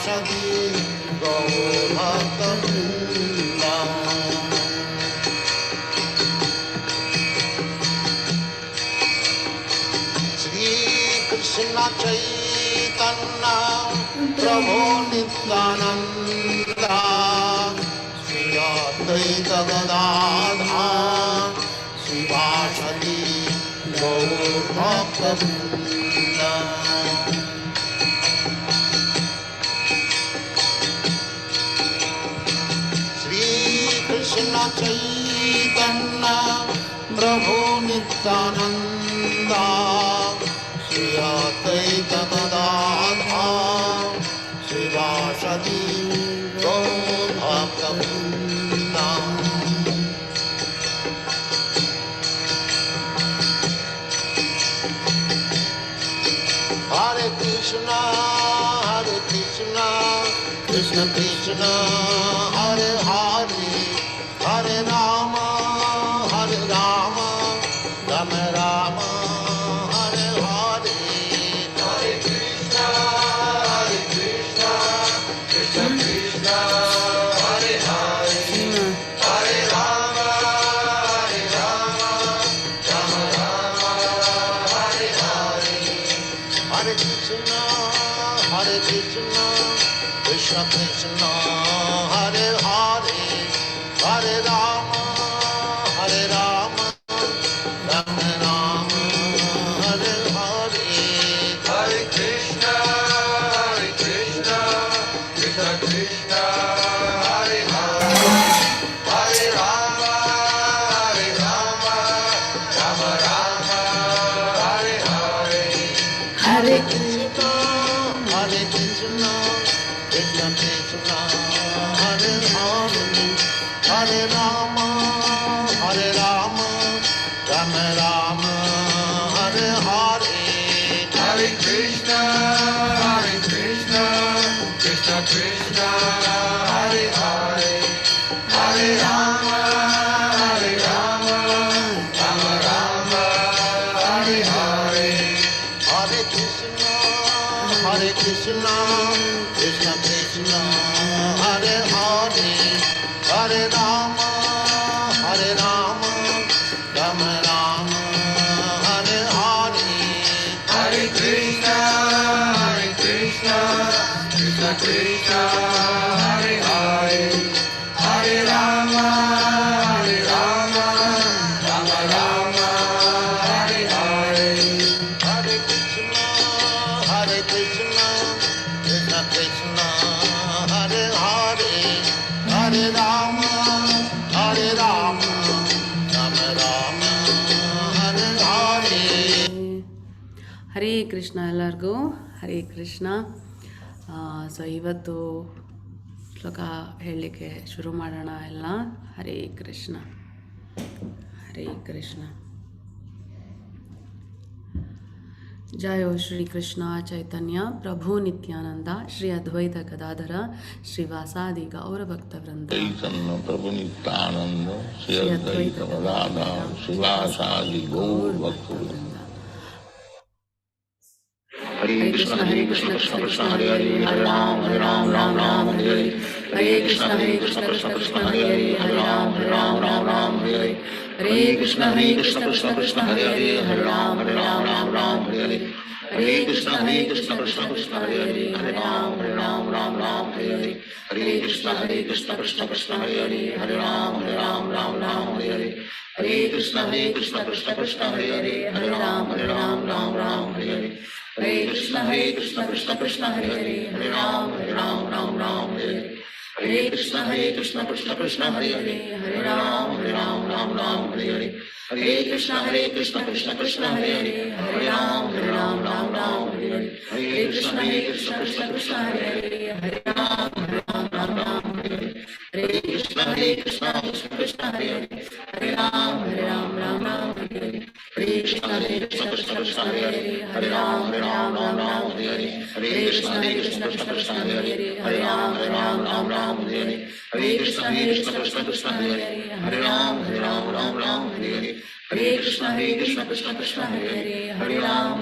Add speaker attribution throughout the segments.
Speaker 1: शिवासदि गौरभक्तवृन्दम् श्रीकृष्ण चैतन्य प्रभु नित्यानन्द श्री अद्वैत गदाधर शिवासदि गौरभक्तवृन्दम् श्रीकृष्ण चैतन्य प्रभु Nityanand Shri Advaita Gadadhar शिवासदि गौरभक्तवृन्दम् Hare Krishna, Krishna Krishna, Hare Hare, Hare Rama, Rama Rama, Hare Hare. Hare Krishna, Krishna Krishna, Hare Hare, Hare Rama, Rama Rama, Hare Hare. Hare Krishna, Krishna Krishna, Hare Hare, Hare Rama, Rama Rama, Hare Hare. Hare Krishna, Krishna Krishna, Hare Hare, Hare Rama, Rama Rama, Hare Hare. Hare Krishna, Krishna Krishna, Hare Hare, Hare Rama, Rama Rama, Hare Hare. Hare Krishna, Krishna Krishna, Hare Hare, Hare Rama, Rama Rama, Hare Hare. Hare Krishna, Krishna Krishna, Hare Hare, Hare Rama, Rama Rama, Hare Hare. Hare Krishna, Krishna Krishna, Hare Hare, Hare Rama, Rama Rama, Hare Hare. Hare Krishna, Krishna Krishna, Hare Hare, Hare Rama, Rama Rama, Hare Hare.
Speaker 2: Hare Krishna ಎಲ್ಲರಿಗೂ Hare Krishna. So ಇವತ್ತು ಶ್ಲೋಕ ಹೇಳಲಿಕ್ಕೆ ಶುರು ಮಾಡೋಣ ಎಲ್ಲ. ಹರೇ ಕೃಷ್ಣ, ಹರೇ ಕೃಷ್ಣ. जय श्री कृष्ण चैतन्य प्रभु नित्यानंद श्री अद्वैत गदाधर श्रीवासादि गौर भक्त वृंद.
Speaker 1: चैतन्य प्रभु नित्यानंद श्री अद्वैत गदाधर श्रीवासादि गौर भक्त वृंद. हरे कृष्ण कृष्ण कृष्ण हरे हरे, हरे राम राम राम हरे हरे. हरे कृष्ण कृष्ण कृष्ण हरे हरे, हरे राम राम राम हरे हरे. हरे कृष्ण कृष्ण कृष्ण हरे हरे, हरे राम राम हरे हरे. हरे कृष्ण कृष्ण कृष्ण हरे हरे, हरे राम राम हरे हरे. हरे कृष्ण कृष्ण हरे हरे, हरे राम राम हरे हरे. हरे कृष्ण कृष्ण हरे हरे, हरे राम राम हरे हरे. हरे कृष्ण कृष्ण हरे हरे, हरे राम राम हरे हरे. हरे कृष्ण कृष्ण हरे हरे, हरे राम राम हरे हरे. हरे कृष्ण कृष्ण हरे हरे, हरे राम राम हरे हरे. हरे कृष्ण कृष्ण हरे हरे, हरे राम राम हरे हरे. हरे कृष्ण कृष्ण हरे हरे, हरे राम राम हरे हरे. हरे कृष्ण कृष्ण हरे हरे, हरे राम राम हरे हरे. हरे कृष्ण कृष्ण हरे हरे, हरे राम राम हरे हरे. हरे कृष्ण कृष्ण हरे हरे, हरे राम राम हरे हरे. हरे कृष्ण कृष्ण हरे हरे, हरे Ram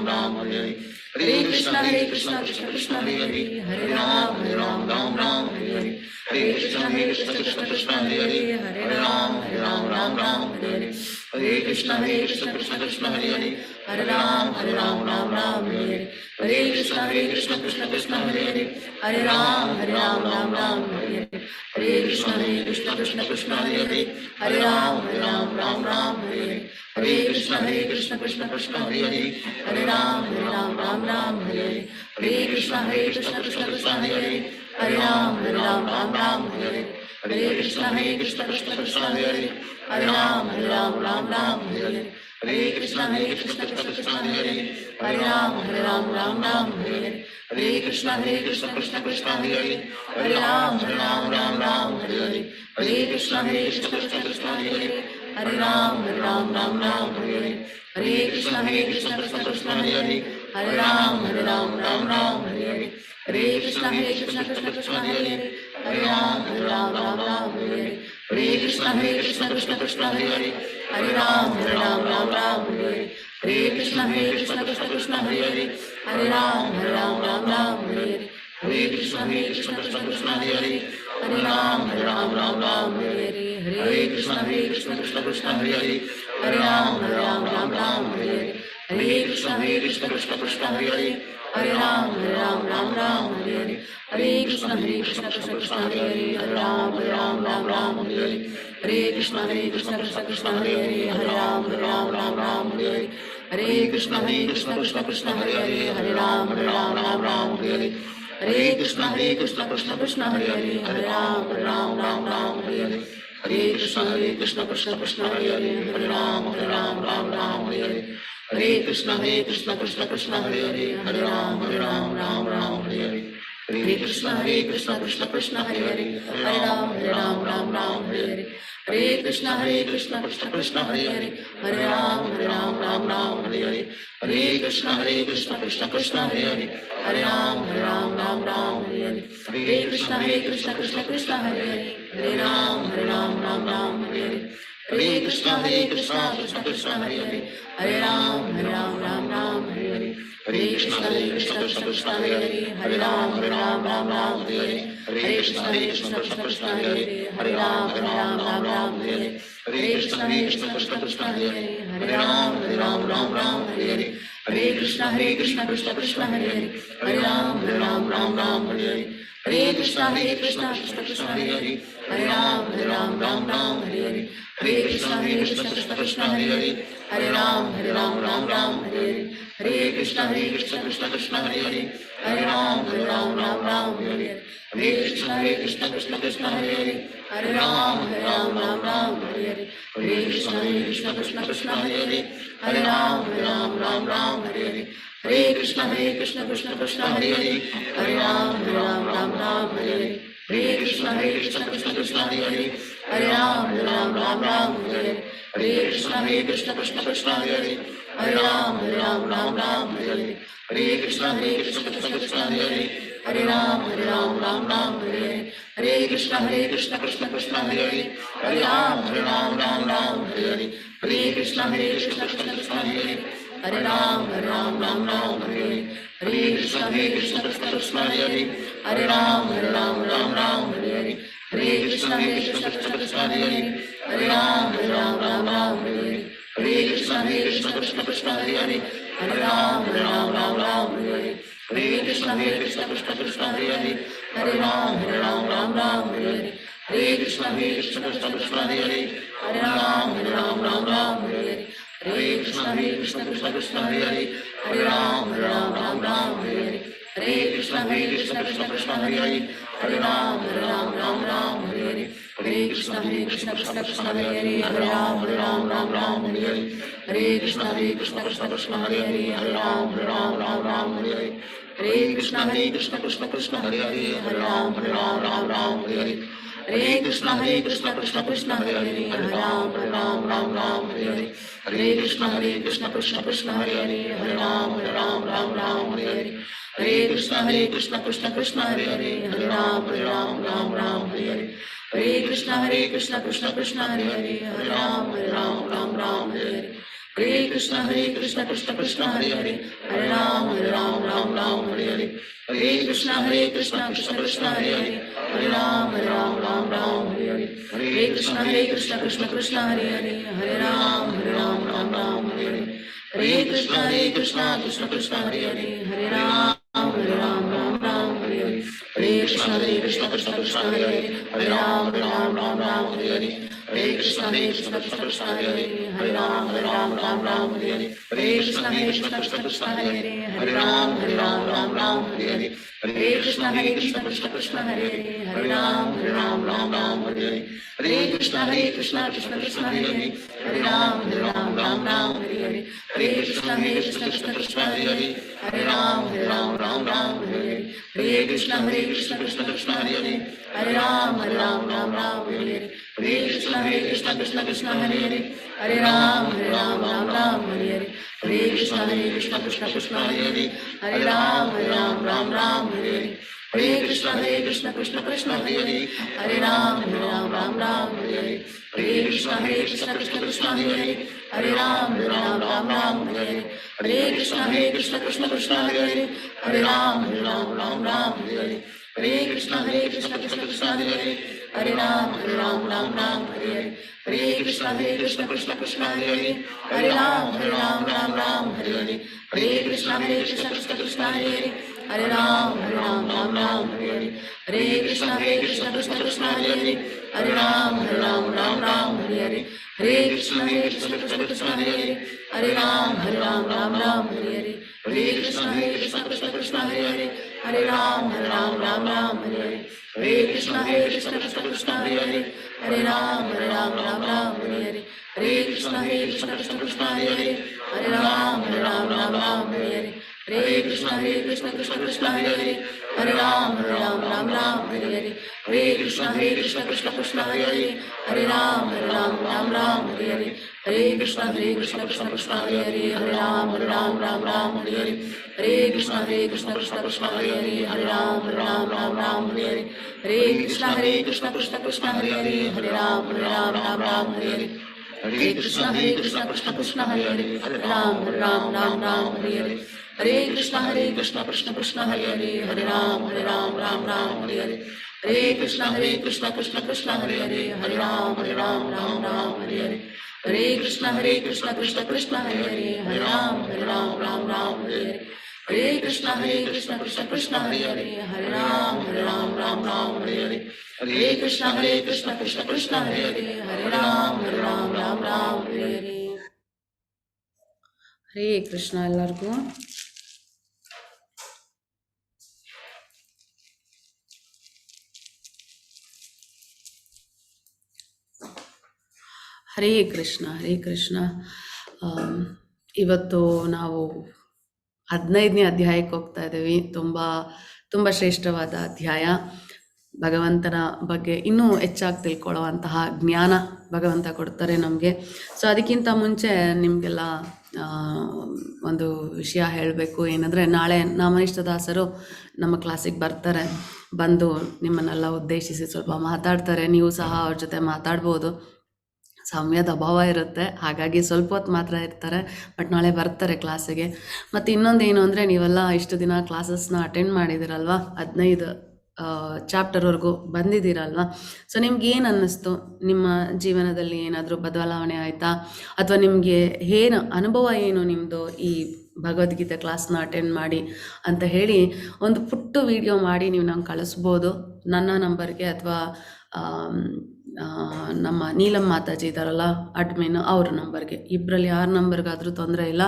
Speaker 1: Ram Hare Hare. Hare Krishna Krishna Krishna Hare Hare, Hare Ram Ram Ram Hare Hare, Hare Krishna Krishna Krishna Hare Hare, Hare Ram Ram Hare Hare, Hare Krishna Krishna Krishna Hare Hare, Hare Ram Ram Hare Hare, Hare Krishna Krishna Krishna Hare Hare, Hare Ram Ram Hare Hare, Hare Krishna Krishna Krishna Hare Hare, Hare Ram Ram Hare Hare, Hare Krishna Krishna Krishna Hare Hare, Hare Ram Ram Hare Hare, Hare Krishna Krishna Krishna Hare Hare, Hare Ram Ram Hare Hare, Hare Krishna Krishna Krishna Hare Hare, Hare Ram Ram Hare Hare, Hare Krishna Krishna Krishna Hare Hare, Hare Ram Ram Hare Hare, Hare Krishna Krishna Krishna Hare Hare, Hare Ram Ram Hare Hare, Hare Krishna Krishna Krishna Hare Hare, Hare Ram Ram Hare Hare, Hare Krishna Krishna Krishna Hare Hare, Hare Ram Ram Hare Hare, Hare Krishna Krishna Krishna Hare Hare, Hare Ram Ram Hare Hare, Hare Krishna Krishna Krishna Hare Hare, Hare Ram Ram Hare Hare, Hare Krishna Krishna Krishna Hare Hare, Hare Ram Ram Hare Hare, Hare Krishna Krishna Krishna Hare Hare, Hare Ram Ram Hare Hare, Hare Krishna Krishna Krishna Hare Hare, Hare Ram Ram Hare Hare, Hare Krishna Krishna Krishna Hare Hare, Hare Ram Ram Hare Hare, Hare Krishna Krishna Krishna Hare Hare, Hare Ram Ram Hare Hare, Hare Krishna Krishna Krishna Hare Hare, Hare Ram Ram Hare Hare, Hare Krishna Krishna Krishna Hare Hare, Hare Ram Ram Hare Hare, Hare Krishna Krishna Krishna Hare Hare, Hare Ram Ram Hare Hare, Hare Krishna Krishna Krishna Hare Hare, Hare Ram Ram Hare Hare, Hare Krishna Krishna Krishna Hare Hare, Hare Ram Ram Hare Hare, Hare Krishna Krishna Krishna Hare Hare, Hare Ram Ram Hare Hare, Hare Krishna Krishna Krishna Hare Hare, Hare Ram Ram Hare Hare, Hare Krishna Krishna Krishna Hare Hare, Hare Ram Ram Hare Hare, Hare Krishna Krishna Krishna Hare Hare, Hare Ram Ram Hare Hare, Hare Krishna Krishna Krishna Hare Hare, Hare Ram Ram Hare Hare, Hare Krishna Krishna Krishna Hare Hare, Hare Ram Ram Hare Hare, Hare Krishna Krishna Krishna Hare Hare, Hare Ram Ram Hare Hare, Hare Krishna Krishna Krishna Hare Hare, Hare Ram Ram Hare Hare, Hare Krishna Krishna Krishna Hare Hare, Hare Ram Ram Hare Hare, Hare Krishna Krishna Krishna Hare Hare, Hare Ram Ram Hare Hare, Hare Krishna Krishna Krishna Hare Hare, Hare Ram Ram Hare Hare, Hare Krishna Krishna Krishna Hare Hare, Hare Ram Ram Hare Hare, Hare Krishna Krishna Krishna Hare Hare, Hare Ram Ram Hare Hare, Hare Krishna Krishna Krishna Hare Hare, Hare Ram Ram Hare Hare, Hare Krishna Krishna Krishna Hare Hare, Hare Ram Ram Hare Hare, Hare Krishna Krishna Krishna Hare Hare, Hare Ram Ram Hare Hare, Hare Krishna Krishna Krishna Hare Hare, Hare Ram Ram Hare Hare, Hare Krishna Krishna Krishna Hare Hare, Hare Ram Ram Hare Hare, Hare Krishna Krishna Krishna Hare Hare, Hare Ram Ram Hare Hare, Hare Krishna Krishna Krishna Hare Hare, Hare Ram Ram Hare Hare, Hare Krishna Krishna Krishna Hare Hare, Hare Ram Ram Hare Hare, Hare Krishna Krishna Krishna Hare Hare, Hare Ram Ram Hare Hare, Hare Krishna Krishna Krishna Hare Hare, Hare Ram Ram Hare Hare, Hare Krishna Krishna Krishna Hare Hare, Hare Ram Ram Hare Hare, Hare Krishna Krishna Krishna Hare Hare, Hare Ram Ram Hare Hare, Hare Krishna Krishna Krishna Hare Hare, Hare Ram Ram Hare Hare, Hare Krishna Krishna Krishna Hare Hare, Hare Ram Ram Hare Hare, Hare Krishna Krishna Krishna Hare Hare, Hare Ram Ram Hare Hare, Hare Krishna Krishna Krishna Hare Hare, Hare Ram Ram Hare Hare, Hare Krishna Krishna Krishna Hare Hare, Hare Ram Ram Hare Hare, Hare Krishna Krishna Krishna Hare Hare, Hare Ram Ram Hare Hare, Hare Krishna Krishna Krishna Hare Hare, Hare Ram Ram Hare Hare, Hare Krishna Krishna Krishna Hare Hare, Hare Ram Ram Hare Hare, Hare Krishna Krishna Krishna Hare Hare, Hare Ram Ram Hare Hare, हरे कृष्ण कृष्ण कृष्ण हरे हरे हरे राम राम राम हरे हरे हरे कृष्ण कृष्ण कृष्ण हरे हरे हरे राम राम हरे हरे हरे कृष्ण कृष्ण कृष्ण हरे हरे हरे राम राम हरे हरे हरे कृष्ण कृष्ण कृष्ण हरे हरे हरे राम राम हरे हरे हरे कृष्ण कृष्ण कृष्ण हरे हरे हरे राम राम हरे हरे हरे कृष्ण कृष्ण कृष्ण हरे हरे हरे राम राम हरे हरे हरे कृष्ण कृष्ण कृष्ण हरे हरे हरे राम राम हरे हरे हरे कृष्ण कृष्ण कृष्ण हरे हरे हरे राम राम हरे हरे हरे कृष्ण कृष्ण कृष्ण हरे हरे हरे राम राम हरे हरे हरे कृष्ण कृष्ण कृष्ण हरे हरे हरे राम राम हरे हरे हरे कृष्ण कृष्ण कृष्ण हरे हरे हरे राम राम हरे हरे हरे कृष्ण कृष्ण कृष्ण हरे हरे हरे राम राम हरे हरे हरे कृष्ण कृष्ण कृष्ण हरे हरे हरे राम राम हरे हरे हरे कृष्ण कृष्ण कृष्ण हरे हरे हरे राम राम हरे हरे हरे कृष्ण कृष्ण कृष्ण हरे हरे हरे राम राम हरे हरे हरे कृष्ण कृष्ण कृष्ण हरे हरे हरे राम राम हरे हरे हरे कृष्ण कृष्ण कृष्ण हरे हरे हरे राम राम हरे हरे हरे कृष्ण कृष्ण कृष्ण हरे हरे हरे राम राम हरे हरे हरे कृष्ण कृष्ण कृष्ण हरे हरे हरे राम राम हरे हरे हरे कृष्ण कृष्ण कृष्ण हरे हरे हरे राम राम हरे हरे हरे कृष्ण कृष्ण कृष्ण हरे हरे हरे राम राम हरे हरे हरे कृष्ण कृष्ण कृष्ण हरे हरे हरे राम राम हरे हरे हरे कृष्ण कृष्ण कृष्ण हरे हरे हरे राम राम हरे हरे हरे कृष्ण कृष्ण कृष्ण हरे हरे हरे राम राम हरे हरे हरे कृष्ण कृष्ण कृष्ण हरे हरे हरे राम राम हरे हरे हरे कृष्ण कृष्ण कृष्ण हरे हरे हरे राम राम हरे हरे हरे कृष्ण कृष्ण कृष्ण हरे हरे हरे राम राम हरे हरे हरे कृष्ण कृष्ण कृष्ण हरे हरे हरे राम राम हरे हरे हरे कृष्ण कृष्ण कृष्ण हरे हरे हरे राम राम हरे हरे हरे कृष्ण कृष्ण कृष्ण हरे हरे हरे राम राम हरे हरे हरे कृष्ण कृष्ण कृष्ण हरे हरे हरे राम राम हरे हरे हरे कृष्ण कृष्ण कृष्ण हरे हरे हरे राम राम हरे हरे हरे कृष्ण कृष्ण कृष्ण हरे हरे हरे राम राम हरे हरे हरे कृष्ण कृष्ण कृष्ण हरे हरे हरे राम राम हरे हरे हरे कृष्ण कृष्ण कृष्ण हरे हरे हरे राम राम हरे हरे
Speaker 2: ಹರೇ ಕೃಷ್ಣ ಎಲ್ಲರಿಗೂ. ಹರೇ ಕೃಷ್ಣ ಹರೇ ಕೃಷ್ಣ. ಇವತ್ತು ನಾವು 15ನೇ ಅಧ್ಯಾಯಕ್ಕೆ ಹೋಗ್ತಾ ಇದ್ದೀವಿ. ತುಂಬ ಶ್ರೇಷ್ಠವಾದ ಅಧ್ಯಾಯ. ಭಗವಂತನ ಬಗ್ಗೆ ಇನ್ನೂ ಹೆಚ್ಚಾಗಿ ತಿಳ್ಕೊಳ್ಳುವಂತಹ ಜ್ಞಾನ ಭಗವಂತ ಕೊಡ್ತಾರೆ ನಮಗೆ. ಸೊ ಅದಕ್ಕಿಂತ ಮುಂಚೆ ನಿಮಗೆಲ್ಲ ಒಂದು ವಿಷಯ ಹೇಳಬೇಕು. ಏನಂದರೆ, ನಾಳೆ ನಾಮನಿಷ್ಠದಾಸರು ನಮ್ಮ ಕ್ಲಾಸಿಗೆ ಬರ್ತಾರೆ. ಬಂದು ನಿಮ್ಮನ್ನೆಲ್ಲ ಉದ್ದೇಶಿಸಿ ಸ್ವಲ್ಪ ಮಾತಾಡ್ತಾರೆ. ನೀವು ಸಹ ಅವ್ರ ಜೊತೆ ಮಾತಾಡ್ಬೋದು. ಸಮಯದ ಅಭಾವ ಇರುತ್ತೆ, ಹಾಗಾಗಿ ಸ್ವಲ್ಪ ಹೊತ್ತು ಮಾತ್ರ ಇರ್ತಾರೆ. ಬಟ್ ನಾಳೆ ಬರ್ತಾರೆ ಕ್ಲಾಸಿಗೆ. ಮತ್ತು ಇನ್ನೊಂದೇನು ಅಂದರೆ, ನೀವೆಲ್ಲ ಇಷ್ಟು ದಿನ ಕ್ಲಾಸಸ್ನ ಅಟೆಂಡ್ ಮಾಡಿದ್ದೀರಲ್ವ, 15 ಚಾಪ್ಟರ್ವರೆಗೂ ಬಂದಿದ್ದೀರಲ್ವ. ಸೊ ನಿಮ್ಗೇನು ಅನ್ನಿಸ್ತು? ನಿಮ್ಮ ಜೀವನದಲ್ಲಿ ಏನಾದರೂ ಬದಲಾವಣೆ ಆಯಿತಾ? ಅಥವಾ ನಿಮಗೆ ಏನು ಅನುಭವ, ಏನು ನಿಮ್ಮದು ಈ ಭಗವದ್ಗೀತೆ ಕ್ಲಾಸ್ನ ಅಟೆಂಡ್ ಮಾಡಿ ಅಂತ ಹೇಳಿ ಒಂದು ಪುಟ್ಟ ವಿಡಿಯೋ ಮಾಡಿ ನೀವು ನಂಗೆ ಕಳಿಸ್ಬೋದು. ನನ್ನ ನಂಬರ್ಗೆ ಅಥವಾ ನಮ್ಮ ನೀಲಮ್ ಮಾತಾಜಿ ಇದ್ದಾರಲ್ಲ ಅಡ್ಮಿನ್, ಅವ್ರ ನಂಬರ್ಗೆ, ಇಬ್ಬರಲ್ಲಿ ಯಾರ ನಂಬರ್ಗಾದರೂ ತೊಂದರೆ ಇಲ್ಲ.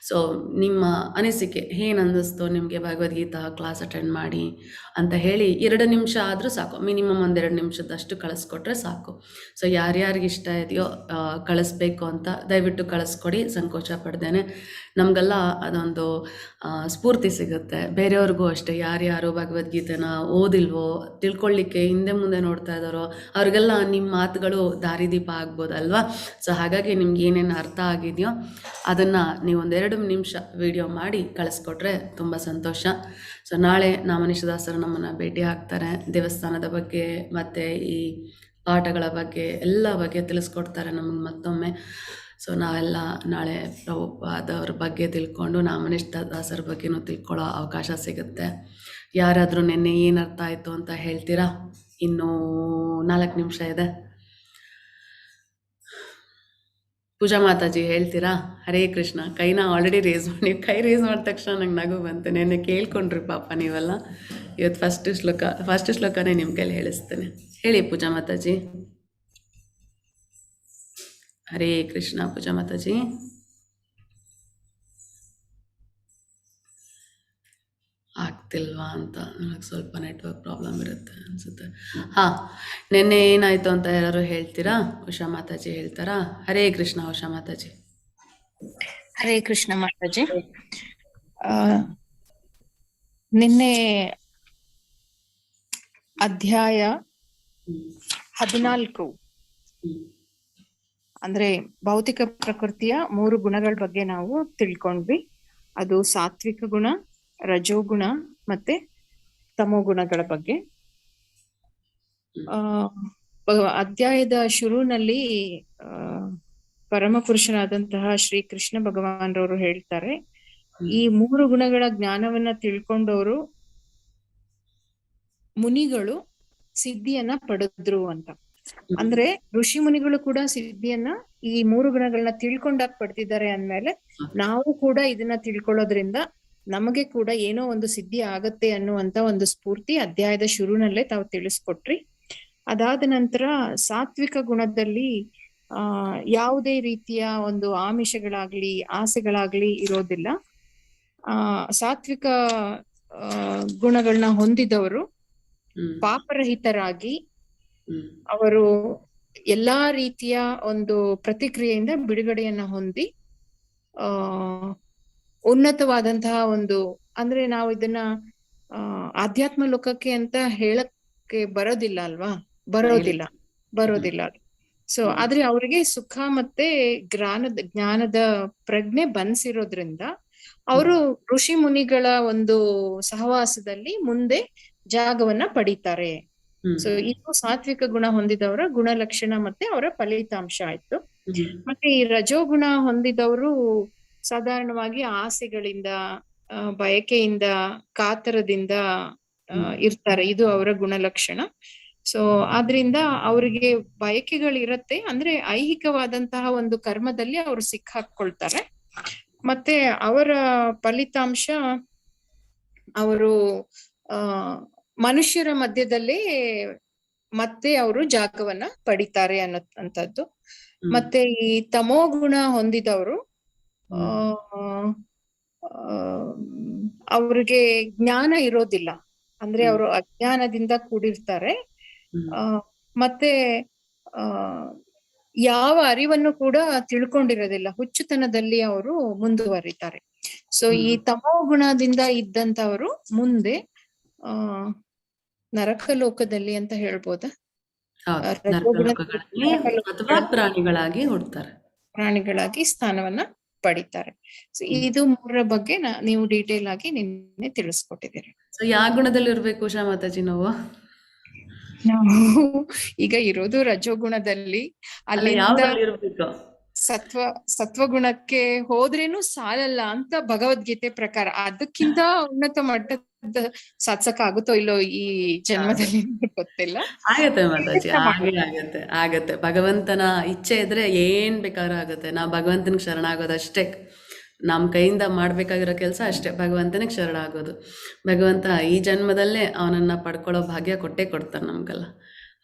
Speaker 2: ಸೊ ನಿಮ್ಮ ಅನಿಸಿಕೆ ಏನು ಅನ್ನಿಸ್ತು ನಿಮಗೆ ಭಗವದ್ಗೀತಾ ಕ್ಲಾಸ್ ಅಟೆಂಡ್ ಮಾಡಿ ಅಂತ ಹೇಳಿ 2 ನಿಮಿಷ ಆದರೂ ಸಾಕು. ಮಿನಿಮಮ್ 1-2 ನಿಮಿಷದಷ್ಟು ಕಳಿಸ್ಕೊಟ್ರೆ ಸಾಕು. ಸೊ ಯಾರ್ಯಾರಿಗೆ ಇಷ್ಟ ಇದೆಯೋ ಕಳಿಸ್ಬೇಕು ಅಂತ ದಯವಿಟ್ಟು ಕಳಿಸ್ಕೊಡಿ, ಸಂಕೋಚ ಪಡ್ದೇನೆ. ನಮಗೆಲ್ಲ ಅದೊಂದು ಸ್ಫೂರ್ತಿ ಸಿಗುತ್ತೆ. ಬೇರೆಯವ್ರಿಗೂ ಅಷ್ಟೇ, ಯಾರ್ಯಾರು ಭಗವದ್ಗೀತೆನ ಓದಿಲ್ವೋ, ತಿಳ್ಕೊಳ್ಳಿಕ್ಕೆ ಹಿಂದೆ ಮುಂದೆ ನೋಡ್ತಾ ಇದ್ದಾರೋ ಅವ್ರಿಗೆಲ್ಲ ನಿಮ್ಮ ಮಾತುಗಳು ದಾರಿದೀಪ ಆಗ್ಬೋದಲ್ವಾ. ಸೊ ಹಾಗಾಗಿ ನಿಮ್ಗೆ ಏನೇನು ಅರ್ಥ ಆಗಿದೆಯೋ ಅದನ್ನು ನೀವು 1-2 ನಿಮಿಷ ವಿಡಿಯೋ ಮಾಡಿ ಕಳಿಸ್ಕೊಟ್ರೆ ತುಂಬ ಸಂತೋಷ. ಸೊ ನಾಳೆ ನಾಮನಿಷ್ಠದಾಸರು ನಮ್ಮನ್ನು ಭೇಟಿ ಆಗ್ತಾರೆ. ದೇವಸ್ಥಾನದ ಬಗ್ಗೆ ಮತ್ತು ಈ ಪಾಠಗಳ ಬಗ್ಗೆ ಎಲ್ಲ ಬಗ್ಗೆ ತಿಳಿಸ್ಕೊಡ್ತಾರೆ ನಮಗೆ ಮತ್ತೊಮ್ಮೆ. ಸೊ ನಾವೆಲ್ಲ ನಾಳೆ ಪ್ರಭುಪಾದವ್ರ ಬಗ್ಗೆ ತಿಳ್ಕೊಂಡು ನಾಮನಿಷ್ಠ ದಾಸರ ಬಗ್ಗೆನೂ ತಿಳ್ಕೊಳ್ಳೋ ಅವಕಾಶ ಸಿಗುತ್ತೆ. ಯಾರಾದರೂ ನಿನ್ನೆ ಏನು ಅರ್ಥ ಆಯಿತು ಅಂತ ಹೇಳ್ತೀರಾ? ಇನ್ನೂ 4 ನಿಮಿಷ ಇದೆ. ಪೂಜಾ ಮಾತಾಜಿ ಹೇಳ್ತೀರಾ? ಹರೇ ಕೃಷ್ಣ. ಕೈನ ಆಲ್ರೆಡಿ ರೇಸ್ ಮಾಡಿ, ಕೈ ರೇಸ್ ಮಾಡಿದ ತಕ್ಷಣ ನಂಗೆ ನಗು ಬಂತು. ನೆನ್ನೆ ಕೇಳ್ಕೊಂಡ್ರಿ ಪಾಪ ನೀವೆಲ್ಲ. ಇವತ್ತು ಫಸ್ಟ್ ಶ್ಲೋಕನೇ ನಿಮ್ಮ ಕೈಲಿ ಹೇಳಿಸ್ತೇನೆ. ಹೇಳಿ ಪೂಜಾ ಮಾತಾಜಿ. ಹರೇ ಕೃಷ್ಣ. ಪೂಜಾ ಮಾತಾಜಿ ಆಗ್ತಿಲ್ವಾ ಅಂತ ನನಗೆ ಸ್ವಲ್ಪ ನೆಟ್ವರ್ಕ್ ಪ್ರಾಬ್ಲಮ್ ಇರುತ್ತೆ ಅನಿಸುತ್ತೆ. ಹಾಂ, ನಿನ್ನೆ ಏನಾಯಿತು ಅಂತ ಯಾರು ಹೇಳ್ತೀರಾ? ಉಷಾ ಮಾತಾಜಿ ಹೇಳ್ತಾರಾ? ಹರೇ ಕೃಷ್ಣ ಉಷಾ ಮಾತಾಜಿ.
Speaker 3: ಹರೇ ಕೃಷ್ಣ ಮಾತಾಜಿ. ನಿನ್ನೆ ಅಧ್ಯಾಯ 14 ಅಂದ್ರೆ ಭೌತಿಕ ಪ್ರಕೃತಿಯ 3 ಗುಣಗಳ ಬಗ್ಗೆ ನಾವು ತಿಳ್ಕೊಂಡ್ವಿ. ಅದು ಸಾತ್ವಿಕ ಗುಣ, ರಜೋಗುಣ ಮತ್ತೆ ತಮೋ ಗುಣಗಳ ಬಗ್ಗೆ. ಅಧ್ಯಾಯದ ಶುರುವಿನಲ್ಲಿ ಪರಮ ಪುರುಷರಾದಂತಹ ಶ್ರೀ ಕೃಷ್ಣ ಭಗವಾನ್ರವರು ಹೇಳ್ತಾರೆ, ಈ 3 ಗುಣಗಳ ಜ್ಞಾನವನ್ನ ತಿಳ್ಕೊಂಡವರು ಮುನಿಗಳು ಸಿದ್ಧಿಯನ್ನ ಪಡೆದ್ರು ಅಂತ. ಅಂದ್ರೆ ಋಷಿ ಮುನಿಗಳು ಕೂಡ ಸಿದ್ಧಿಯನ್ನ ಈ 3 ಗುಣಗಳನ್ನ ತಿಳ್ಕೊಂಡಾಗ ಪಡೆದಿದ್ದಾರೆ ಅಂದ್ಮೇಲೆ ನಾವು ಕೂಡ ಇದನ್ನ ತಿಳ್ಕೊಳ್ಳೋದ್ರಿಂದ ನಮಗೆ ಕೂಡ ಏನೋ ಒಂದು ಸಿದ್ಧಿ ಆಗತ್ತೆ ಅನ್ನುವಂತ ಒಂದು ಸ್ಫೂರ್ತಿ ಅಧ್ಯಾಯದ ಶುರುನಲ್ಲೇ ತಾವು ತಿಳಿಸ್ಕೊಟ್ರಿ. ಅದಾದ ನಂತರ ಸಾತ್ವಿಕ ಗುಣದಲ್ಲಿ ಯಾವುದೇ ರೀತಿಯ ಒಂದು ಆಮಿಷಗಳಾಗ್ಲಿ ಆಸೆಗಳಾಗ್ಲಿ ಇರೋದಿಲ್ಲ. ಸಾತ್ವಿಕ ಗುಣಗಳನ್ನ ಹೊಂದಿದವರು ಪಾಪರಹಿತರಾಗಿ ಅವರು ಎಲ್ಲಾ ರೀತಿಯ ಒಂದು ಪ್ರತಿಕ್ರಿಯೆಯಿಂದ ಬಿಡುಗಡೆಯನ್ನ ಹೊಂದಿ ಉನ್ನತವಾದಂತಹ ಒಂದು, ಅಂದ್ರೆ ನಾವು ಇದನ್ನ ಆಧ್ಯಾತ್ಮ ಲೋಕಕ್ಕೆ ಅಂತ ಹೇಳಕ್ಕೆ ಬರೋದಿಲ್ಲ ಅಲ್ವಾ, ಬರೋದಿಲ್ಲ. ಸೊ ಆದ್ರೆ ಅವರಿಗೆ ಸುಖ ಮತ್ತೆ ಜ್ಞಾನದ ಪ್ರಜ್ಞೆ ಬನ್ಸಿರೋದ್ರಿಂದ ಅವರು ಋಷಿ ಮುನಿಗಳ ಒಂದು ಸಹವಾಸದಲ್ಲಿ ಮುಂದೆ ಜಾಗವನ್ನ ಪಡಿತಾರೆ. ಸೊ ಇದು ಸಾತ್ವಿಕ ಗುಣ ಹೊಂದಿದವರ ಗುಣಲಕ್ಷಣ ಮತ್ತೆ ಅವರ ಫಲಿತಾಂಶ ಆಯ್ತು. ಮತ್ತೆ ಈ ರಜೋಗುಣ ಹೊಂದಿದವರು ಸಾಧಾರಣವಾಗಿ ಆಸೆಗಳಿಂದ, ಬಯಕೆಯಿಂದ, ಕಾತರದಿಂದ ಇರ್ತಾರೆ. ಇದು ಅವರ ಗುಣಲಕ್ಷಣ. ಸೊ ಆದ್ರಿಂದ ಅವರಿಗೆ ಬಯಕೆಗಳಿರತ್ತೆ, ಅಂದ್ರೆ ಐಹಿಕವಾದಂತಹ ಒಂದು ಕರ್ಮದಲ್ಲಿ ಅವರು ಸಿಕ್ಕಾಕೊಳ್ತಾರೆ. ಮತ್ತೆ ಅವರ ಫಲಿತಾಂಶ ಅವರು ಮನುಷ್ಯರ ಮಧ್ಯದಲ್ಲಿ ಮತ್ತೆ ಅವರು ಜಾಗವನ್ನ ಪಡಿತಾರೆ ಅನ್ನೋಂಥದ್ದು. ಮತ್ತೆ ಈ ತಮೋ ಗುಣ ಹೊಂದಿದವರು ಅವ್ರಿಗೆ ಜ್ಞಾನ ಇರೋದಿಲ್ಲ, ಅಂದ್ರೆ ಅವರು ಅಜ್ಞಾನದಿಂದ ಕೂಡಿರ್ತಾರೆ. ಮತ್ತೆ ಯಾವ ಅರಿವನ್ನು ಕೂಡ ತಿಳ್ಕೊಂಡಿರೋದಿಲ್ಲ, ಹುಚ್ಚುತನದಲ್ಲಿ ಅವರು ಮುಂದುವರಿತಾರೆ. ಸೊ ಈ ತಮೋ ಗುಣದಿಂದ ಇದ್ದಂತವರು ಮುಂದೆ ನರಕ ಲೋಕದಲ್ಲಿ ಅಂತ ಹೇಳ್ಬೋದಾ, ಪ್ರಾಣಿಗಳಾಗಿ ಸ್ಥಾನವನ್ನ ಪಡಿತಾರೆ. ಸೊ ಇದು 3ರ ಬಗ್ಗೆ ನೀವು ಡೀಟೇಲ್ ಆಗಿ ನಿನ್ನೆ ತಿಳಿಸ್ಕೊಟ್ಟಿದ್ದೀರಿ.
Speaker 2: ಸೊ ಯಾವ ಗುಣದಲ್ಲಿ ಇರ್ಬೇಕು ಉಷಾ ಮಾತಾಜಿ? ನಾವು
Speaker 3: ಈಗ ಇರೋದು ರಜೋಗುಣದಲ್ಲಿ, ಅಲ್ಲಿಂದ ಸತ್ವಗುಣಕ್ಕೆ ಹೋದ್ರೇನು ಸಾಲಲ್ಲ ಅಂತ ಭಗವದ್ಗೀತೆ ಪ್ರಕಾರ. ಅದಕ್ಕಿಂತ ಉನ್ನತ ಮಟ್ಟದ ಸಾಧಿಸಕ್ ಆಗುತ್ತೋ ಇಲ್ಲೋ ಈ ಜನ್ಮದಲ್ಲಿ ಗೊತ್ತಿಲ್ಲ.
Speaker 2: ಆಗತ್ತೆ ಮಾತಾಜಿ, ಆಗತ್ತೆ. ಭಗವಂತನ ಇಚ್ಛೆ ಇದ್ರೆ ಏನ್ ಬೇಕಾದ್ರೂ ಆಗತ್ತೆ. ನಾವು ಭಗವಂತನಿಗೆ ಶರಣಾಗೋದಷ್ಟೇ, ನಮ್ಮ ಕೈಯಿಂದ ಮಾಡ್ಬೇಕಾಗಿರೋ ಕೆಲಸ ಅಷ್ಟೇ, ಭಗವಂತನಿಗೆ ಶರಣಾಗೋದು. ಭಗವಂತ ಈ ಜನ್ಮದಲ್ಲೇ ಅವನನ್ನ ಪಡ್ಕೊಳ್ಳೋ ಭಾಗ್ಯ ಕೊಟ್ಟೇ ಕೊಡ್ತಾರೆ ನಮ್ಗೆಲ್ಲ.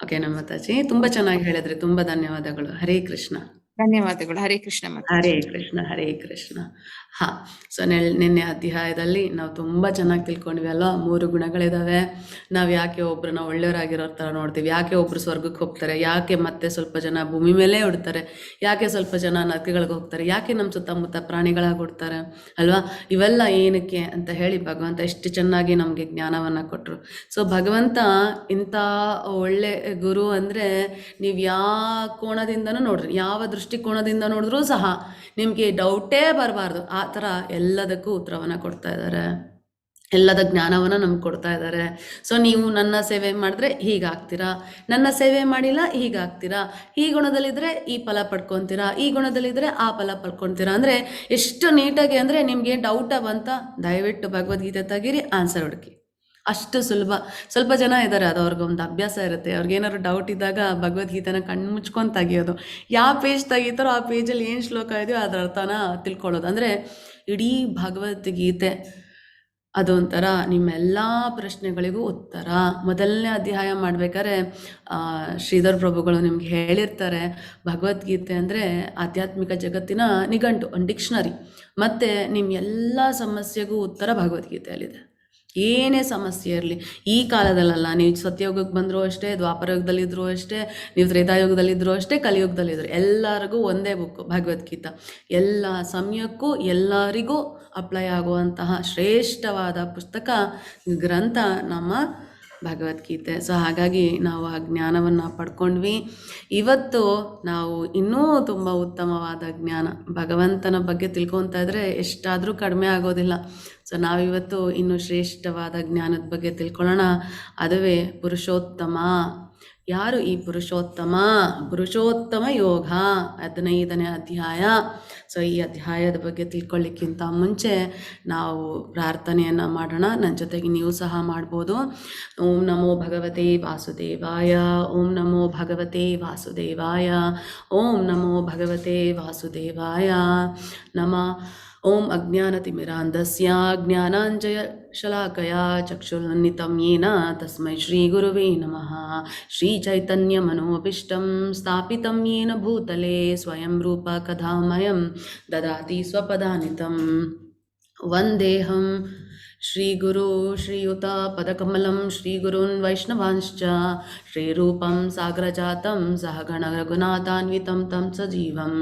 Speaker 2: ಓಕೆ ನಮ್ಮ ಮಾತಾಜಿ, ತುಂಬಾ ಚೆನ್ನಾಗಿ ಹೇಳಿದ್ರಿ, ತುಂಬಾ ಧನ್ಯವಾದಗಳು. ಹರೇ ಕೃಷ್ಣ.
Speaker 3: ಧನ್ಯವಾದಗಳು. ಹರೇ ಕೃಷ್ಣ.
Speaker 2: ಹರೇ ಕೃಷ್ಣ. ಹರೇ ಕೃಷ್ಣ. ಹಾ, ಸೊ ನಿನ್ನೆ ಅಧ್ಯಾಯದಲ್ಲಿ ನಾವು ತುಂಬ ಚೆನ್ನಾಗಿ ತಿಳ್ಕೊಂಡ್ವಿ ಅಲ್ಲ. 3 ಗುಣಗಳಿದಾವೆ. ನಾವು ಯಾಕೆ ಒಬ್ರನ್ನ ಒಳ್ಳೆಯವರಾಗಿರೋ ಥರ ನೋಡ್ತೀವಿ, ಯಾಕೆ ಒಬ್ರು ಸ್ವರ್ಗಕ್ಕೆ ಹೋಗ್ತಾರೆ, ಯಾಕೆ ಮತ್ತೆ ಸ್ವಲ್ಪ ಜನ ಭೂಮಿ ಮೇಲೆ ಹುಡ್ತಾರೆ, ಯಾಕೆ ಸ್ವಲ್ಪ ಜನ ನದಿಗಳಿಗೆ ಹೋಗ್ತಾರೆ, ಯಾಕೆ ನಮ್ಮ ಸುತ್ತಮುತ್ತ ಪ್ರಾಣಿಗಳಾಗಿ ಹುಡ್ತಾರೆ ಅಲ್ವಾ. ಇವೆಲ್ಲ ಏನಕ್ಕೆ ಅಂತ ಹೇಳಿ ಭಗವಂತ ಎಷ್ಟು ಚೆನ್ನಾಗಿ ನಮಗೆ ಜ್ಞಾನವನ್ನು ಕೊಟ್ಟರು. ಸೊ ಭಗವಂತ ಇಂಥ ಒಳ್ಳೆ ಗುರು ಅಂದರೆ ನೀವು ಯಾವ ಕೋಣದಿಂದನೂ ನೋಡ್ರಿ, ಯಾವ ದೃಷ್ಟಿಕೋನದಿಂದ ನೋಡಿದ್ರೂ ಸಹ ನಿಮಗೆ ಡೌಟೇ ಬರಬಾರ್ದು, ಆ ಥರ ಎಲ್ಲದಕ್ಕೂ ಉತ್ತರವನ್ನು ಕೊಡ್ತಾ ಇದ್ದಾರೆ. ಎಲ್ಲದ ಜ್ಞಾನವನ್ನು ನಮ್ಗೆ ಕೊಡ್ತಾ ಇದ್ದಾರೆ. ಸೊ ನೀವು ನನ್ನ ಸೇವೆ ಮಾಡಿದ್ರೆ ಹೀಗಾಗ್ತೀರಾ, ನನ್ನ ಸೇವೆ ಮಾಡಿಲ್ಲ ಹೀಗಾಗ್ತೀರಾ, ಈ ಗುಣದಲ್ಲಿದ್ದರೆ ಈ ಫಲ ಪಡ್ಕೊತೀರಾ, ಈ ಗುಣದಲ್ಲಿದ್ದರೆ ಆ ಫಲ ಪಡ್ಕೊತೀರಾ. ಅಂದರೆ ಎಷ್ಟು ನೀಟಾಗಿ, ಅಂದರೆ ನಿಮಗೆ ಡೌಟ ಬಂತ ದಯವಿಟ್ಟು ಭಗವದ್ಗೀತೆ ತೆಗೀರಿ, ಆನ್ಸರ್ ಹುಡುಕಿ. ಅಷ್ಟು ಸುಲಭ. ಸ್ವಲ್ಪ ಜನ ಇದ್ದಾರೆ, ಅದು ಅವ್ರಿಗೊಂದು ಅಭ್ಯಾಸ ಇರುತ್ತೆ. ಅವ್ರಿಗೇನಾದ್ರು ಡೌಟ್ ಇದ್ದಾಗ ಭಗವದ್ಗೀತೆನ ಕಣ್ಣು ಮುಚ್ಕೊಂಡು ತೆಗಿಯೋದು. ಯಾವ ಪೇಜ್ ತೆಗಿತಾರೋ ಆ ಪೇಜಲ್ಲಿ ಏನು ಶ್ಲೋಕ ಇದೆಯೋ ಅದರ ಅರ್ಥನ ತಿಳ್ಕೊಳ್ಳೋದು. ಅಂದರೆ ಇಡೀ ಭಗವದ್ಗೀತೆ ಅದೊಂಥರ ನಿಮ್ಮೆಲ್ಲ ಪ್ರಶ್ನೆಗಳಿಗೂ ಉತ್ತರ. ಮೊದಲನೇ ಅಧ್ಯಾಯ ಮಾಡಬೇಕಾದ್ರೆ ಶ್ರೀಧರ್ ಪ್ರಭುಗಳು ನಿಮ್ಗೆ ಹೇಳಿರ್ತಾರೆ, ಭಗವದ್ಗೀತೆ ಅಂದರೆ ಆಧ್ಯಾತ್ಮಿಕ ಜಗತ್ತಿನ ನಿಘಂಟು, ಒಂದು ಡಿಕ್ಷನರಿ. ಮತ್ತು ನಿಮ್ಮ ಎಲ್ಲ ಸಮಸ್ಯೆಗೂ ಉತ್ತರ ಭಗವದ್ಗೀತೆಯಲ್ಲಿದೆ. ಏನೇ ಸಮಸ್ಯೆ ಇರಲಿ, ಈ ಕಾಲದಲ್ಲಲ್ಲ, ನೀವು ಸತ್ಯಯುಗಕ್ಕೆ ಬಂದರೂ ಅಷ್ಟೇ, ದ್ವಾಪರಯುಗದಲ್ಲಿದ್ದರೂ ಅಷ್ಟೇ, ನೀವು ತ್ರೇತಾಯುಗದಲ್ಲಿದ್ದರೂ ಅಷ್ಟೇ, ಕಲಿಯುಗದಲ್ಲಿದ್ದರು, ಎಲ್ಲರಿಗೂ ಒಂದೇ ಬುಕ್ಕು ಭಗವದ್ಗೀತಾ. ಎಲ್ಲ ಸಮಯಕ್ಕೂ ಎಲ್ಲರಿಗೂ ಅಪ್ಲೈ ಆಗುವಂತಹ ಶ್ರೇಷ್ಠವಾದ ಪುಸ್ತಕ, ಗ್ರಂಥ ನಮ್ಮ ಭಗವದ್ಗೀತೆ. ಸೊ ಹಾಗಾಗಿ ನಾವು ಆ ಜ್ಞಾನವನ್ನು ಪಡ್ಕೊಂಡ್ವಿ. ಇವತ್ತು ನಾವು ಇನ್ನೂ ತುಂಬ ಉತ್ತಮವಾದ ಜ್ಞಾನ ಭಗವಂತನ ಬಗ್ಗೆ ತಿಳ್ಕೊತಾ ಇದ್ದರೆ ಎಷ್ಟಾದರೂ ಕಡಿಮೆ ಆಗೋದಿಲ್ಲ. ಸೊ ನಾವಿವತ್ತು ಇನ್ನೂ ಶ್ರೇಷ್ಠವಾದ ಜ್ಞಾನದ ಬಗ್ಗೆ ತಿಳ್ಕೊಳ್ಳೋಣ. ಅದುವೇ ಪುರುಷೋತ್ತಮ. ಯಾರು ಈ ಪುರುಷೋತ್ತಮ? ಪುರುಷೋತ್ತಮ ಯೋಗ 15ನೇ ಅಧ್ಯಾಯ. ಸೊ ಈ ಅಧ್ಯಾಯದ ಬಗ್ಗೆ ತಿಳ್ಕೊಳ್ಳಿಕ್ಕಿಂತ ಮುಂಚೆ ನಾವು ಪ್ರಾರ್ಥನೆಯನ್ನು ಮಾಡೋಣ. ನನ್ನ ಜೊತೆಗೆ ನೀವು ಸಹ ಮಾಡ್ಬೋದು. ಓಂ ನಮೋ ಭಗವತೆ ವಾಸುದೇವಾಯ, ಓಂ ನಮೋ ಭಗವತೆ ವಾಸುದೇವಾಯ, ಓಂ ನಮೋ ಭಗವತೆ ವಾಸುದೇವಾಯ ನಮಃ. ಓಂ ಅಜ್ಞಾನತಿಮಿರಾಂಧಸ್ಯ ಜ್ಞಾನಾಂಜನಶಲಾಕಯಾ ಚಕ್ಷುರುನ್ಮಿಲಿತಂ ಯೇನ ತಸ್ಮೈ ಶ್ರೀಗುರುವೇ ನಮಃ. ಶ್ರೀಚೈತನ್ಯಮನೋಭೀಷ್ಟಂ ಸ್ಥಾಪಿತಂ ಯೇನ ಭೂತಲೆ ಸ್ವಯಂ ರೂಪ ಕಥಾಮಯಂ ದದಾತಿ ಸ್ವಪದಾನಿತಂ. ವಂದೇಹಂ ಶ್ರೀಗುರು ಶ್ರೀಯುತ ಪದಕಮಲಂ ಶ್ರೀಗುರುನ್ ವೈಷ್ಣವಾಂಶ್ಚ ಶ್ರೀರೂಪಂ ಸಾಗರಜಾತಂ ಸಹಗಣ ರಘುನಾಥಾನ್ವಿತಂ ತಂ ಸಜೀವಂ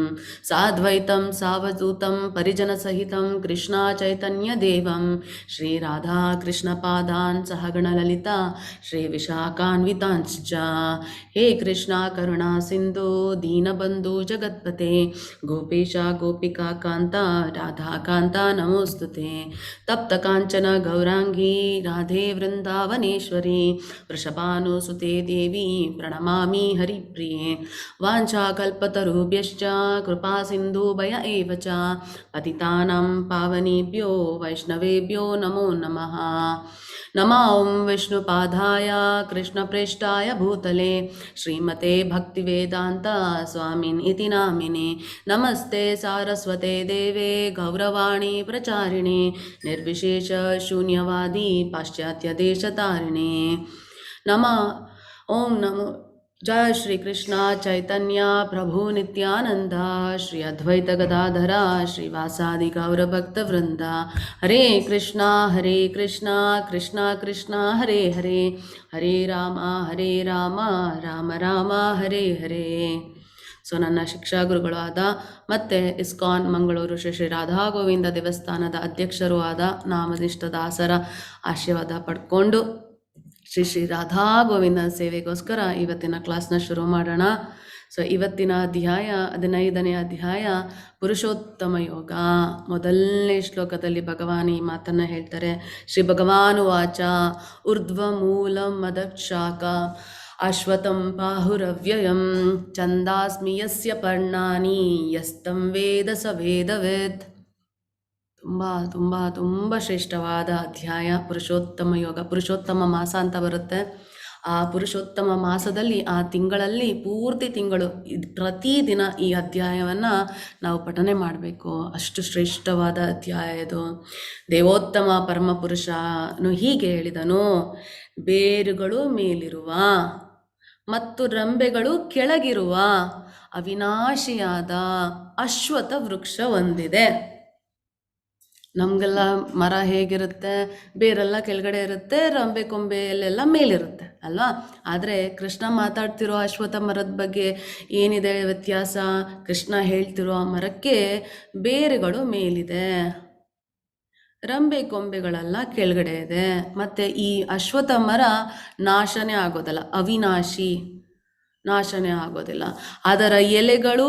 Speaker 2: ಸಾದ್ವೈತಂ ಸಾವಧೂತಂ ಪರಿಜನಸಹಿತಂ ಕೃಷ್ಣ ಚೈತನ್ಯದೇವಂ ಶ್ರೀರಾಧಾ ಕೃಷ್ಣಪಾದಾನ್ ಸಹಗಣ ಲಲಿತಾ ಶ್ರೀ ವಿಶಾಖಾನ್ವಿತಾಂಶ್ಚ. ಹೇ ಕೃಷ್ಣ ಕರುಣಾ ಸಿಂಧು ದೀನಬಂಧು ಜಗತ್ಪತೆ ಗೋಪೇಶ ಗೋಪಿಕಾ ಕಾಂತ ರಾಧಾಕಾಂತ ನಮೋಸ್ತುತೆ. ತಪ್ತ ಕಾಂಚನ ಗೌರಾಂಗಿ ರಾಧೆ ವೃಂದಾವನೇಶ್ವರಿ ವೃಷಭಾನುಸುತೆ ದೇವಿ ಪ್ರಣಮಾಮಿ ಹರಿಪ್ರಿಯೆ. ವಾಂಛಾಕಲ್ಪತರುಭ್ಯಶ್ಚ ಕೃಪಾ ಸಿಂಧುಭಯ ಏವ ಚ ಪತಿತಾನಾಂ ಪಾವನೇಭ್ಯೋ ವೈಷ್ಣವೇಭ್ಯೋ ನಮೋ ನಮಃ. ನಮೋ ಓಂ ವಿಷ್ಣುಪಾದಾಯ ಕೃಷ್ಣಪ್ರೇಷ್ಠಾಯ ಭೂತಲೆ ಶ್ರೀಮತೆ ಭಕ್ತಿವೇದಾಂತ ಸ್ವಾಮಿನ್ ಇತಿ ನಾಮಿನೆ. ನಮಸ್ತೆ ಸಾರಸ್ವತೆ ದೇವೆ ಗೌರವಾಣಿ ಪ್ರಚಾರಿಣೆ ನಿರ್ವಿಶೇಷ ಶೂನ್ಯವಾದಿ ಪಾಶ್ಚಾತ್ಯ ದೇಶತಾರಿಣೆ. ನಮಃ ಓಂ ನಮೋ ಜಯ ಶ್ರೀ ಕೃಷ್ಣ ಚೈತನ್ಯ ಪ್ರಭು ನಿತ್ಯಾನಂದ ಶ್ರೀ ಅದ್ವೈತ ಗದಾಧರ ಶ್ರೀವಾಸಾದಿ ಗೌರಭಕ್ತ ವೃಂದ. ಹರೇ ಕೃಷ್ಣ ಕೃಷ್ಣ ಕೃಷ್ಣ ಹರೇ ಹರೇ, ಹರೇ ರಾಮ ರಾಮ ರಾಮ ಹರೇ ಹರೇ. ಸೊ ನನ್ನ ಶಿಕ್ಷಾಗುರುಗಳು ಆದ ಮತ್ತು ಇಸ್ಕಾನ್ ಮಂಗಳೂರು ಶ್ರೀ ಶ್ರೀ ರಾಧಾ ಗೋವಿಂದ ದೇವಸ್ಥಾನದ ಅಧ್ಯಕ್ಷರೂ ಆದ ನಾಮನಿಷ್ಠ ದಾಸರ ಆಶೀರ್ವಾದ ಪಡ್ಕೊಂಡು ಶ್ರೀ ಶ್ರೀ ರಾಧಾ ಗೋವಿಂದನ ಸೇವೆಗೋಸ್ಕರ ಇವತ್ತಿನ ಕ್ಲಾಸ್ನ ಶುರು ಮಾಡೋಣ. ಸೊ ಇವತ್ತಿನ ಅಧ್ಯಾಯ 15ನೇ ಅಧ್ಯಾಯ ಪುರುಷೋತ್ತಮ ಯೋಗ. ಮೊದಲನೇ ಶ್ಲೋಕದಲ್ಲಿ ಭಗವಾನ್ ಈ ಮಾತನ್ನು ಹೇಳ್ತಾರೆ. ಶ್ರೀ ಭಗವಾನು ವಾಚ ಊರ್ಧ್ವ ಮೂಲಂ ಮದಕ್ಷಾಖ ಅಶ್ವತ್ಥಂ ಬಾಹುರವ್ಯಯಂ ಛಂದಾಸ್ಮಿ ಯಸ್ಯ ಪರ್ಣಾನಿ ಯಸ್ತಂ ವೇದ ಸ ವೇದವೇತ್. ತುಂಬ ತುಂಬ ತುಂಬ ಶ್ರೇಷ್ಠವಾದ ಅಧ್ಯಾಯ ಪುರುಷೋತ್ತಮ ಯೋಗ. ಪುರುಷೋತ್ತಮ ಮಾಸ ಅಂತ ಬರುತ್ತೆ. ಆ ಪುರುಷೋತ್ತಮ ಮಾಸದಲ್ಲಿ, ಆ ತಿಂಗಳಲ್ಲಿ, ಪೂರ್ತಿ ತಿಂಗಳು ಪ್ರತಿದಿನ ಈ ಅಧ್ಯಾಯವನ್ನು ನಾವು ಪಠನೆ ಮಾಡಬೇಕು. ಅಷ್ಟು ಶ್ರೇಷ್ಠವಾದ ಅಧ್ಯಾಯ ಇದು. ದೇವೋತ್ತಮ ಪರಮಪುರುಷನು ಹೀಗೆ ಹೇಳಿದನು, ಬೇರುಗಳು ಮೇಲಿರುವ ಮತ್ತು ರಂಬೆಗಳು ಕೆಳಗಿರುವ ಅವಿನಾಶಿಯಾದ ಅಶ್ವತ್ಥ ವೃಕ್ಷ ಹೊಂದಿದೆ. ನಮಗೆಲ್ಲ ಮರ ಹೇಗಿರುತ್ತೆ, ಬೇರೆಲ್ಲ ಕೆಳಗಡೆ ಇರುತ್ತೆ, ರಂಬೆ ಕೊಂಬೆಯಲ್ಲೆಲ್ಲ ಮೇಲಿರುತ್ತೆ ಅಲ್ವಾ. ಆದರೆ ಕೃಷ್ಣ ಮಾತಾಡ್ತಿರೋ ಅಶ್ವತ್ಥ ಮರದ ಬಗ್ಗೆ ಏನಿದೆ ವ್ಯತ್ಯಾಸ? ಕೃಷ್ಣ ಹೇಳ್ತಿರೋ ಮರಕ್ಕೆ ಬೇರುಗಳು ಮೇಲಿದೆ, ರಂಬೆ ಕೊಂಬೆಗಳೆಲ್ಲ ಕೆಳಗಡೆ ಇದೆ. ಮತ್ತು ಈ ಅಶ್ವತ್ಥ ಮರ ನಾಶನೇ ಆಗೋದಲ್ಲ, ಅವಿನಾಶಿ, ನಾಶನೇ ಆಗೋದಿಲ್ಲ. ಅದರ ಎಲೆಗಳು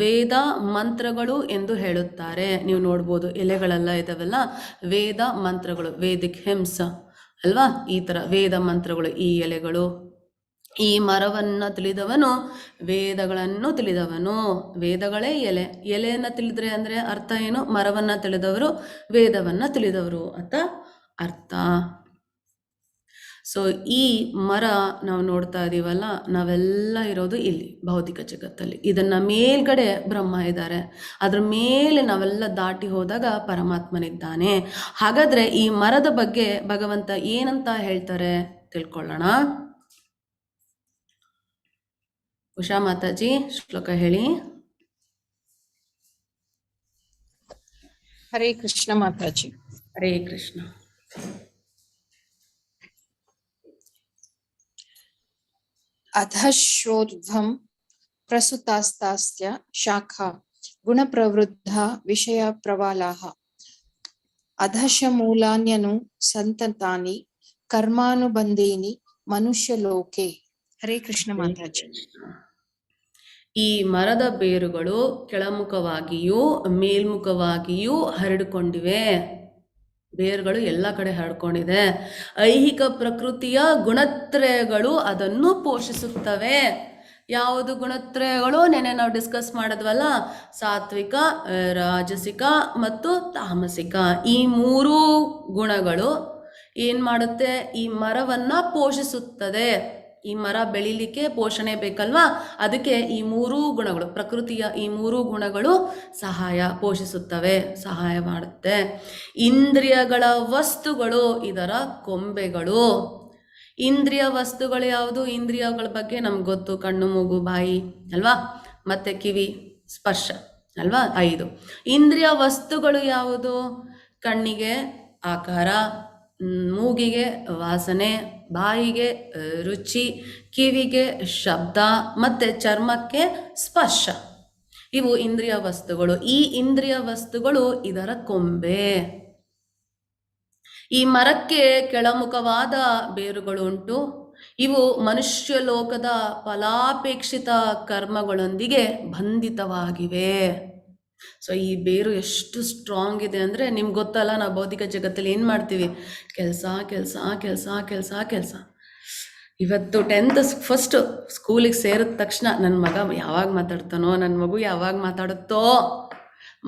Speaker 2: ವೇದ ಮಂತ್ರಗಳು ಎಂದು ಹೇಳುತ್ತಾರೆ. ನೀವು ನೋಡ್ಬೋದು ಎಲೆಗಳೆಲ್ಲ ಇದಾವೆಲ್ಲ ವೇದ ಮಂತ್ರಗಳು, ವೇದಿಕ್ ಹಿಮ್ಸ್ ಅಲ್ವಾ, ಈ ಥರ ವೇದ ಮಂತ್ರಗಳು ಈ ಎಲೆಗಳು. ಈ ಮರವನ್ನು ತಿಳಿದವನು ವೇದಗಳನ್ನು ತಿಳಿದವನು. ವೇದಗಳೇ ಎಲೆಯನ್ನು ತಿಳಿದ್ರೆ ಅಂದರೆ ಅರ್ಥ ಏನು? ಮರವನ್ನು ತಿಳಿದವರು ವೇದವನ್ನು ತಿಳಿದವರು ಅಂತ ಅರ್ಥ. ಸೊ ಈ ಮರ ನಾವು ನೋಡ್ತಾ ಇದೀವಲ್ಲ, ನಾವೆಲ್ಲ ಇರೋದು ಇಲ್ಲಿ ಭೌತಿಕ ಜಗತ್ತಲ್ಲಿ. ಇದನ್ನ ಮೇಲ್ಗಡೆ ಬ್ರಹ್ಮ ಇದ್ದಾರೆ, ಅದ್ರ ಮೇಲೆ ನಾವೆಲ್ಲ ದಾಟಿ ಹೋದಾಗ ಪರಮಾತ್ಮನಿದ್ದಾನೆ. ಹಾಗಾದ್ರೆ ಈ ಮರದ ಬಗ್ಗೆ ಭಗವಂತ ಏನಂತ ಹೇಳ್ತಾರೆ ತಿಳ್ಕೊಳ್ಳೋಣ. ಉಷಾ ಮಾತಾಜಿ ಶ್ಲೋಕ ಹೇಳಿ.
Speaker 3: ಹರೇ ಕೃಷ್ಣ ಮಾತಾಜಿ.
Speaker 2: ಹರೇ ಕೃಷ್ಣ.
Speaker 3: ಅಧಶ್ರೋರ್ಧ್ವಂ ಪ್ರಸುತಾಸ್ತಾಸ್ಯ ಶಾಖಾ ಗುಣಪ್ರವೃದ್ಧ ವಿಷಯ ಪ್ರವಾಲಾಹ ಅಧಶ ಮೂಲಾನ್ಯನು ಸಂತತಾನಿ ಕರ್ಮಾನುಬಂಧೇನಿ ಮನುಷ್ಯಲೋಕೆ. ಹರೇ ಕೃಷ್ಣ ಮಾತಾಜಿ.
Speaker 2: ಈ ಮರದ ಬೇರುಗಳು ಕೆಳಮುಖವಾಗಿಯೂ ಮೇಲ್ಮುಖವಾಗಿಯೂ ಹರಡಿಕೊಂಡಿವೆ. ಬೇರುಗಳು ಎಲ್ಲ ಕಡೆ ಹರಡ್ಕೊಂಡಿದೆ. ಐಹಿಕ ಪ್ರಕೃತಿಯ ಗುಣತ್ರಯಗಳು ಅದನ್ನು ಪೋಷಿಸುತ್ತವೆ. ಯಾವುದು ಗುಣತ್ರಯಗಳು? ನೆನೆ ನಾವು ಡಿಸ್ಕಸ್ ಮಾಡಿದ್ವಲ್ಲ, ಸಾತ್ವಿಕ, ರಾಜಸಿಕ ಮತ್ತು ತಾಮಸಿಕ. ಈ ಮೂರೂ ಗುಣಗಳು ಏನು ಮಾಡುತ್ತೆ? ಈ ಮರವನ್ನ ಪೋಷಿಸುತ್ತದೆ. ಈ ಮರ ಬೆಳಿಲಿಕ್ಕೆ ಪೋಷಣೆ ಬೇಕಲ್ವಾ, ಅದಕ್ಕೆ ಈ ಮೂರೂ ಗುಣಗಳು, ಪ್ರಕೃತಿಯ ಈ ಮೂರೂ ಗುಣಗಳು ಪೋಷಿಸುತ್ತವೆ, ಸಹಾಯ ಮಾಡುತ್ತೆ. ಇಂದ್ರಿಯಗಳ ವಸ್ತುಗಳು ಇದರ ಕೊಂಬೆಗಳು. ಇಂದ್ರಿಯ ವಸ್ತುಗಳು ಯಾವುದು? ಇಂದ್ರಿಯಗಳ ಬಗ್ಗೆ ನಮ್ಗೆ ಗೊತ್ತು, ಕಣ್ಣು, ಮೂಗು, ಬಾಯಿ ಅಲ್ವಾ, ಮತ್ತೆ ಕಿವಿ, ಸ್ಪರ್ಶ ಅಲ್ವಾ, 5 ಇಂದ್ರಿಯ ವಸ್ತುಗಳು ಯಾವುದು? ಕಣ್ಣಿಗೆ ಆಕಾರ, ಮೂಗಿಗೆ ವಾಸನೆ, ಬಾಯಿಗೆ ರುಚಿ, ಕಿವಿಗೆ ಶಬ್ದ, ಮತ್ತೆ ಚರ್ಮಕ್ಕೆ ಸ್ಪರ್ಶ. ಇವು ಇಂದ್ರಿಯ ವಸ್ತುಗಳು. ಈ ಇಂದ್ರಿಯ ವಸ್ತುಗಳು ಇದರ ಕೊಂಬೆ. ಈ ಮರಕ್ಕೆ ಕೆಳಮುಖವಾದ ಬೇರುಗಳು ಉಂಟು. ಇವು ಮನುಷ್ಯ ಲೋಕದ ಫಲಾಪೇಕ್ಷಿತ ಕರ್ಮಗಳೊಂದಿಗೆ ಬಂಧಿತವಾಗಿವೆ. ಸೊ ಈ ಬೇರು ಎಷ್ಟು ಸ್ಟ್ರಾಂಗ್ ಇದೆ ಅಂದರೆ, ನಿಮ್ಗೆ ಗೊತ್ತಲ್ಲ, ನಾವು ಭೌತಿಕ ಜಗತ್ತಲ್ಲಿ ಏನು ಮಾಡ್ತೀವಿ? ಕೆಲಸ ಕೆಲಸ ಕೆಲಸ ಕೆಲಸ ಕೆಲಸ. ಇವತ್ತು 10th ಫಸ್ಟ್ ಸ್ಕೂಲಿಗೆ ಸೇರಿದ ತಕ್ಷಣ ನನ್ನ ಮಗ ಯಾವಾಗ ಮಾತಾಡ್ತಾನೋ, ನನ್ನ ಮಗು ಯಾವಾಗ ಮಾತಾಡುತ್ತೋ,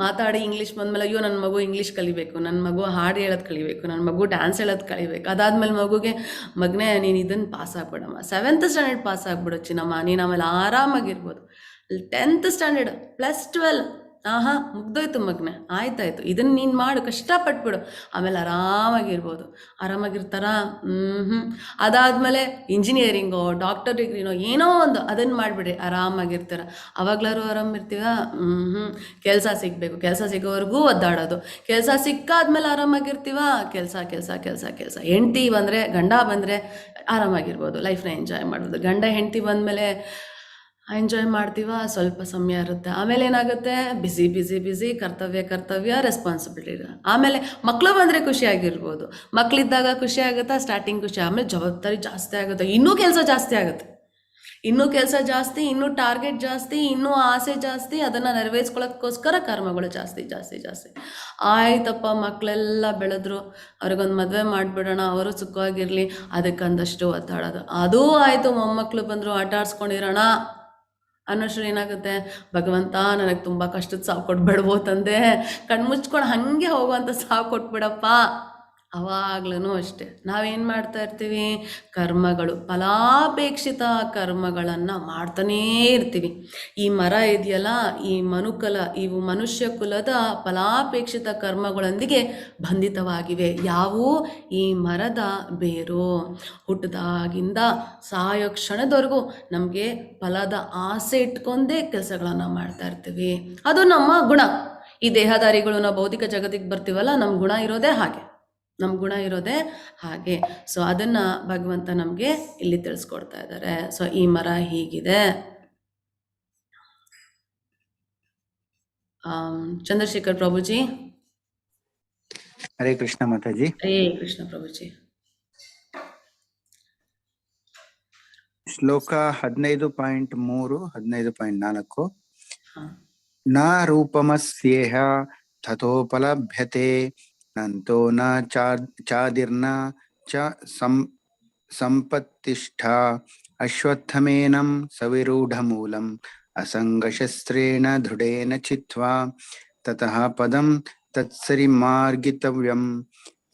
Speaker 2: ಮಾತಾಡಿ ಇಂಗ್ಲೀಷ್ ಬಂದಮೇಲೆ ಅಯ್ಯೋ ನನ್ನ ಮಗು ಇಂಗ್ಲೀಷ್ ಕಲಿಬೇಕು, ನನ್ನ ಮಗು ಹಾಡು ಹೇಳೋದು ಕಲಿಬೇಕು, ನನ್ನ ಮಗು ಡ್ಯಾನ್ಸ್ ಹೇಳೋದು ಕಲಿಬೇಕು. ಅದಾದಮೇಲೆ ಮಗುಗೆ ಮಗನೇ ನೀನು ಇದನ್ನು ಪಾಸ್ ಆಗ್ಬಿಡಮ್ಮ, 7th ಸ್ಟ್ಯಾಂಡರ್ಡ್ ಪಾಸ್ ಆಗ್ಬಿಡು ಚಿನ್ನಮ್ಮ, ನೀನು ಆಮೇಲೆ ಆರಾಮಾಗಿರ್ಬೋದು. 10th ಸ್ಟ್ಯಾಂಡರ್ಡ್ +12 ಮುಗ್ದೋಯ್ತು ಮಗನೇ, ಆಯ್ತಾಯ್ತು, ಇದನ್ನು ನೀನು ಮಾಡು, ಕಷ್ಟಪಟ್ಬಿಡು, ಆಮೇಲೆ ಆರಾಮಾಗಿರ್ಬೋದು. ಆರಾಮಾಗಿರ್ತಾರಾ? ಅದಾದಮೇಲೆ ಇಂಜಿನಿಯರಿಂಗೋ ಡಾಕ್ಟರ್ ಡಿಗ್ರಿನೋ ಏನೋ ಒಂದು ಅದನ್ನು ಮಾಡಿಬಿಡ್ರಿ, ಆರಾಮಾಗಿರ್ತೀರ. ಅವಾಗ್ಲಾರು ಆರಾಮಿರ್ತೀವ? ಕೆಲಸ ಸಿಗಬೇಕು, ಕೆಲಸ ಸಿಗೋವರೆಗೂ ಒದ್ದಾಡೋದು. ಕೆಲಸ ಸಿಕ್ಕಾದ್ಮೇಲೆ ಆರಾಮಾಗಿರ್ತೀವ? ಕೆಲಸ ಕೆಲಸ ಕೆಲಸ ಕೆಲಸ. ಹೆಂಡ್ತಿ ಬಂದರೆ, ಗಂಡ ಬಂದರೆ ಆರಾಮಾಗಿರ್ಬೋದು, ಲೈಫ್ನ ಎಂಜಾಯ್ ಮಾಡ್ಬೋದು. ಗಂಡ ಹೆಂಡ್ತಿ ಬಂದಮೇಲೆ ಎಂಜಾಯ್ ಮಾಡ್ತೀವ, ಸ್ವಲ್ಪ ಸಮಯ ಇರುತ್ತೆ. ಆಮೇಲೆ ಏನಾಗುತ್ತೆ? ಬಿಸಿ ಬಿಸಿ ಬಿಸಿ, ಕರ್ತವ್ಯ ರೆಸ್ಪಾನ್ಸಿಬಿಲಿಟಿ. ಆಮೇಲೆ ಮಕ್ಕಳು ಬಂದರೆ ಖುಷಿಯಾಗಿರ್ಬೋದು, ಮಕ್ಕಳಿದ್ದಾಗ ಖುಷಿ ಆಗುತ್ತಾ? ಸ್ಟಾರ್ಟಿಂಗ್ ಖುಷಿ, ಆಮೇಲೆ ಜವಾಬ್ದಾರಿ ಜಾಸ್ತಿ ಆಗುತ್ತೆ, ಇನ್ನೂ ಕೆಲಸ ಜಾಸ್ತಿ ಆಗುತ್ತೆ, ಇನ್ನೂ ಕೆಲಸ ಜಾಸ್ತಿ, ಇನ್ನೂ ಟಾರ್ಗೆಟ್ ಜಾಸ್ತಿ, ಇನ್ನೂ ಆಸೆ ಜಾಸ್ತಿ, ಅದನ್ನು ನೆರವೇರಿಸ್ಕೊಳ್ಳೋಕ್ಕೋಸ್ಕರ ಕರ್ಮಗಳು ಜಾಸ್ತಿ ಜಾಸ್ತಿ ಜಾಸ್ತಿ. ಆಯ್ತಪ್ಪ, ಮಕ್ಕಳೆಲ್ಲ ಬೆಳೆದ್ರು, ಅವ್ರಿಗೊಂದು ಮದುವೆ ಮಾಡಿಬಿಡೋಣ, ಅವರು ಸುಖವಾಗಿರಲಿ, ಅದಕ್ಕಂದಷ್ಟು ಒತ್ತಾಡೋದು. ಅದೂ ಆಯಿತು, ಮೊಮ್ಮಕ್ಕಳು ಬಂದರು, ಆಟ ಆಡ್ಸ್ಕೊಂಡಿರೋಣ ಅನ್ನೋಷ್ಟು ಏನಾಗುತ್ತೆ? ಭಗವಂತ ನನಗೆ ತುಂಬ ಕಷ್ಟದ ಸಾವು ಕೊಟ್ಬಿಡ್ಬೋ ತಂದೆ, ಕಣ್ಮುಚ್ಕೊಂಡು ಹಾಗೆ ಹೋಗುವಂಥ ಸಾವು ಕೊಟ್ಬಿಡಪ್ಪ. ಅವಾಗ್ಲೂ ಅಷ್ಟೆ ನಾವೇನು ಮಾಡ್ತಾ ಇರ್ತೀವಿ? ಕರ್ಮಗಳು, ಫಲಾಪೇಕ್ಷಿತ ಕರ್ಮಗಳನ್ನು ಮಾಡ್ತಾನೇ ಇರ್ತೀವಿ. ಈ ಮರ ಇದೆಯಲ್ಲ, ಈ ಇವು ಮನುಷ್ಯ ಕುಲದ ಫಲಾಪೇಕ್ಷಿತ ಕರ್ಮಗಳೊಂದಿಗೆ ಬಂಧಿತವಾಗಿವೆ. ಯಾವುವು? ಈ ಮರದ ಬೇರು. ಹುಟ್ಟಿದಾಗಿಂದ ಸಾಯೋ ಕ್ಷಣದವರೆಗೂ ನಮಗೆ ಫಲದ ಆಸೆ ಇಟ್ಕೊಂಡೇ ಕೆಲಸಗಳನ್ನು ಮಾಡ್ತಾ ಇರ್ತೀವಿ. ಅದು ನಮ್ಮ ಗುಣ. ಈ ದೇಹದಾರಿಗಳು ನಾವು ಭೌತಿಕ ಜಗತ್ತಿಗೆ ಬರ್ತೀವಲ್ಲ, ನಮ್ಮ ಗುಣ ಇರೋದೇ ಹಾಗೆ. ಸೊ ಅದನ್ನು ಭಗವಂತ ನಮಗೆ ಇಲ್ಲಿ ತಿಳಿಸ್ಕೊಡ್ತಾ ಇದ್ದಾರೆ. ಸೊ ಈ ಮರ ಹೀಗಿದೆ. ಚಂದ್ರಶೇಖರ್ ಪ್ರಭುಜಿ.
Speaker 4: ಹರೇ ಕೃಷ್ಣ ಮಾತಾಜಿ.
Speaker 2: ಹರೇ ಕೃಷ್ಣ ಪ್ರಭುಜಿ.
Speaker 4: ಶ್ಲೋಕ 15.3, 15.4. न रूपमस्येह तथोपलभ्यते नन्तो न चादिर्न च सम्पत्तिष्ठा अश्वत्थमेनं सविरूढमूलम् असङ्गशस्त्रेण दृढेन चित्वा ततः पदं तत्सरिमार्गितव्यं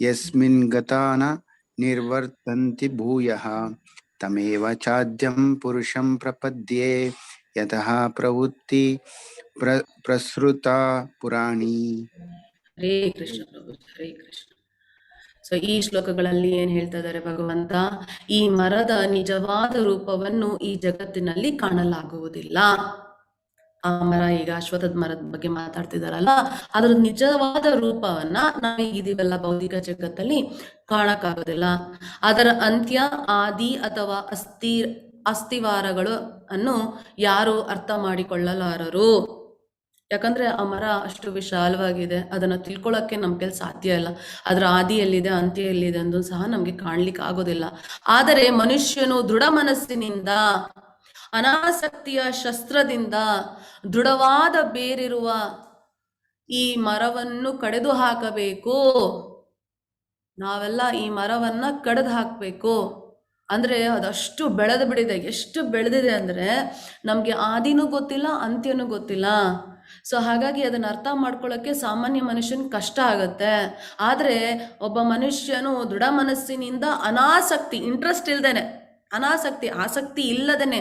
Speaker 4: यस्मिन् गता न निर्वर्तन्ति भूयः तमेव चाद्यं पुरुषं प्रपद्ये यतः प्रवृत्ति प्रसृता पुराणी.
Speaker 2: ಹರೇ ಕೃಷ್ಣ ಪ್ರಭು, ಹರೇ ಕೃಷ್ಣ. ಸೊ ಈ ಶ್ಲೋಕಗಳಲ್ಲಿ ಏನ್ ಹೇಳ್ತಾ ಇದ್ದಾರೆ ಭಗವಂತ, ಈ ಮರದ ನಿಜವಾದ ರೂಪವನ್ನು ಈ ಜಗತ್ತಿನಲ್ಲಿ ಕಾಣಲಾಗುವುದಿಲ್ಲ. ಆ ಮರ, ಈಗ ಅಶ್ವತ್ಥದ ಮರದ ಬಗ್ಗೆ ಮಾತಾಡ್ತಿದಾರಲ್ಲ, ಅದ್ರ ನಿಜವಾದ ರೂಪವನ್ನ ನಾವೀಗಿದೀವಲ್ಲ ಭೌತಿಕ ಜಗತ್ತಲ್ಲಿ ಕಾಣಕ್ಕಾಗೋದಿಲ್ಲ. ಅದರ ಅಂತ್ಯ, ಆದಿ ಅಥವಾ ಅಸ್ಥಿವಾರಗಳು ಅನ್ನು ಯಾರು ಅರ್ಥ ಮಾಡಿಕೊಳ್ಳಲಾರರು. ಯಾಕಂದ್ರೆ ಆ ಮರ ಅಷ್ಟು ವಿಶಾಲವಾಗಿದೆ, ಅದನ್ನ ತಿಳ್ಕೊಳ್ಳೋಕೆ ನಮ್ ಕೈಲಿ ಸಾಧ್ಯ ಇಲ್ಲ. ಅದರ ಆದಿ ಎಲ್ಲಿದೆ, ಅಂತ್ಯ ಎಲ್ಲಿದೆ ಅಂದು ಸಹ ನಮ್ಗೆ ಕಾಣ್ಲಿಕ್ಕೆ ಆಗೋದಿಲ್ಲ. ಆದರೆ ಮನುಷ್ಯನು ದೃಢ ಮನಸ್ಸಿನಿಂದ, ಅನಾಸಕ್ತಿಯ ಶಸ್ತ್ರದಿಂದ ದೃಢವಾದ ಬೇರಿರುವ ಈ ಮರವನ್ನು ಕಡೆದು ಹಾಕಬೇಕು. ನಾವೆಲ್ಲ ಈ ಮರವನ್ನ ಕಡೆದು ಹಾಕ್ಬೇಕು. ಅಂದ್ರೆ ಅದಷ್ಟು ಬೆಳೆದು ಬಿಡಿದೆ. ಎಷ್ಟು ಬೆಳೆದಿದೆ ಅಂದ್ರೆ ನಮ್ಗೆ ಆದಿನೂ ಗೊತ್ತಿಲ್ಲ, ಅಂತ್ಯನೂ ಗೊತ್ತಿಲ್ಲ. ಸೊ ಹಾಗಾಗಿ ಅದನ್ನ ಅರ್ಥ ಮಾಡ್ಕೊಳ್ಳೋಕೆ ಸಾಮಾನ್ಯ ಮನುಷ್ಯನ್ ಕಷ್ಟ ಆಗತ್ತೆ. ಆದ್ರೆ ಒಬ್ಬ ಮನುಷ್ಯನು ದೃಢ ಮನಸ್ಸಿನಿಂದ ಅನಾಸಕ್ತಿ, ಇಂಟ್ರೆಸ್ಟ್ ಇಲ್ದೇನೆ, ಆಸಕ್ತಿ ಇಲ್ಲದೇನೆ,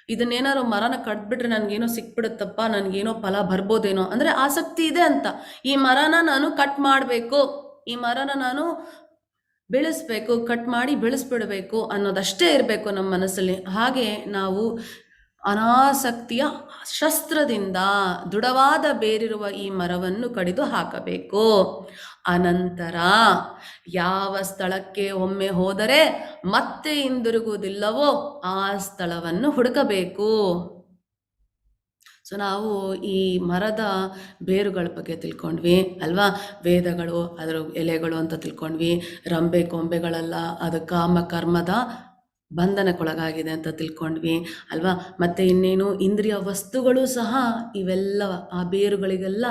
Speaker 2: ಇದನ್ನೇನಾರು ಮರನ ಕಡ್ಬಿಟ್ರೆ ನನ್ಗೇನೋ ಸಿಕ್ಬಿಡುತ್ತಪ್ಪ, ನನ್ಗೇನೋ ಫಲ ಬರ್ಬೋದೇನೋ ಅಂದ್ರೆ ಆಸಕ್ತಿ ಇದೆ ಅಂತ, ಈ ಮರನ ನಾನು ಕಟ್ ಮಾಡ್ಬೇಕು, ಈ ಮರನ ನಾನು ಬೆಳೆಸ್ಬೇಕು, ಕಟ್ ಮಾಡಿ ಬೆಳೆಸ್ಬಿಡ್ಬೇಕು ಅನ್ನೋದಷ್ಟೇ ಇರಬೇಕು ನಮ್ಮ ಮನಸ್ಸಲ್ಲಿ. ಹಾಗೆ ನಾವು ಅನಾಸಕ್ತಿಯ ಶಸ್ತ್ರದಿಂದ ದೃಢವಾದ ಬೇರಿರುವ ಈ ಮರವನ್ನು ಕಡಿದು ಹಾಕಬೇಕು. ಅನಂತರ ಯಾವ ಸ್ಥಳಕ್ಕೆ ಒಮ್ಮೆ ಹೋದರೆ ಮತ್ತೆ ಹಿಂದಿರುಗುವುದಿಲ್ಲವೋ ಆ ಸ್ಥಳವನ್ನು ಹುಡುಕಬೇಕು. ಸೊ ನಾವು ಈ ಮರದ ಬೇರುಗಳ ಬಗ್ಗೆ ತಿಳ್ಕೊಂಡ್ವಿ ಅಲ್ವಾ, ವೇದಗಳು ಅದರ ಎಲೆಗಳು ಅಂತ ತಿಳ್ಕೊಂಡ್ವಿ, ರಂಬೆ ಕೊಂಬೆಗಳೆಲ್ಲ ಅದು ಕಾಮ ಕರ್ಮದ ಬಂಧನಕ್ಕೊಳಗಾಗಿದೆ ಅಂತ ತಿಳ್ಕೊಂಡ್ವಿ ಅಲ್ವಾ. ಮತ್ತೆ ಇನ್ನೇನು, ಇಂದ್ರಿಯ ವಸ್ತುಗಳು ಸಹ ಇವೆಲ್ಲ ಆ ಬೇರುಗಳಿಗೆಲ್ಲ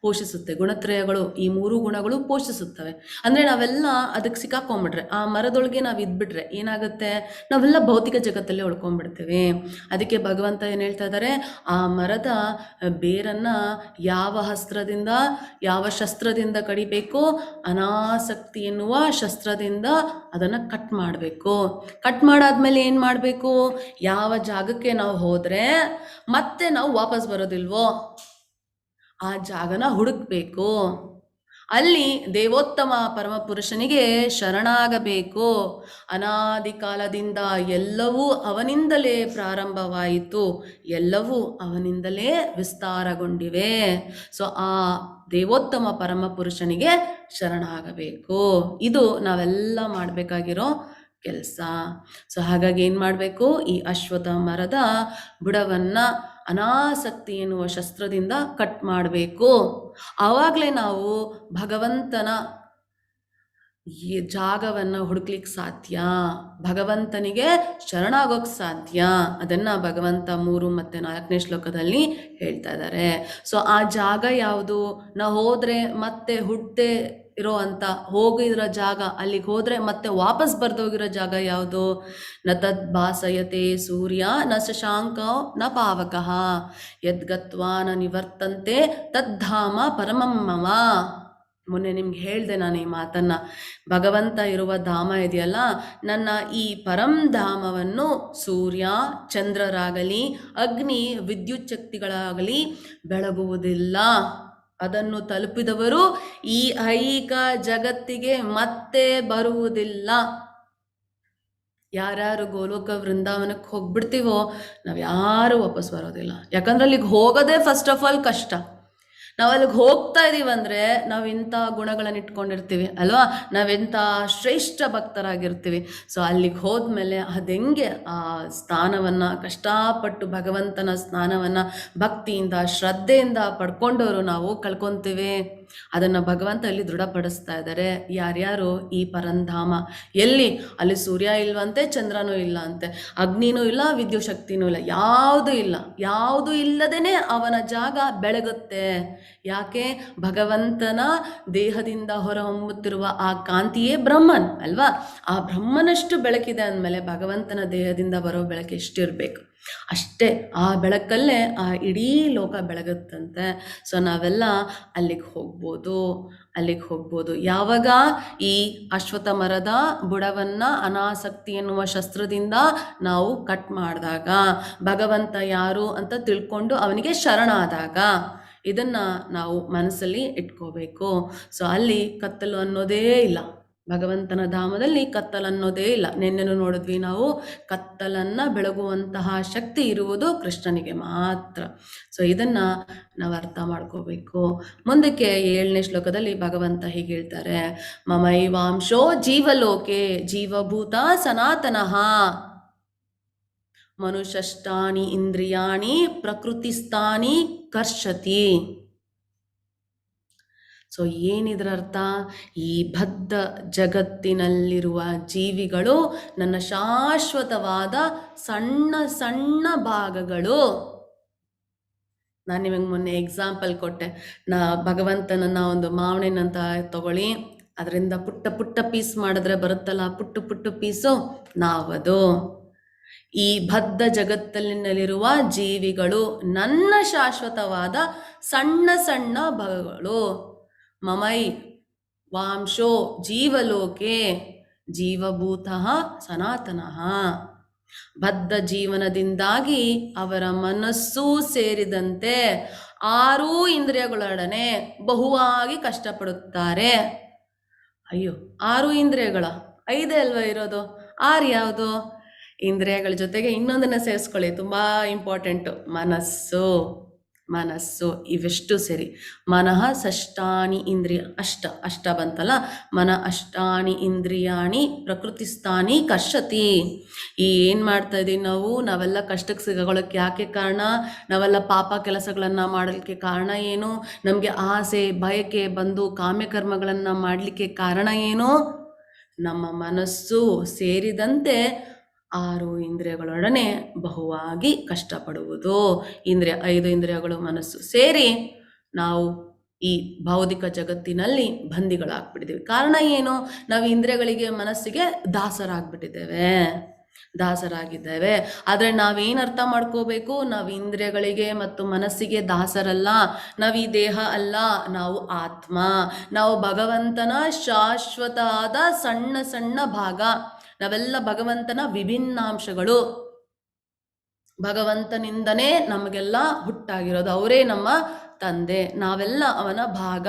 Speaker 2: ಪೋಷಿಸುತ್ತೆ. ಗುಣತ್ರಯಗಳು, ಈ 3 ಗುಣಗಳು ಪೋಷಿಸುತ್ತವೆ. ಅಂದ್ರೆ ನಾವೆಲ್ಲ ಅದಕ್ಕೆ ಸಿಕ್ಕಾಕೊಂಡ್ಬಿಟ್ರೆ, ಆ ಮರದೊಳಗೆ ನಾವು ಇದ್ಬಿಟ್ರೆ ಏನಾಗುತ್ತೆ, ನಾವೆಲ್ಲ ಭೌತಿಕ ಜಗತ್ತಲ್ಲಿ ಉಳ್ಕೊಂಡ್ಬಿಡ್ತೀವಿ. ಅದಕ್ಕೆ ಭಗವಂತ ಏನ್ ಹೇಳ್ತಾ ಇದ್ದಾರೆ, ಆ ಮರದ ಬೇರನ್ನ ಯಾವ ಅಸ್ತ್ರದಿಂದ, ಯಾವ ಶಸ್ತ್ರದಿಂದ ಕಡಿಬೇಕು, ಅನಾಸಕ್ತಿ ಎನ್ನುವ ಶಸ್ತ್ರದಿಂದ ಅದನ್ನ ಕಟ್ ಮಾಡಬೇಕು. ಕಟ್ ಮಾಡಾದ್ಮೇಲೆ ಏನ್ ಮಾಡಬೇಕು, ಯಾವ ಜಾಗಕ್ಕೆ ನಾವು ಹೋದ್ರೆ ಮತ್ತೆ ನಾವು ವಾಪಸ್ ಬರೋದಿಲ್ವೋ ಆ ಜಾಗನ ಹುಡುಕ್ಬೇಕು. ಅಲ್ಲಿ ದೇವೋತ್ತಮ ಪರಮಪುರುಷನಿಗೆ ಶರಣಾಗಬೇಕು. ಅನಾದಿ ಕಾಲದಿಂದ ಎಲ್ಲವೂ ಅವನಿಂದಲೇ ಪ್ರಾರಂಭವಾಯಿತು, ಎಲ್ಲವೂ ಅವನಿಂದಲೇ ವಿಸ್ತಾರಗೊಂಡಿವೆ. ಸೊ ಆ ದೇವೋತ್ತಮ ಪರಮಪುರುಷನಿಗೆ ಶರಣಾಗಬೇಕು. ಇದು ನಾವೆಲ್ಲ ಮಾಡಬೇಕಾಗಿರೋ ಕೆಲಸ. ಸೊ ಹಾಗಾಗಿ ಏನು ಮಾಡಬೇಕು, ಈ ಅಶ್ವತ್ಥ ಮರದ ಬುಡವನ್ನ ಅನಾಸಕ್ತಿ ಎನ್ನುವ ಶಸ್ತ್ರದಿಂದ ಕಟ್ ಮಾಡಬೇಕು. ಆವಾಗಲೇ ನಾವು ಭಗವಂತನ ಈ ಜಾಗವನ್ನು ಹುಡುಕ್ಲಿಕ್ಕೆ ಸಾಧ್ಯ, ಭಗವಂತನಿಗೆ ಶರಣಾಗೋಕ್ ಸಾಧ್ಯ. ಅದನ್ನ ಭಗವಂತ 3 ಮತ್ತು 4ನೇ ಶ್ಲೋಕದಲ್ಲಿ ಹೇಳ್ತಾ ಇದ್ದಾರೆ. ಸೊ ಆ ಜಾಗ ಯಾವುದು, ನಾವು ಹೋದ್ರೆ ಮತ್ತೆ ಹುಟ್ಟದೆ ಇರೋ ಅಂತ ಹೋಗಿರೋ ಜಾಗ, ಅಲ್ಲಿಗೆ ಹೋದ್ರೆ ಮತ್ತೆ ವಾಪಸ್ ಬರ್ದೋಗಿರೋ ಜಾಗ ಯಾವುದು, ನ ತದ್ ಭಾಸಯತೆ ಸೂರ್ಯ ನ ಶಶಾಂಕ ನ ಪಾವಕಃ ಯದ್ಗತ್ವಾ ನ ನಿವರ್ತಂತೆ ತದ್ಧಾಮ ಪರಮಂ ಮಮ. ಮೊನ್ನೆ ನಿಮ್ಗೆ ಹೇಳ್ದೆ ನಾನು ಈ ಮಾತನ್ನ. ಭಗವಂತ ಇರುವ ಧಾಮ ಇದೆಯಲ್ಲ, ನನ್ನ ಈ ಪರಂ ಧಾಮವನ್ನು ಸೂರ್ಯ ಚಂದ್ರರಾಗಲಿ ಅಗ್ನಿ ವಿದ್ಯುತ್ ಶಕ್ತಿಗಳಾಗಲಿ ಬೆಳಗುವುದಿಲ್ಲ. ಅದನ್ನು ತಲುಪಿದವರು ಈ ಐಹಿಕ ಜಗತ್ತಿಗೆ ಮತ್ತೆ ಬರುವುದಿಲ್ಲ. ಯಾರ್ಯಾರು ಗೋಲೋಕ ವೃಂದಾವನಕ್ಕೆ ಹೋಗ್ಬಿಡ್ತೀವೋ ನಾವು ಯಾರು ವಾಪಸ್ ಬರೋದಿಲ್ಲ. ಯಾಕಂದ್ರೆ ಅಲ್ಲಿಗೆ ಹೋಗೋದೇ ಫಸ್ಟ್ ಆಫ್ ಆಲ್ ಕಷ್ಟ. ನಾವು ಅಲ್ಲಿಗೆ ಹೋಗ್ತಾ ಇದೀವಂದ್ರೆ ನಾವು ಇಂಥ ಗುಣಗಳನ್ನು ಇಟ್ಕೊಂಡಿರ್ತೀವಿ ಅಲ್ವಾ, ನಾವೆಂಥ ಶ್ರೇಷ್ಠ ಭಕ್ತರಾಗಿರ್ತೀವಿ. ಸೊ ಅಲ್ಲಿಗೆ ಹೋದ್ಮೇಲೆ ಅದೆಂಗೆ ಆ ಸ್ಥಾನವನ್ನು ಕಷ್ಟಪಟ್ಟು ಭಗವಂತನ ಸ್ಥಾನವನ್ನು ಭಕ್ತಿಯಿಂದ ಶ್ರದ್ಧೆಯಿಂದ ಪಡ್ಕೊಂಡವರು ನಾವು ಕಳ್ಕೊತೀವಿ. ಅದನ್ನು ಭಗವಂತ ಇಲ್ಲಿ ದೃಢಪಡಿಸ್ತಾ ಇದ್ದಾರೆ. ಯಾರ್ಯಾರು ಈ ಪರಂಧಾಮ ಎಲ್ಲಿ, ಅಲ್ಲಿ ಸೂರ್ಯ ಇಲ್ವಂತೆ, ಚಂದ್ರನೂ ಇಲ್ಲ ಅಂತೆ, ಅಗ್ನಿನೂ ಇಲ್ಲ, ವಿದ್ಯುತ್ ಶಕ್ತಿನೂ ಇಲ್ಲ, ಯಾವುದೂ ಇಲ್ಲ, ಯಾವುದು ಇಲ್ಲದೇನೆ ಅವನ ಜಾಗ ಬೆಳಗುತ್ತೆ. ಯಾಕೆ? ಭಗವಂತನ ದೇಹದಿಂದ ಹೊರಹೊಮ್ಮುತ್ತಿರುವ ಆ ಕಾಂತಿಯೇ ಬ್ರಹ್ಮನ್ ಅಲ್ವಾ? ಆ ಬ್ರಹ್ಮನಷ್ಟು ಬೆಳಕಿದೆ ಅಂದಮೇಲೆ ಭಗವಂತನ ದೇಹದಿಂದ ಬರೋ ಬೆಳಕು ಎಷ್ಟಿರಬೇಕು, ಅಷ್ಟೇ ಆ ಬೆಳಕಲ್ಲೇ ಆ ಇಡೀ ಲೋಕ ಬೆಳಗುತ್ತಂತೆ. ಸೊ ನಾವೆಲ್ಲ ಅಲ್ಲಿಗೆ ಹೋಗ್ಬೋದು. ಯಾವಾಗ ಈ ಅಶ್ವತ್ಥ ಮರದ ಬುಡವನ್ನು ಅನಾಸಕ್ತಿ ಎನ್ನುವ ಶಸ್ತ್ರದಿಂದ ನಾವು ಕಟ್ ಮಾಡಿದಾಗ, ಭಗವಂತ ಯಾರು ಅಂತ ತಿಳ್ಕೊಂಡು ಅವನಿಗೆ ಶರಣಾದಾಗ, ಇದನ್ನು ನಾವು ಮನಸ್ಸಲ್ಲಿ ಇಟ್ಕೋಬೇಕು. ಸೊ ಅಲ್ಲಿ ಕತ್ತಲು ಅನ್ನೋದೇ ಇಲ್ಲ, ಭಗವಂತನ ಧಾಮದಲ್ಲಿ ಕತ್ತಲು ಅನ್ನೋದೇ ಇಲ್ಲ. ನಿನ್ನೆನೂ ನೋಡಿದ್ವಿ ನಾವು, ಕತ್ತಲನ್ನು ಬೆಳಗುವಂತಹ ಶಕ್ತಿ ಇರುವುದು ಕೃಷ್ಣನಿಗೆ ಮಾತ್ರ. ಸೊ ಇದನ್ನು ನಾವು ಅರ್ಥ ಮಾಡ್ಕೋಬೇಕು. ಮುಂದಕ್ಕೆ 7ನೇ ಶ್ಲೋಕದಲ್ಲಿ ಭಗವಂತ ಹೀಗೆ ಹೇಳ್ತಾರೆ, ಮಮೈವಾಂಶೋ ಜೀವಲೋಕೆ ಜೀವಭೂತ ಸನಾತನಃ ಮನುಷ್ಯಷ್ಟಾನಿ ಇಂದ್ರಿಯಾಣಿ ಪ್ರಕೃತಿಸ್ಥಾನಿ ಕರ್ಷತಿ. ಸೊ ಏನಿದ್ರ ಅರ್ಥ? ಈ ಬದ್ಧ ಜಗತ್ತಿನಲ್ಲಿರುವ ಜೀವಿಗಳು ನನ್ನ ಶಾಶ್ವತವಾದ ಸಣ್ಣ ಸಣ್ಣ ಭಾಗಗಳು. ನಾನು ನಿಮಗೆ ಮೊನ್ನೆ ಎಕ್ಸಾಂಪಲ್ ಕೊಟ್ಟೆ, ಭಗವಂತನನ್ನ ಒಂದು ಮಾವಣಿನಂತ ತಗೊಳ್ಳಿ, ಅದರಿಂದ ಪುಟ್ಟ ಪುಟ್ಟ ಪೀಸ್ ಮಾಡಿದ್ರೆ ಬರುತ್ತಲ್ಲ, ಪುಟ್ಟ ಪೀಸು ನಾವದು. ಈ ಬದ್ಧ ಜಗತ್ತಲ್ಲಿನಲ್ಲಿರುವ ಜೀವಿಗಳು ನನ್ನ ಶಾಶ್ವತವಾದ ಸಣ್ಣ ಸಣ್ಣ ಭಾಗಗಳು. ಮಮೈ ವಾಂಶೋ ಜೀವಲೋಕೆ ಜೀವಭೂತಃ ಸನಾತನಃ. ಬದ್ಧ ಜೀವನದಿಂದಾಗಿ ಅವರ ಮನಸ್ಸು ಸೇರಿದಂತೆ 6 ಇಂದ್ರಿಯಗಳೊಡನೆ ಬಹುವಾಗಿ ಕಷ್ಟಪಡುತ್ತಾರೆ. ಅಯ್ಯೋ, 6 ಇಂದ್ರಿಯಗಳ 5 ಅಲ್ವಾ ಇರೋದು? 6 ಯಾವುದು? ಇಂದ್ರಿಯಗಳ ಜೊತೆಗೆ ಇನ್ನೊಂದನ್ನು ಸೇರಿಸ್ಕೊಳ್ಳಿ, ತುಂಬ ಇಂಪಾರ್ಟೆಂಟು, ಮನಸ್ಸು. ಇವೆಷ್ಟು ಸೇರಿ ಮನಃ ಷಷ್ಟಾನಿ ಇಂದ್ರಿಯ, ಅಷ್ಟ ಬಂತಲ್ಲ, ಮನ ಅಷ್ಟಾನಿ ಇಂದ್ರಿಯಾಣಿ ಪ್ರಕೃತಿಸ್ಥಾನಿ ಕರ್ಷತಿ. ಏನು ಮಾಡ್ತಾ ಇದ್ದೀವಿ ನಾವೆಲ್ಲ ಕಷ್ಟಕ್ಕೆ ಸಿಗೋಕ್ಕೆ ಯಾಕೆ ಕಾರಣ? ನಾವೆಲ್ಲ ಪಾಪ ಕೆಲಸಗಳನ್ನು ಮಾಡಲಿಕ್ಕೆ ಕಾರಣ ಏನು? ನಮಗೆ ಆಸೆ ಬಯಕೆ ಬಂದು ಕಾಮ್ಯಕರ್ಮಗಳನ್ನು ಮಾಡಲಿಕ್ಕೆ ಕಾರಣ ಏನು? ನಮ್ಮ ಮನಸ್ಸು ಸೇರಿದಂತೆ 6 ಇಂದ್ರಿಯಗಳೊಡನೆ ಬಹುವಾಗಿ ಕಷ್ಟಪಡುವುದು. 5 ಇಂದ್ರಿಯಗಳು ಮನಸ್ಸು ಸೇರಿ ನಾವು ಈ ಭೌತಿಕ ಜಗತ್ತಿನಲ್ಲಿ ಬಂದಿಗಳಾಗ್ಬಿಟ್ಟಿದ್ದೀವಿ. ಕಾರಣ ಏನು? ನಾವು ಇಂದ್ರಿಯಗಳಿಗೆ ಮನಸ್ಸಿಗೆ ದಾಸರಾಗಿದ್ದೇವೆ. ಆದರೆ ನಾವೇನು ಅರ್ಥ ಮಾಡ್ಕೋಬೇಕು? ನಾವು ಇಂದ್ರಿಯಗಳಿಗೆ ಮತ್ತು ಮನಸ್ಸಿಗೆ ದಾಸರಲ್ಲ, ನಾವು ಈ ದೇಹ ಅಲ್ಲ, ನಾವು ಆತ್ಮ, ನಾವು ಭಗವಂತನ ಶಾಶ್ವತ ಆದ ಸಣ್ಣ ಸಣ್ಣ ಭಾಗ. ನಾವೆಲ್ಲ ಭಗವಂತನ ವಿಭಿನ್ನಾಂಶಗಳು. ಭಗವಂತನಿಂದನೇ ನಮಗೆಲ್ಲ ಹುಟ್ಟಾಗಿರೋದು, ಅವರೇ ನಮ್ಮ ತಂದೆ, ನಾವೆಲ್ಲ ಅವನ ಭಾಗ.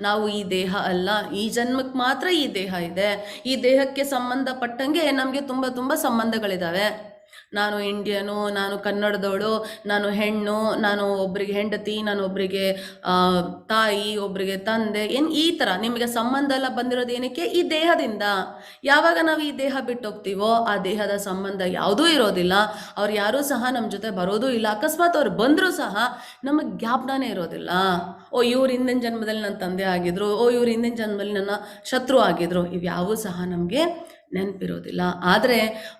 Speaker 2: ನಾವು ಈ ದೇಹ ಅಲ್ಲ, ಈ ಜನ್ಮಕ್ಕೆ ಮಾತ್ರ ಈ ದೇಹ ಇದೆ. ಈ ದೇಹಕ್ಕೆ ಸಂಬಂಧಪಟ್ಟಂಗೆ ನಮಗೆ ತುಂಬ ಸಂಬಂಧಗಳಿದ್ದಾವೆ. ನಾನು ಇಂಡಿಯನು, ನಾನು ಕನ್ನಡದವಳು, ನಾನು ಹೆಣ್ಣು, ನಾನು ಒಬ್ಬರಿಗೆ ಹೆಂಡತಿ, ನಾನು ಒಬ್ಬರಿಗೆ ತಾಯಿ, ಒಬ್ಬರಿಗೆ ತಂದೆ, ಈ ಥರ ನಿಮಗೆ ಸಂಬಂಧ ಎಲ್ಲ ಬಂದಿರೋದು ಏನಕ್ಕೆ? ಈ ದೇಹದಿಂದ. ಯಾವಾಗ ನಾವು ಈ ದೇಹ ಬಿಟ್ಟು ಹೋಗ್ತೀವೋ ಆ ದೇಹದ ಸಂಬಂಧ ಯಾವುದೂ ಇರೋದಿಲ್ಲ. ಅವ್ರು ಯಾರೂ ಸಹ ನಮ್ಮ ಜೊತೆ ಬರೋದೂ ಇಲ್ಲ. ಅಕಸ್ಮಾತ್ ಅವ್ರು ಬಂದರೂ ಸಹ ನಮಗೆ ಜ್ಞಾಪನನೇ ಇರೋದಿಲ್ಲ. ಇವ್ರು ಹಿಂದಿನ ಜನ್ಮದಲ್ಲಿ ನನ್ನ ತಂದೆ ಆಗಿದ್ರು, ಇವ್ರು ಹಿಂದಿನ ಜನ್ಮದಲ್ಲಿ ನನ್ನ ಶತ್ರು ಆಗಿದ್ರು, ಇವ್ಯಾವೂ ಸಹ ನಮಗೆ ನೆನಪಿರೋದಿಲ್ಲ. ಆದರೆ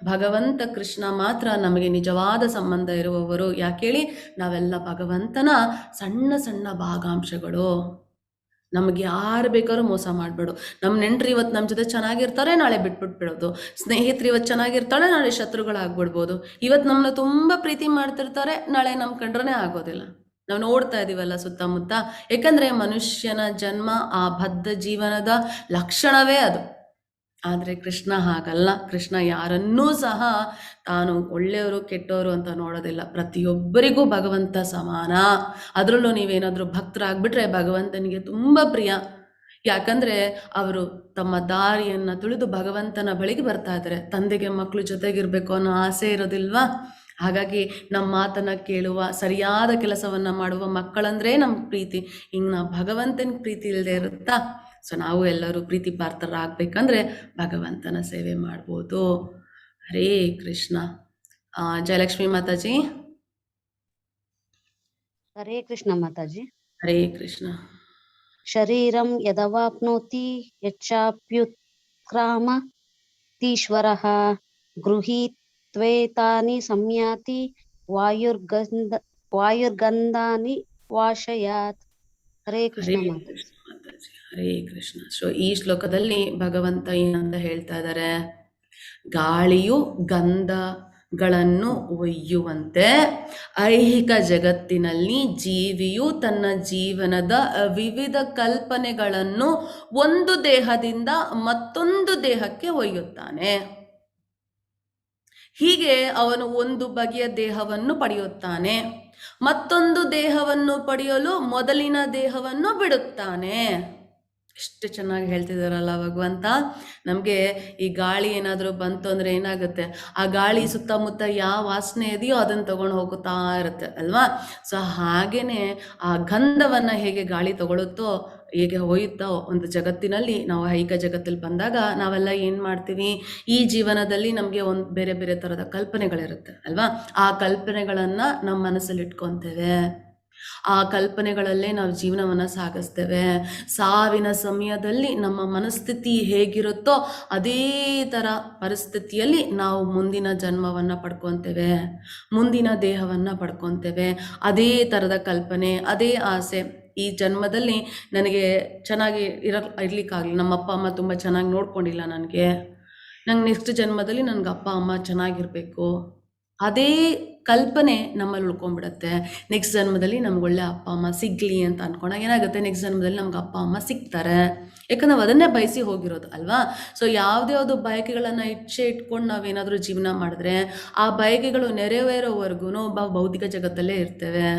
Speaker 2: ಭಗವಂತ ಕೃಷ್ಣ ಮಾತ್ರ ನಮಗೆ ನಿಜವಾದ ಸಂಬಂಧ ಇರುವವರು. ಯಾಕೇಳಿ? ನಾವೆಲ್ಲ ಭಗವಂತನ ಸಣ್ಣ ಸಣ್ಣ ಭಾಗಾಂಶಗಳು. ನಮಗೆ ಯಾರು ಬೇಕಾದ್ರೂ ಮೋಸ ಮಾಡಬೇಡು. ನಮ್ಮ ನೆಂಟರು ಇವತ್ತು ನಮ್ಮ ಜೊತೆ ಚೆನ್ನಾಗಿರ್ತಾರೆ, ನಾಳೆ ಬಿಟ್ಬಿಟ್ಬಿಡೋದು. ಸ್ನೇಹಿತರು ಇವತ್ತು ಚೆನ್ನಾಗಿರ್ತಾಳೆ, ನಾಳೆ ಶತ್ರುಗಳಾಗ್ಬಿಡ್ಬೋದು. ಇವತ್ತು ನಮ್ಮನ್ನ ತುಂಬ ಪ್ರೀತಿ ಮಾಡ್ತಿರ್ತಾರೆ, ನಾಳೆ ನಮ್ಮ ಕಂಡ್ರೇ ಆಗೋದಿಲ್ಲ. ನಾವು ನೋಡ್ತಾ ಇದ್ದೀವಲ್ಲ ಸುತ್ತಮುತ್ತ. ಯಾಕಂದರೆ ಮನುಷ್ಯನ ಜನ್ಮ ಆ ಬದ್ಧ ಜೀವನದ ಲಕ್ಷಣವೇ ಅದು. ಆದರೆ ಕೃಷ್ಣ ಹಾಗಲ್ಲ. ಕೃಷ್ಣ ಯಾರನ್ನೂ ಸಹ ತಾನು ಒಳ್ಳೆಯವರು ಕೆಟ್ಟವರು ಅಂತ ನೋಡೋದಿಲ್ಲ. ಪ್ರತಿಯೊಬ್ಬರಿಗೂ ಭಗವಂತ ಸಮಾನ. ಅದರಲ್ಲೂ ನೀವೇನಾದರೂ ಭಕ್ತರಾಗ್ಬಿಟ್ರೆ ಭಗವಂತನಿಗೆ ತುಂಬ ಪ್ರಿಯ. ಯಾಕಂದರೆ ಅವರು ತಮ್ಮ ದಾರಿಯನ್ನು ತುಳಿದು ಭಗವಂತನ ಬಳಿಗೆ ಬರ್ತಾ ಇದ್ದಾರೆ. ತಂದೆಗೆ ಮಕ್ಕಳು ಜೊತೆಗಿರಬೇಕು ಅನ್ನೋ ಆಸೆ ಇರೋದಿಲ್ವಾ? ಹಾಗಾಗಿ ನಮ್ಮ ಮಾತನ್ನು ಕೇಳುವ, ಸರಿಯಾದ ಕೆಲಸವನ್ನು ಮಾಡುವ ಮಕ್ಕಳಂದರೆ ನಮ್ಮ ಪ್ರೀತಿ. ಹಿಂಗೆ ನಾವು ಭಗವಂತನ ಪ್ರೀತಿ ಇಲ್ಲದೆ ಇರುತ್ತಾ? ಸೊ ನಾವು ಎಲ್ಲರೂ ಪ್ರೀತಿ ಪಾತ್ರರಾಗಬೇಕಂದ್ರೆ ಭಗವಂತನ ಸೇವೆ ಮಾಡ್ಬೋದು. ಹರೇ ಕೃಷ್ಣ. ಜಯಲಕ್ಷ್ಮಿ ಮಾತಾಜಿ.
Speaker 1: ಹರೇ ಕೃಷ್ಣ ಮಾತಾಜಿ.
Speaker 2: ಹರೇ ಕೃಷ್ಣ.
Speaker 5: ಶರೀರಂ ಯದವಾಪ್ನೋತಿ ಯಚ್ಚಾಪ್ಯುತ್ಕ್ರಾಮತೀಶ್ವರಃ ಗೃಹೀತ್ವೇತಾನಿ ಸಂಯಾತಿ ವಾಯುರ್ಗಂಧಾನಿ ವಾಶಯಾತ್. ಹರೇ ಕೃಷ್ಣ
Speaker 2: ಹರೇ
Speaker 5: ಮಾತಾಜಿ.
Speaker 2: ಕೃಷ್ಣ ಮಾತಾಜಿ. ಹರೇ ಕೃಷ್ಣ. ಸೊ ಈ ಶ್ಲೋಕದಲ್ಲಿ ಭಗವಂತ ಏನಂತ ಹೇಳ್ತಾ ಇದ್ದಾರೆ, ಗಾಳಿಯು ಗಂಧಗಳನ್ನು ಒಯ್ಯುವಂತೆ ಐಹಿಕ ಜಗತ್ತಿನಲ್ಲಿ ಜೀವಿಯು ತನ್ನ ಜೀವನದ ವಿವಿಧ ಕಲ್ಪನೆಗಳನ್ನು ಒಂದು ದೇಹದಿಂದ ಮತ್ತೊಂದು ದೇಹಕ್ಕೆ ಒಯ್ಯುತ್ತಾನೆ. ಹೀಗೆ ಅವನು ಒಂದು ಬಗೆಯ ದೇಹವನ್ನು ಪಡೆಯುತ್ತಾನೆ, ಮತ್ತೊಂದು ದೇಹವನ್ನು ಪಡೆಯಲು ಮೊದಲಿನ ದೇಹವನ್ನು ಬಿಡುತ್ತಾನೆ. ಎಷ್ಟು ಚೆನ್ನಾಗಿ ಹೇಳ್ತಿದಾರಲ್ಲ ಭಗವಂತ. ನಮಗೆ ಈ ಗಾಳಿ ಏನಾದರೂ ಬಂತು ಅಂದರೆ ಏನಾಗುತ್ತೆ, ಆ ಗಾಳಿ ಸುತ್ತಮುತ್ತ ಯಾವ ವಾಸನೆ ಇದೆಯೋ ಅದನ್ನು ತಗೊಂಡು ಹೋಗುತ್ತಾ ಇರುತ್ತೆ ಅಲ್ವಾ. ಸೊ ಹಾಗೇನೆ ಆ ಗಂಧವನ್ನು ಹೇಗೆ ಗಾಳಿ ತಗೊಳುತ್ತೋ, ಹೇಗೆ ಒಯ್ಯುತ್ತೋ ಒಂದು ಜಗತ್ತಿನಲ್ಲಿ, ನಾವು ಐಹಿಕ ಜಗತ್ತಲ್ಲಿ ಬಂದಾಗ ನಾವೆಲ್ಲ ಏನು ಮಾಡ್ತೀವಿ, ಈ ಜೀವನದಲ್ಲಿ ನಮಗೆ ಒಂದು ಬೇರೆ ಬೇರೆ ಥರದ ಕಲ್ಪನೆಗಳಿರುತ್ತೆ ಅಲ್ವಾ. ಆ ಕಲ್ಪನೆಗಳನ್ನು ನಮ್ಮ ಮನಸ್ಸಲ್ಲಿ ಇಟ್ಕೊತೇವೆ, ಆ ಕಲ್ಪನೆಗಳಲ್ಲೇ ನಾವು ಜೀವನವನ್ನು ಸಾಗಿಸ್ತೇವೆ. ಸಾವಿನ ಸಮಯದಲ್ಲಿ ನಮ್ಮ ಮನಸ್ಥಿತಿ ಹೇಗಿರುತ್ತೋ ಅದೇ ಥರ ಪರಿಸ್ಥಿತಿಯಲ್ಲಿ ನಾವು ಮುಂದಿನ ಜನ್ಮವನ್ನು ಪಡ್ಕೊತೇವೆ, ಮುಂದಿನ ದೇಹವನ್ನು ಪಡ್ಕೊತೇವೆ. ಅದೇ ಥರದ ಕಲ್ಪನೆ, ಅದೇ ಆಸೆ. ಈ ಜನ್ಮದಲ್ಲಿ ನನಗೆ ಚೆನ್ನಾಗಿ ಇರ್ಲಿಕ್ಕಾಗಲಿ, ನಮ್ಮ ಅಪ್ಪ ಅಮ್ಮ ತುಂಬ ಚೆನ್ನಾಗಿ ನೋಡ್ಕೊಂಡಿಲ್ಲ ನಂಗೆ ನೆಕ್ಸ್ಟ್ ಜನ್ಮದಲ್ಲಿ ನನಗೆ ಅಪ್ಪ ಅಮ್ಮ ಚೆನ್ನಾಗಿರಬೇಕು, ಅದೇ ಕಲ್ಪನೆ ನಮ್ಮಲ್ಲಿ ಉಳ್ಕೊಂಡ್ಬಿಡತ್ತೆ. ನೆಕ್ಸ್ಟ್ ಜನ್ಮದಲ್ಲಿ ನಮ್ಗೆ ಒಳ್ಳೆ ಅಪ್ಪ ಅಮ್ಮ ಸಿಗಲಿ ಅಂತ ಅಂದ್ಕೊಂಡಾಗ ಏನಾಗುತ್ತೆ, ನೆಕ್ಸ್ಟ್ ಜನ್ಮದಲ್ಲಿ ನಮ್ಗೆ ಅಪ್ಪ ಅಮ್ಮ ಸಿಗ್ತಾರೆ. ಯಾಕಂದ್ರೆ ನಾವು ಅದನ್ನೇ ಬಯಸಿ ಹೋಗಿರೋದು ಅಲ್ವಾ. ಸೊ ಯಾವುದ್ಯಾವುದು ಬಯಕೆಗಳನ್ನು ಇಟ್ಕೊಂಡು ನಾವೇನಾದರೂ ಜೀವನ ಮಾಡಿದ್ರೆ ಆ ಬಯಕೆಗಳು ನೆರವೇರೋವರೆಗೂ ಒಬ್ಬ ಭೌತಿಕ ಜಗತ್ತಲ್ಲೇ ಇರ್ತೇವೆ,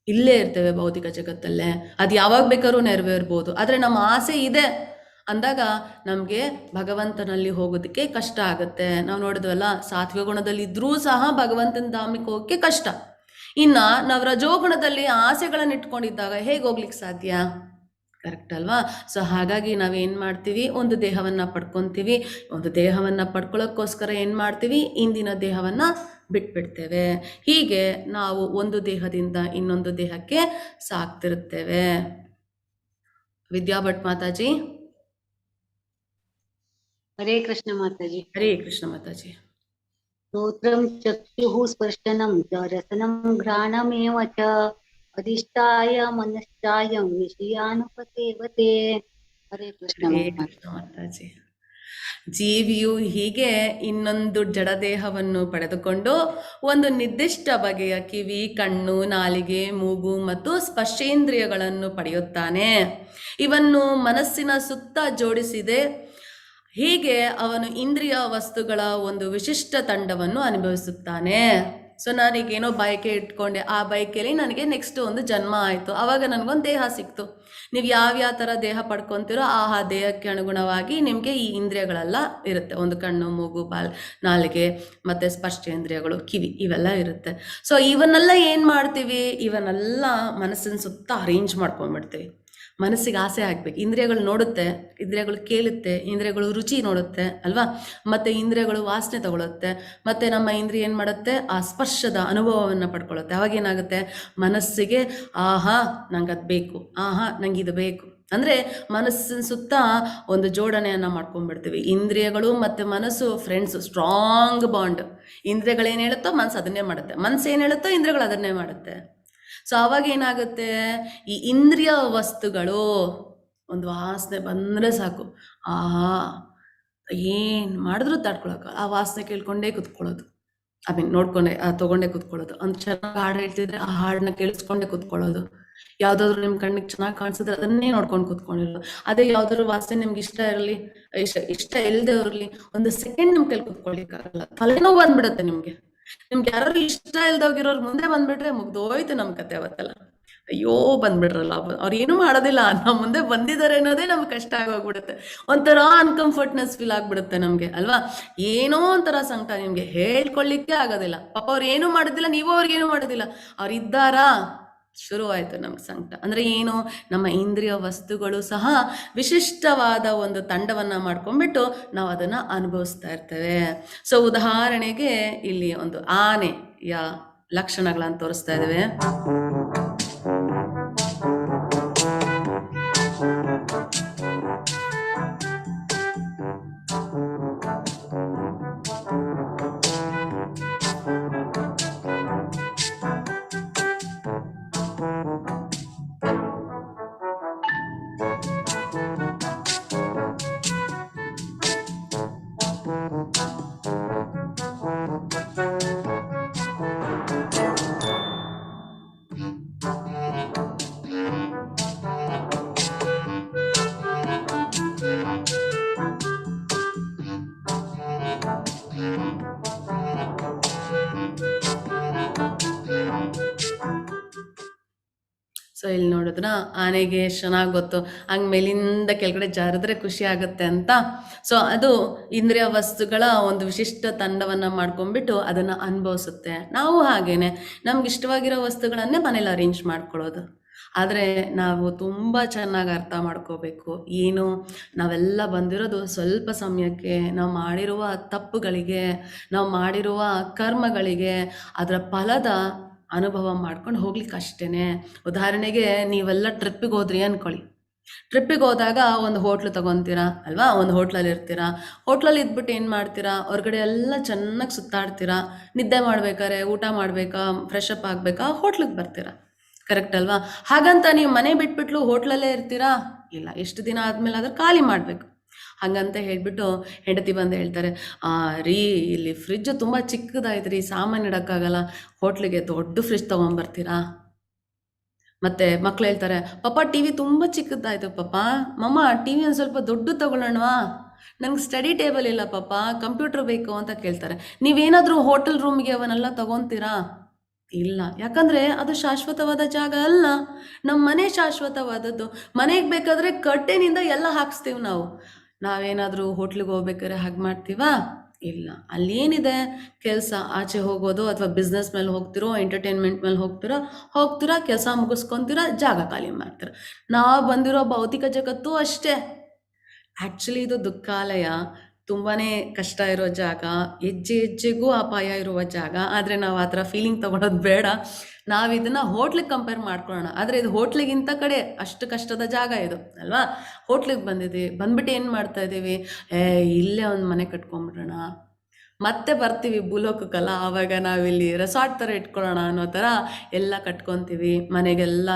Speaker 2: ಇಲ್ಲೇ ಇರ್ತೇವೆ ಭೌತಿಕ ಜಗತ್ತಲ್ಲೇ. ಅದು ಯಾವಾಗ ಬೇಕಾದ್ರೂ ನೆರವೇರ್ಬೋದು. ಆದರೆ ನಮ್ಮ ಆಸೆ ಇದೆ ಅಂದಾಗ ನಮಗೆ ಭಗವಂತನಲ್ಲಿ ಹೋಗೋದಕ್ಕೆ ಕಷ್ಟ ಆಗುತ್ತೆ. ನಾವು ನೋಡಿದ್ವಲ್ಲ, ಸಾತ್ವಿಕ ಗುಣದಲ್ಲಿ ಇದ್ರೂ ಸಹ ಭಗವಂತನ ಧಾಮಕ್ಕೆ ಹೋಗೋಕ್ಕೆ ಕಷ್ಟ. ಇನ್ನು ನಾವು ರಜೋಗುಣದಲ್ಲಿ ಆಸೆಗಳನ್ನು ಇಟ್ಕೊಂಡಿದ್ದಾಗ ಹೇಗೆ ಹೋಗ್ಲಿಕ್ಕೆ ಸಾಧ್ಯ? ಕರೆಕ್ಟ್ ಅಲ್ವಾ. ಸೊ ಹಾಗಾಗಿ ನಾವೇನು ಮಾಡ್ತೀವಿ, ಒಂದು ದೇಹವನ್ನು ಪಡ್ಕೊತೀವಿ. ಒಂದು ದೇಹವನ್ನು ಪಡ್ಕೊಳ್ಳೋಕ್ಕೋಸ್ಕರ ಏನು ಮಾಡ್ತೀವಿ, ಇಂದಿನ ದೇಹವನ್ನು ಬಿಟ್ಬಿಡ್ತೇವೆ. ಹೀಗೆ ನಾವು ಒಂದು ದೇಹದಿಂದ ಇನ್ನೊಂದು ದೇಹಕ್ಕೆ ಸಾಕ್ತಿರುತ್ತೇವೆ. ವಿದ್ಯಾ ಭಟ್ ಮಾತಾಜಿ.
Speaker 5: ಹರೇ ಕೃಷ್ಣ ಮಾತಾಜಿ.
Speaker 2: ಹರೇ ಕೃಷ್ಣ ಮಾತಾಜಿ.
Speaker 5: ಶ್ರೋತ್ರಂ ಚಕ್ಷುಃ ಸ್ಪರ್ಶನಂ ಚ ರಸನಂ ಘ್ರಾಣಮೇವ ಚ ಅಧಿಷ್ಠಾಯ ಮನಶ್ಚಾಯಂ ವಿಷಯಾನುಪಸೇವತೆ. ಹರೇ ಕೃಷ್ಣ
Speaker 2: ಮಾತಾಜಿ. ಜೀವಿಯು ಹೀಗೆ ಇನ್ನೊಂದು ಜಡದೇಹವನ್ನು ಪಡೆದುಕೊಂಡು ಒಂದು ನಿರ್ದಿಷ್ಟ ಬಗೆಯ ಕಿವಿ, ಕಣ್ಣು, ನಾಲಿಗೆ, ಮೂಗು ಮತ್ತು ಸ್ಪರ್ಶೇಂದ್ರಿಯಗಳನ್ನು ಪಡೆಯುತ್ತಾನೆ. ಇವನ್ನು ಮನಸ್ಸಿನ ಸುತ್ತ ಜೋಡಿಸಿದೆ. ಹೀಗೆ ಅವನು ಇಂದ್ರಿಯ ವಸ್ತುಗಳ ಒಂದು ವಿಶಿಷ್ಟ ತಂಡವನ್ನು ಅನುಭವಿಸುತ್ತಾನೆ. ಸೊ ನಾನೀಗೇನೋ ಬಯಕೆ ಇಟ್ಕೊಂಡೆ, ಆ ಬಯಕೆಯಲ್ಲಿ ನನಗೆ ನೆಕ್ಸ್ಟ್ ಒಂದು ಜನ್ಮ ಆಯಿತು, ಆವಾಗ ನನಗೊಂದು ದೇಹ ಸಿಕ್ತು. ನೀವು ಯಾವ್ಯಾವ ಥರ ದೇಹ ಪಡ್ಕೊತೀರೋ ಆ ದೇಹಕ್ಕೆ ಅನುಗುಣವಾಗಿ ನಿಮಗೆ ಈ ಇಂದ್ರಿಯಗಳೆಲ್ಲ ಇರುತ್ತೆ. ಒಂದು ಕಣ್ಣು, ಮೂಗು, ನಾಲಿಗೆ ಮತ್ತು ಸ್ಪರ್ಶೇಂದ್ರಿಯಗಳು, ಕಿವಿ, ಇವೆಲ್ಲ ಇರುತ್ತೆ. ಸೊ ಇವನ್ನೆಲ್ಲ ಏನು ಮಾಡ್ತೀವಿ, ಇವನ್ನೆಲ್ಲ ಮನಸ್ಸಿನ ಸುತ್ತ ಅರೇಂಜ್ ಮಾಡ್ಕೊಂಡ್ಬಿಡ್ತೀವಿ. ಮನಸ್ಸಿಗೆ ಆಸೆ ಆಗಬೇಕು. ಇಂದ್ರಿಯಗಳು ನೋಡುತ್ತೆ, ಇಂದ್ರಿಯಗಳು ಕೇಳುತ್ತೆ, ಇಂದ್ರಿಯಗಳು ರುಚಿ ನೋಡುತ್ತೆ ಅಲ್ವಾ, ಮತ್ತು ಇಂದ್ರಿಯಗಳು ವಾಸನೆ ತಗೊಳುತ್ತೆ, ಮತ್ತು ನಮ್ಮ ಇಂದ್ರಿಯ ಏನು ಮಾಡುತ್ತೆ, ಆ ಸ್ಪರ್ಶದ ಅನುಭವವನ್ನು ಪಡ್ಕೊಳ್ಳುತ್ತೆ. ಅವಾಗ ಏನಾಗುತ್ತೆ, ಮನಸ್ಸಿಗೆ ಆಹಾ ನಂಗೆ ಅದು ಬೇಕು, ಆಹಾ ನಂಗೆ ಇದು ಬೇಕು ಅಂದರೆ ಮನಸ್ಸಿನ ಸುತ್ತ ಒಂದು ಜೋಡಣೆಯನ್ನು ಮಾಡ್ಕೊಂಡ್ಬಿಡ್ತೀವಿ. ಇಂದ್ರಿಯಗಳು ಮತ್ತು ಮನಸ್ಸು ಫ್ರೆಂಡ್ಸು, ಸ್ಟ್ರಾಂಗ್ ಬಾಂಡ್. ಇಂದ್ರಿಯಗಳೇನು ಹೇಳುತ್ತೋ ಮನಸ್ಸು ಅದನ್ನೇ ಮಾಡುತ್ತೆ, ಮನಸ್ಸು ಏನು ಹೇಳುತ್ತೋ ಇಂದ್ರಿಯಗಳು ಅದನ್ನೇ ಮಾಡುತ್ತೆ. ಸೊ ಆವಾಗ ಏನಾಗುತ್ತೆ, ಈ ಇಂದ್ರಿಯ ವಸ್ತುಗಳು ಒಂದು ವಾಸನೆ ಬಂದರೆ ಸಾಕು, ಆಹಾ ಏನು ಮಾಡಿದ್ರೂ ತಡ್ಕೊಳಕ್ಕೆ, ಆ ವಾಸನೆ ಕೇಳ್ಕೊಂಡೇ ಕೂತ್ಕೊಳ್ಳೋದು, ನೋಡ್ಕೊಂಡೆ ತೊಗೊಂಡೇ ಕೂತ್ಕೊಳ್ಳೋದು. ಒಂದು ಚೆನ್ನಾಗಿ ಹಾಡು ಹೇಳ್ತಿದ್ರೆ ಆ ಹಾಡನ್ನ ಕೇಳಿಸ್ಕೊಂಡೇ ಕೂತ್ಕೊಳ್ಳೋದು. ಯಾವುದಾದ್ರು ನಿಮ್ಮ ಕಣ್ಣಿಗೆ ಚೆನ್ನಾಗಿ ಕಾಣಿಸಿದ್ರೆ ಅದನ್ನೇ ನೋಡ್ಕೊಂಡು ಕೂತ್ಕೊಂಡಿರೋದು. ಅದೇ ಯಾವುದಾದ್ರು ವಾಸನೆ ನಿಮ್ಗೆ ಇಷ್ಟ ಇಲ್ಲದೆ ಇರಲಿ, ಒಂದು ಸೆಕೆಂಡ್ ನಿಮ್ಮ ಕೈಲಿ ಕೂತ್ಕೊಳ್ಳಿಕ್ಕಾಗಲ್ಲ, ತಲೆನೋವು ಬಂದ್ಬಿಡುತ್ತೆ ನಿಮಗೆ. ನಿಮ್ಗೆ ಯಾರು ಇಷ್ಟ ಇಲ್ದೋಗಿರೋರು ಮುಂದೆ ಬಂದ್ಬಿಟ್ರೆ ಮುಗ್ದೋಯ್ತು ನಮ್ಮ ಕತೆ. ಅವತ್ತೆಲ್ಲ ಅಯ್ಯೋ ಬಂದ್ಬಿಟ್ರಲ್ಲ, ಅವ್ರು ಏನೂ ಮಾಡೋದಿಲ್ಲ, ನಾವು ಮುಂದೆ ಬಂದಿದ್ದಾರೆ ಅನ್ನೋದೇ ನಮ್ಗೆ ಕಷ್ಟ ಆಗೋಗ್ಬಿಡುತ್ತೆ. ಒಂಥರ ಅನ್ಕಂಫರ್ಟ್ನೆಸ್ ಫೀಲ್ ಆಗ್ಬಿಡುತ್ತೆ ನಮಗೆ ಅಲ್ವಾ. ಏನೋ ಒಂಥರ ಸಂಕಟ, ನಿಮಗೆ ಹೇಳ್ಕೊಳ್ಳಿಕ್ಕೆ ಆಗೋದಿಲ್ಲ. ಪಾಪ ಅವ್ರು ಏನೂ ಮಾಡೋದಿಲ್ಲ, ನೀವು ಅವ್ರಿಗೇನು ಮಾಡೋದಿಲ್ಲ, ಅವ್ರು ಇದ್ದಾರಾ, ಶುರುವಾಯಿತು ನಮ್ಗೆ ಸಂಕಟ. ಅಂದರೆ ಏನು, ನಮ್ಮ ಇಂದ್ರಿಯ ವಸ್ತುಗಳು ಸಹ ವಿಶಿಷ್ಟವಾದ ಒಂದು ತಂಡವನ್ನು ಮಾಡ್ಕೊಂಡ್ಬಿಟ್ಟು ನಾವು ಅದನ್ನು ಅನುಭವಿಸ್ತಾ ಇರ್ತೇವೆ. ಸೊ ಉದಾಹರಣೆಗೆ ಇಲ್ಲಿ ಒಂದು ಆನೆಯ ಲಕ್ಷಣಗಳನ್ನು ತೋರಿಸ್ತಾ ಇದ್ದೇವೆ. ನೋಡಿದ್ರ ಆನೆಗೆ ಎಷ್ಟು ಚೆನ್ನಾಗಿ ಗೊತ್ತು ಹಂಗೆ ಮೇಲಿಂದ ಕೆಳಗಡೆ ಜಾರಿದ್ರೆ ಖುಷಿ ಆಗುತ್ತೆ ಅಂತ. ಸೊ ಅದು ಇಂದ್ರಿಯ ವಸ್ತುಗಳ ಒಂದು ವಿಶಿಷ್ಟ ತಂಡವನ್ನು ಮಾಡ್ಕೊಂಡ್ಬಿಟ್ಟು ಅದನ್ನು ಅನುಭವಿಸುತ್ತೆ. ನಾವು ಹಾಗೇನೆ ನಮ್ಗೆ ಇಷ್ಟವಾಗಿರೋ ವಸ್ತುಗಳನ್ನೇ ಮನೇಲಿ ಅರೇಂಜ್ ಮಾಡ್ಕೊಳ್ಳೋದು. ಆದರೆ ನಾವು ತುಂಬ ಚೆನ್ನಾಗಿ ಅರ್ಥ ಮಾಡ್ಕೋಬೇಕು, ಏನು ನಾವೆಲ್ಲ ಬಂದಿರೋದು ಸ್ವಲ್ಪ ಸಮಯಕ್ಕೆ, ನಾವು ಮಾಡಿರುವ ತಪ್ಪುಗಳಿಗೆ, ನಾವು ಮಾಡಿರುವ ಕರ್ಮಗಳಿಗೆ ಅದರ ಫಲದ ಅನುಭವ ಮಾಡ್ಕೊಂಡು ಹೋಗ್ಲಿಕ್ಕೆ ಅಷ್ಟೇ. ಉದಾಹರಣೆಗೆ ನೀವೆಲ್ಲ ಟ್ರಿಪ್ಪಿಗೆ ಹೋದ್ರಿ ಅಂದ್ಕೊಳ್ಳಿ. ಟ್ರಿಪ್ಪಿಗೆ ಹೋದಾಗ ಒಂದು ಹೋಟ್ಲು ತೊಗೊತೀರಾ ಅಲ್ವಾ, ಒಂದು ಹೋಟ್ಲಲ್ಲಿ ಇರ್ತೀರಾ. ಹೋಟ್ಲಲ್ಲಿ ಇದ್ಬಿಟ್ಟು ಏನು ಮಾಡ್ತೀರಾ, ಹೊರಗಡೆ ಎಲ್ಲ ಚೆನ್ನಾಗಿ ಸುತ್ತಾಡ್ತೀರಾ. ನಿದ್ದೆ ಮಾಡ್ಬೇಕಾರೆ, ಊಟ ಮಾಡಬೇಕಾ, ಫ್ರೆಶ್ ಅಪ್ ಆಗಬೇಕಾ, ಹೋಟ್ಲಿಗೆ ಬರ್ತೀರಾ. ಕರೆಕ್ಟ್ ಅಲ್ವಾ? ಹಾಗಂತ ನೀವು ಮನೆ ಬಿಟ್ಬಿಟ್ಲು ಹೋಟ್ಲಲ್ಲೇ ಇರ್ತೀರಾ? ಇಲ್ಲ, ಎಷ್ಟು ದಿನ ಆದಮೇಲೆ ಅದ್ರ ಖಾಲಿ ಮಾಡಬೇಕು. ಹಾಗಂತ ಹೇಳ್ಬಿಟ್ಟು ಹೆಂಡತಿ ಬಂದು ಹೇಳ್ತಾರೆ, ರೀ ಇಲ್ಲಿ ಫ್ರಿಜ್ ತುಂಬ ಚಿಕ್ಕದಾಯ್ತು ರೀ, ಸಾಮಾನು ಇಡೋಕ್ಕಾಗಲ್ಲ, ಹೋಟ್ಲಿಗೆ ದೊಡ್ಡ ಫ್ರಿಜ್ ತೊಗೊಂಬರ್ತೀರಾ? ಮತ್ತು ಮಕ್ಳು ಹೇಳ್ತಾರೆ, ಪಾಪ ಟಿ ವಿ ತುಂಬ ಚಿಕ್ಕದಾಯ್ತು ಪಾಪ, ಮಮ್ಮ ಟಿ ವಿ ಒಂದು ಸ್ವಲ್ಪ ದೊಡ್ಡ ತೊಗೊಳ್ಳೋಣವಾ, ನನಗೆ ಸ್ಟಡಿ ಟೇಬಲ್ ಇಲ್ಲ ಪಾಪ, ಕಂಪ್ಯೂಟರ್ ಬೇಕು ಅಂತ ಕೇಳ್ತಾರೆ. ನೀವೇನಾದರೂ ಹೋಟೆಲ್ ರೂಮ್ಗೆ ಅವನ್ನೆಲ್ಲ ತೊಗೊತೀರಾ? ಇಲ್ಲ, ಯಾಕಂದರೆ ಅದು ಶಾಶ್ವತವಾದ ಜಾಗ ಅಲ್ಲ. ನಮ್ಮ ಮನೆ ಶಾಶ್ವತವಾದದ್ದು. ಮನೆಗೆ ಬೇಕಾದರೆ ಕಟ್ಟೆನಿಂದ ಎಲ್ಲ ಹಾಕ್ಸ್ತೀವಿ ನಾವು. ನಾವೇನಾದರೂ ಹೋಟ್ಲಿಗೆ ಹೋಗ್ಬೇಕಾದ್ರೆ ಹಾಗೆ ಮಾಡ್ತೀವಾ? ಇಲ್ಲ. ಅಲ್ಲಿ ಏನಿದೆ ಕೆಲಸ, ಆಚೆ ಹೋಗೋದು ಅಥವಾ ಬಿಸ್ನೆಸ್ ಮೇಲೆ ಹೋಗ್ತಿರೋ, ಎಂಟರ್ಟೈನ್ಮೆಂಟ್ ಮೇಲೆ ಹೋಗ್ತೀರಾ, ಕೆಲಸ ಮುಗಿಸ್ಕೊತೀರಾ, ಜಾಗ ಖಾಲಿ ಮಾಡ್ತೀರ. ನಾವು ಬಂದಿರೋ ಭೌತಿಕ ಜಗತ್ತು ಅಷ್ಟೇ. ಆ್ಯಕ್ಚುಲಿ ಇದು ದುಃಖಾಲಯ, ತುಂಬಾ ಕಷ್ಟ ಇರೋ ಜಾಗ, ಹೆಜ್ಜೆ ಹೆಜ್ಜೆಗೂ ಅಪಾಯ ಇರುವ ಜಾಗ. ಆದರೆ ನಾವು ಆ ಥರ ಫೀಲಿಂಗ್ ತೊಗೊಳೋದು ಬೇಡ. ನಾವು ಇದನ್ನು ಹೋಟ್ಲಿಗೆ ಕಂಪೇರ್ ಮಾಡ್ಕೊಳ್ಳೋಣ. ಆದರೆ ಇದು ಹೋಟ್ಲಿಗಿಂತ ಕಡೆ ಅಷ್ಟು ಕಷ್ಟದ ಜಾಗ ಇದು ಅಲ್ವಾ. ಹೋಟ್ಲಿಗೆ ಬಂದ್ಬಿಟ್ಟು ಏನು ಮಾಡ್ತಾ ಇದ್ದೀವಿ, ಇಲ್ಲೇ ಒಂದು ಮನೆ ಕಟ್ಕೊಂಬಿಡೋಣ, ಮತ್ತೆ ಬರ್ತೀವಿ ಭೂಲೋಕಕ್ಕಲ್ಲ, ಆವಾಗ ನಾವಿಲ್ಲಿ ರೆಸಾರ್ಟ್ ಥರ ಇಟ್ಕೊಳ್ಳೋಣ ಅನ್ನೋ ಥರ ಎಲ್ಲ ಕಟ್ಕೊತೀವಿ. ಮನೆಗೆಲ್ಲ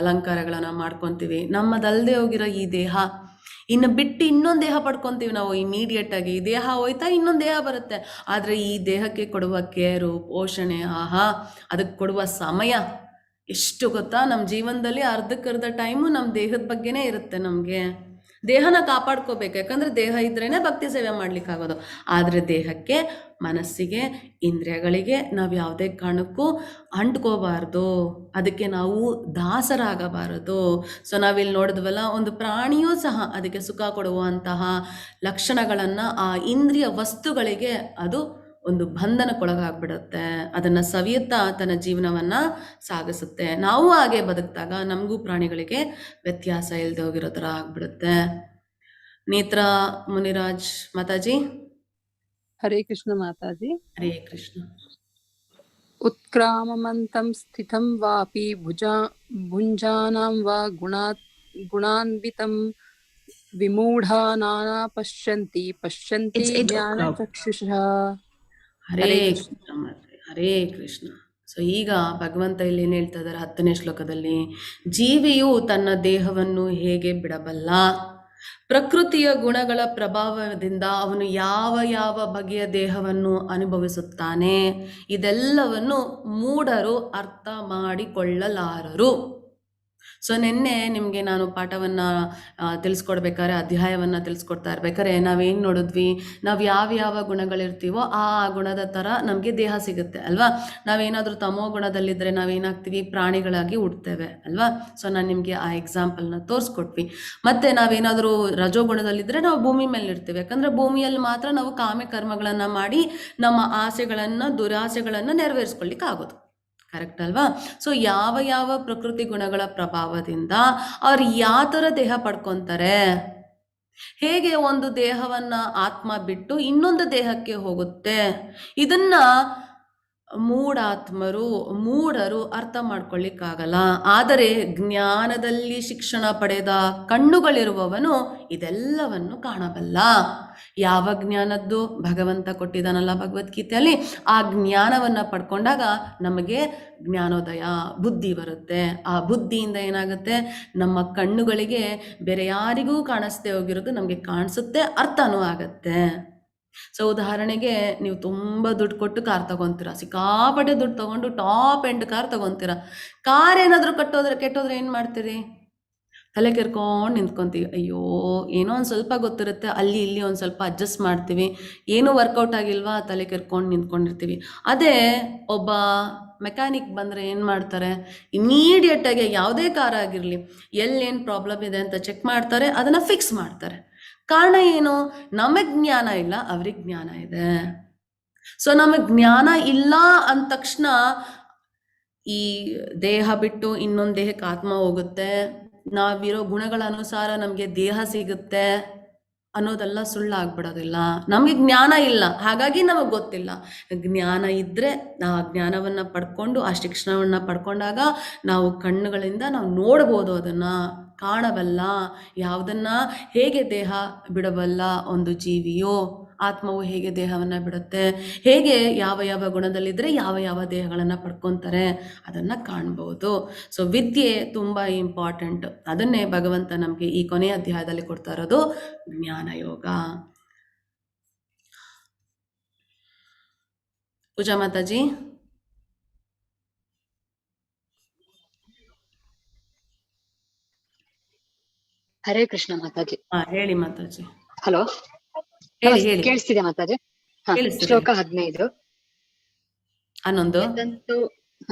Speaker 2: ಅಲಂಕಾರಗಳನ್ನು ಮಾಡ್ಕೊತೀವಿ. ನಮ್ಮದಲ್ಲದೆ ಹೋಗಿರೋ ಈ ದೇಹ ಇನ್ನು ಬಿಟ್ಟು ಇನ್ನೊಂದು ದೇಹ ಪಡ್ಕೊತೀವಿ ನಾವು ಇಮಿಡಿಯೇಟಾಗಿ. ಈ ದೇಹ ಹೋಯ್ತಾ ಇನ್ನೊಂದು ದೇಹ ಬರುತ್ತೆ. ಆದರೆ ಈ ದೇಹಕ್ಕೆ ಕೊಡುವ ಕೇರು, ಪೋಷಣೆ, ಅದಕ್ಕೆ ಕೊಡುವ ಸಮಯ ಎಷ್ಟು ಗೊತ್ತಾ? ನಮ್ಮ ಜೀವನದಲ್ಲಿ ಅರ್ಧಕ್ಕರ್ಧ ಟೈಮು ನಮ್ಮ ದೇಹದ ಬಗ್ಗೆನೇ ಇರುತ್ತೆ. ನಮಗೆ ದೇಹನ ಕಾಪಾಡ್ಕೋಬೇಕು, ಯಾಕಂದರೆ ದೇಹ ಇದ್ರೇ ಭಕ್ತಿ ಸೇವೆ ಮಾಡ್ಲಿಕ್ಕಾಗೋದು. ಆದರೆ ದೇಹಕ್ಕೆ, ಮನಸ್ಸಿಗೆ, ಇಂದ್ರಿಯಗಳಿಗೆ ನಾವು ಯಾವುದೇ ಕಾರಣಕ್ಕೂ ಅಂಟ್ಕೋಬಾರ್ದು, ಅದಕ್ಕೆ ನಾವು ದಾಸರಾಗಬಾರದು. ಸೊ ನಾವಿಲ್ಲಿ ನೋಡಿದ್ವಲ್ಲ, ಒಂದು ಪ್ರಾಣಿಯೂ ಸಹ ಅದಕ್ಕೆ ಸುಖ ಕೊಡುವಂತಹ ಲಕ್ಷಣಗಳನ್ನು ಆ ಇಂದ್ರಿಯ ವಸ್ತುಗಳಿಗೆ ಅದು ಒಂದು ಬಂಧನಕ್ಕೊಳಗಾಗ್ಬಿಡುತ್ತೆ. ಅದನ್ನು ಸವಿಯುತ್ತಾ ತನ್ನ ಜೀವನವನ್ನು ಸಾಗಿಸುತ್ತೆ. ನಾವು ಹಾಗೆ ಬದುಕಿದಾಗ ನಮಗೂ ಪ್ರಾಣಿಗಳಿಗೆ ವ್ಯತ್ಯಾಸ ಇಲ್ಲದೆ ಹೋಗಿರೋ ಥರ ಆಗ್ಬಿಡುತ್ತೆ. ನೇತ್ರ ಮುನಿರಾಜ್ ಮಾತಾಜಿ.
Speaker 6: ಹರೇ ಕೃಷ್ಣ ಮಾತಾಜಿ.
Speaker 2: ಹರೇ ಕೃಷ್ಣ.
Speaker 6: ಉತ್ಕ್ರಾಮಂತಂ ಸ್ಥಿತಂ ವಾಪಿ ಭುಂಜಾನಾಂ ವಾ ಗುಣಾನ್ವಿತಂ ವಿಮೂಢಾ ನಾನಾ ಪಶ್ಯಂತಿ ಜ್ಞಾನಚಕ್ಷುಷಃ.
Speaker 2: ಹರೇ ಕೃಷ್ಣ ಮಾತೆ. ಹರೇ ಕೃಷ್ಣ. ಸೊ ಈಗ ಭಗವಂತ ಇಲ್ಲಿ ಏನು ಹೇಳ್ತಾ ಇದ್ದಾರೆ 10ನೇ ಶ್ಲೋಕದಲ್ಲಿ, ಜೀವಿಯು ತನ್ನ ದೇಹವನ್ನು ಹೇಗೆ ಬಿಡಬಲ್ಲ, ಪ್ರಕೃತಿಯ ಗುಣಗಳ ಪ್ರಭಾವದಿಂದ ಅವನು ಯಾವ ಯಾವ ಬಗೆಯ ದೇಹವನ್ನು ಅನುಭವಿಸುತ್ತಾನೆ, ಇದೆಲ್ಲವನ್ನು ಮೂಢರು ಅರ್ಥ ಮಾಡಿಕೊಳ್ಳಲಾರರು. ಸೊ ನಿನ್ನೆ ನಿಮಗೆ ನಾನು ಪಾಠವನ್ನು ತಿಳಿಸ್ಕೊಡ್ಬೇಕಾದ್ರೆ, ಅಧ್ಯಾಯವನ್ನು ತಿಳಿಸ್ಕೊಡ್ತಾ ಇರ್ಬೇಕಾದ್ರೆ ನಾವೇನು ನೋಡಿದ್ವಿ, ನಾವು ಯಾವ ಗುಣಗಳಿರ್ತೀವೋ ಆ ಗುಣದ ಥರ ನಮಗೆ ದೇಹ ಸಿಗುತ್ತೆ ಅಲ್ವಾ. ನಾವೇನಾದರೂ ತಮೋ ಗುಣದಲ್ಲಿದ್ದರೆ ನಾವೇನಾಗ್ತೀವಿ, ಪ್ರಾಣಿಗಳಾಗಿ ಹುಡ್ತೇವೆ ಅಲ್ವಾ. ಸೊ ನಾನು ನಿಮಗೆ ಆ ಎಕ್ಸಾಂಪಲ್ನ ತೋರಿಸ್ಕೊಟ್ವಿ. ಮತ್ತು ನಾವೇನಾದರೂ ರಜೋಗುಣದಲ್ಲಿದ್ದರೆ ನಾವು ಭೂಮಿ ಮೇಲೆ ಇರ್ತೀವಿ, ಯಾಕಂದರೆ ಭೂಮಿಯಲ್ಲಿ ಮಾತ್ರ ನಾವು ಕಾಮ್ಯ ಕರ್ಮಗಳನ್ನು ಮಾಡಿ ನಮ್ಮ ಆಸೆಗಳನ್ನು, ದುರಾಸೆಗಳನ್ನು ನೆರವೇರಿಸ್ಕೊಳ್ಳಿಕ್ಕೆ ಆಗೋದು. ಕರೆಕ್ಟ್ ಅಲ್ವಾ. ಸೊ ಯಾವ ಪ್ರಕೃತಿ ಗುಣಗಳ ಪ್ರಭಾವದಿಂದ ಅವ್ರು ಯಾವ ಥರ ದೇಹ ಪಡ್ಕೊತಾರೆ, ಹೇಗೆ ಒಂದು ದೇಹವನ್ನ ಆತ್ಮ ಬಿಟ್ಟು ಇನ್ನೊಂದು ದೇಹಕ್ಕೆ ಹೋಗುತ್ತೆ, ಇದನ್ನ ಮೂಢರು ಅರ್ಥ ಮಾಡ್ಕೊಳ್ಳಿಕ್ಕಾಗಲ್ಲ. ಆದರೆ ಜ್ಞಾನದಲ್ಲಿ ಶಿಕ್ಷಣ ಪಡೆದ ಕಣ್ಣುಗಳಿರುವವನು ಇದೆಲ್ಲವನ್ನು ಕಾಣಬಲ್ಲ. ಯಾವ ಜ್ಞಾನದ್ದು? ಭಗವಂತ ಕೊಟ್ಟಿದ್ದಾನಲ್ಲ ಭಗವದ್ಗೀತೆಯಲ್ಲಿ, ಆ ಜ್ಞಾನವನ್ನು ಪಡ್ಕೊಂಡಾಗ ನಮಗೆ ಜ್ಞಾನೋದಯ, ಬುದ್ಧಿ ಬರುತ್ತೆ. ಆ ಬುದ್ಧಿಯಿಂದ ಏನಾಗುತ್ತೆ, ನಮ್ಮ ಕಣ್ಣುಗಳಿಗೆ ಬೇರೆ ಯಾರಿಗೂ ಕಾಣಿಸ್ದೇ ಹೋಗಿರೋದು ನಮಗೆ ಕಾಣಿಸುತ್ತೆ, ಅರ್ಥನೂ ಆಗತ್ತೆ. ಸೊ ಉದಾಹರಣೆಗೆ ನೀವು ತುಂಬ ದುಡ್ಡು ಕೊಟ್ಟು ಕಾರ್ ತೊಗೊತೀರ, ಸಿಕ್ಕಾಪಟ್ಟೆ ದುಡ್ಡು ತೊಗೊಂಡು ಟಾಪ್ ಎಂಡ್ ಕಾರ್ ತೊಗೊತೀರ. ಕಾರ್ ಏನಾದರೂ ಕೆಟ್ಟೋದ್ರೆ ಏನು ಮಾಡ್ತೀರಿ? ತಲೆ ಕೆರ್ಕೊಂಡು ನಿಂತ್ಕೊತೀವಿ. ಅಯ್ಯೋ, ಏನೋ ಒಂದು ಸ್ವಲ್ಪ ಗೊತ್ತಿರುತ್ತೆ, ಅಲ್ಲಿ ಇಲ್ಲಿ ಒಂದು ಸ್ವಲ್ಪ ಅಡ್ಜಸ್ಟ್ ಮಾಡ್ತೀವಿ, ಏನೂ ವರ್ಕೌಟ್ ಆಗಿಲ್ವಾ, ತಲೆ ಕೆರ್ಕೊಂಡು ನಿಂತ್ಕೊಂಡಿರ್ತೀವಿ. ಅದೇ ಒಬ್ಬ ಮೆಕ್ಯಾನಿಕ್ ಬಂದರೆ ಏನು ಮಾಡ್ತಾರೆ, ಇಮಿಡಿಯೇಟಾಗಿ ಯಾವುದೇ ಕಾರ್ ಆಗಿರಲಿ ಎಲ್ಲೇನು ಪ್ರಾಬ್ಲಮ್ ಇದೆ ಅಂತ ಚೆಕ್ ಮಾಡ್ತಾರೆ, ಅದನ್ನು ಫಿಕ್ಸ್ ಮಾಡ್ತಾರೆ. ಕಾರಣ ಏನು? ನಮಗೆ ಜ್ಞಾನ ಇಲ್ಲ, ಅವ್ರಿಗೆ ಜ್ಞಾನ ಇದೆ. ಸೊ ನಮಗೆ ಜ್ಞಾನ ಇಲ್ಲ ಅಂದ ತಕ್ಷಣ ಈ ದೇಹ ಬಿಟ್ಟು ಇನ್ನೊಂದು ದೇಹಕ್ಕೆ ಆತ್ಮ ಹೋಗುತ್ತೆ, ನಾವಿರೋ ಗುಣಗಳ ಅನುಸಾರ ನಮಗೆ ದೇಹ ಸಿಗುತ್ತೆ ಅನ್ನೋದೆಲ್ಲ ಸುಳ್ಳಾಗ್ಬಿಡೋದಿಲ್ಲ. ನಮಗೆ ಜ್ಞಾನ ಇಲ್ಲ, ಹಾಗಾಗಿ ನಮಗೆ ಗೊತ್ತಿಲ್ಲ. ಜ್ಞಾನ ಇದ್ದರೆ ಆ ಜ್ಞಾನವನ್ನು ಪಡ್ಕೊಂಡು ಆ ಶಿಕ್ಷಣವನ್ನು ಪಡ್ಕೊಂಡಾಗ ನಾವು ಕಣ್ಣುಗಳಿಂದ ನಾವು ನೋಡ್ಬೋದು, ಅದನ್ನು ಕಾಣಬಲ್ಲ. ಯಾವುದನ್ನು ಹೇಗೆ ದೇಹ ಬಿಡಬಲ್ಲ ಒಂದು ಜೀವಿಯೋ, ಆತ್ಮವು ಹೇಗೆ ದೇಹವನ್ನು ಬಿಡುತ್ತೆ, ಹೇಗೆ ಯಾವ ಯಾವ ಗುಣದಲ್ಲಿದ್ದರೆ ಯಾವ ಯಾವ ದೇಹಗಳನ್ನು ಪಡ್ಕೊತಾರೆ ಅದನ್ನು ಕಾಣ್ಬೋದು. ಸೊ ವಿದ್ಯೆ ತುಂಬ ಇಂಪಾರ್ಟೆಂಟ್. ಅದನ್ನೇ ಭಗವಂತ ನಮಗೆ ಈ ಕೊನೆಯ ಅಧ್ಯಾಯದಲ್ಲಿ ಕೊಡ್ತಾ ಇರೋದು ಜ್ಞಾನಯೋಗ. ಪೂಜಾ ಮಾತಾಜಿ.
Speaker 7: ಹರೇ ಕೃಷ್ಣ ಮಾತಾಜಿ.
Speaker 2: ಹೇಳಿ ಮಾತಾಜಿ.
Speaker 7: ಹಲೋ,
Speaker 2: ಹೇಳಿ.
Speaker 7: ಕೇಳಿಸ್ತಿದೆ ಮಾತಾಜಿ?
Speaker 2: ಕೇಳಿಸ್ತಿದೆ.
Speaker 7: ಶ್ಲೋಕ 15.
Speaker 2: 11.